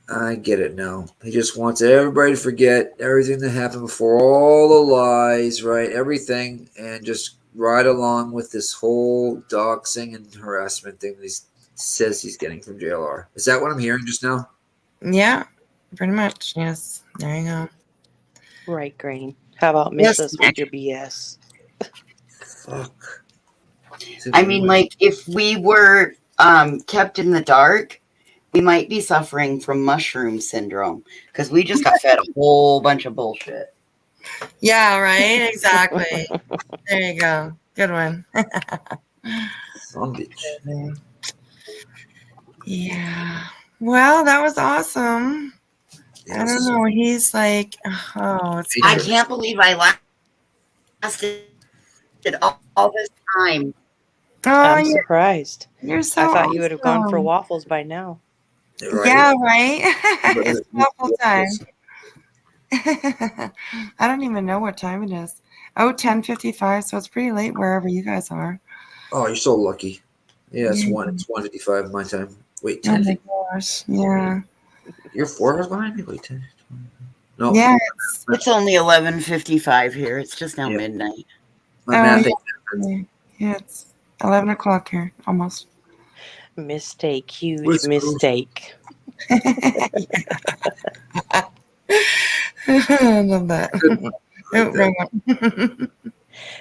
I get it now. He just wants everybody to forget everything that happened before, all the lies, right? Everything, and just ride along with this whole doxing and harassment thing that he says he's getting from JLR. Is that what I'm hearing just now? Yeah. Pretty much. Yes. There you go. Right, Grain. How about miss us with your BS? Fuck. I mean, like, if we were kept in the dark, we might be suffering from mushroom syndrome because we just got fed a whole bunch of bullshit. Yeah, right? Exactly. There you go. Good one. Son bitch. Yeah. Well, that was awesome. I don't know. He's like, oh, it's I can't believe I lasted all this time. Oh, I'm surprised. You're so I thought you would have gone for awesome. waffles by now. Right. Yeah, right? It's waffle time. I don't even know what time it is. Oh, 10:55, so it's pretty late wherever you guys are. Oh, you're so lucky. Yeah, it's Yeah. 1:55 my time. Wait, Oh 10. my gosh. Yeah. You're 4 hours behind me? Wait, 10. No. Yeah. It's only 11:55 here. It's just now Yeah. midnight. My math ain't Yeah, it's 11 o'clock here, almost. Mistake. Huge Where's mistake. I love that. Oh, wrong one.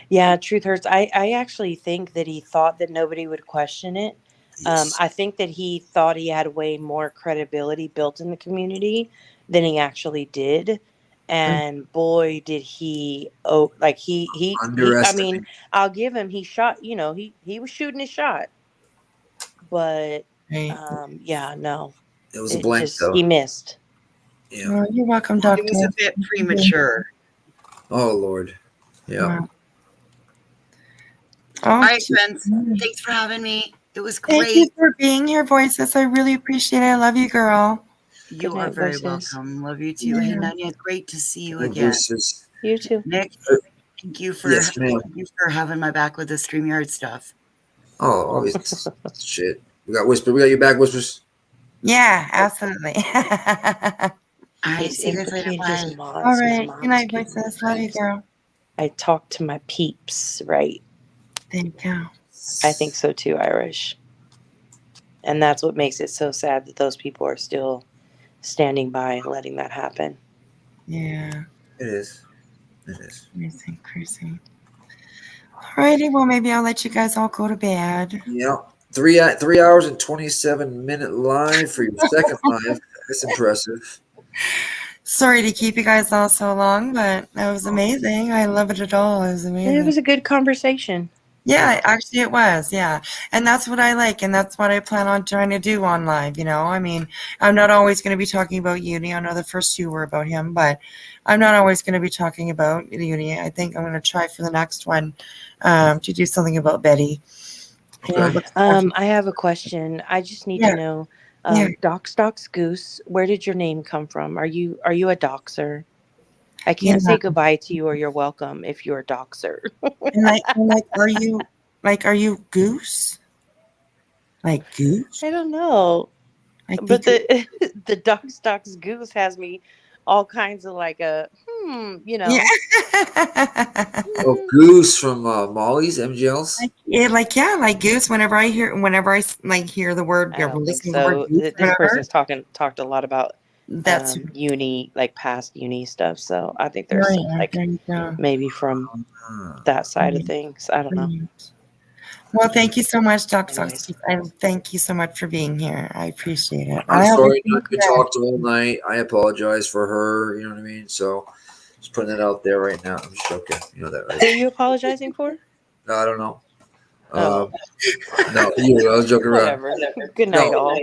Yeah, truth hurts. I actually think that he thought that nobody would question it. Yes. I think that he thought he had way more credibility built in the community than he actually did. And boy, did he he I Underestimate. mean, I'll give him, he shot, he was shooting his shot. But Right. yeah, no. It was a blank, though. He missed. Yeah. Oh, you're welcome, It Doctor. was a bit premature. Oh, Lord. Yeah. Wow. Hi, Spence. Thanks for having me. It was Thank great. you for being here, Voices. I really appreciate it. I love you, girl. You Good are night, very Voices. welcome. Love you too. Hey, Nanya, great to see you again. Voices. You too. Nick, thank you for Yes, ma'am. having my back with the StreamYard stuff. Oh, always shit. We got Whisper. We got you back, Whispers. Yeah, absolutely. I see you guys later. Bye. All right. Good night, Voices. Love you, girl. I talk to my peeps, right? There you go. I think so too, Irish. And that's what makes it so sad that those people are still standing by and letting that happen. Yeah. It is. It is. Crazy, crazy. Alrighty, well, maybe I'll let you guys all go to bed. Yeah. 3 hours and 27-minute live for your second live. That's impressive. Sorry to keep you guys all so long, but that was amazing. I love it at all. It was amazing. It was a good conversation. Yeah, actually it was. Yeah. And that's what I like. And that's what I plan on trying to do on live. I mean, I'm not always going to be talking about uni. I know the first two were about him, but I'm not always going to be talking about uni. I think I'm going to try for the next one to do something about Betty. Okay. I have a question. I just need to Yeah. know, Yeah. Dox Goose, where did your name come from? Are you a doxer? I Yeah. can't say goodbye to you or you're welcome if you're a doxer. And are you Goose? Like Goose? I don't know. Like But because the Dox Goose has me all kinds of like yeah. Oh, hmm. Goose from Molly's MGLs. Like Goose. Whenever I like hear the word, I don't think listen to the word so. Goose, This whatever. person's talked a lot about That's uni, like past uni stuff. So I think there's some right. like There you go. maybe from Hmm. that side of Right, things. I don't know. right. Well, thank you so much, Dr. Anyways. And thank you so much for being here. I appreciate it. I'm I hope sorry you not to talk to all night. I apologize for her. You know what I mean? So just putting it out there right now. I'm just joking. You know that, Who are right? you apologizing for? No, I don't know. Oh, No, you. I was joking around. whatever. Good No, night, all.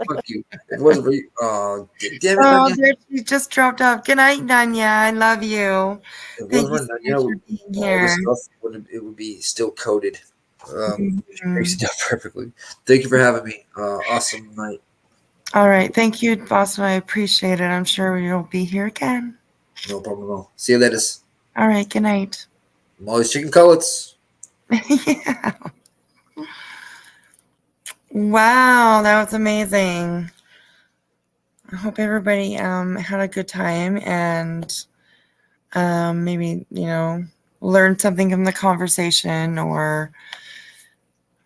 fuck you. If it wasn't for you, damn it, Oh, Nanya. there she just dropped off. Good night, Danya. I love you. If it Thank you wasn't so for much Nanya, for being all this here. stuff would be still coated. She breaks Mhm. it down perfectly. Thank you for having me. Awesome night. All right. Thank you, Boston. I appreciate it. I'm sure you'll be here again. No problem at all. See you later. All right. Good night. Molly's chicken cutlets. Yeah. Wow, that was amazing. I hope everybody had a good time and maybe learned something from the conversation or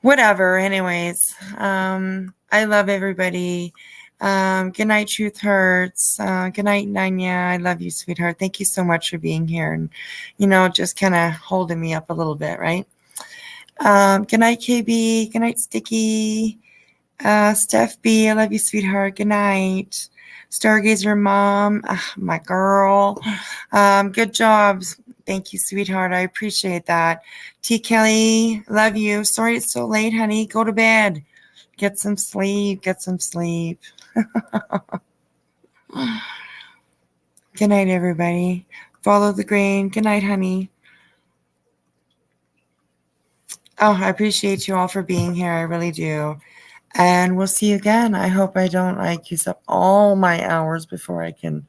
whatever. Anyways, I love everybody. Good night, Truth Hurts. Good night, Nanya. I love you, sweetheart. Thank you so much for being here and just kind of holding me up a little bit, right? Good night, KB. Good night, Sticky. Steph B, I love you, sweetheart. Good night. Stargazer Mom, my girl. Good jobs. Thank you, sweetheart. I appreciate that. T. Kelly, love you. Sorry it's so late, honey. Go to bed. Get some sleep. Get some sleep. Good night, everybody. Follow the grain. Good night, honey. Oh, I appreciate you all for being here. I really do. And we'll see you again. I hope I don't use up all my hours before I can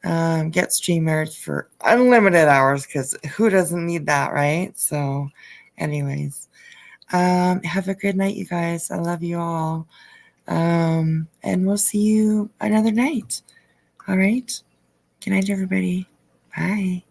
get StreamYard for unlimited hours because who doesn't need that, right? So anyways, have a good night, you guys. I love you all. And we'll see you another night. All right. Good night, everybody. Bye.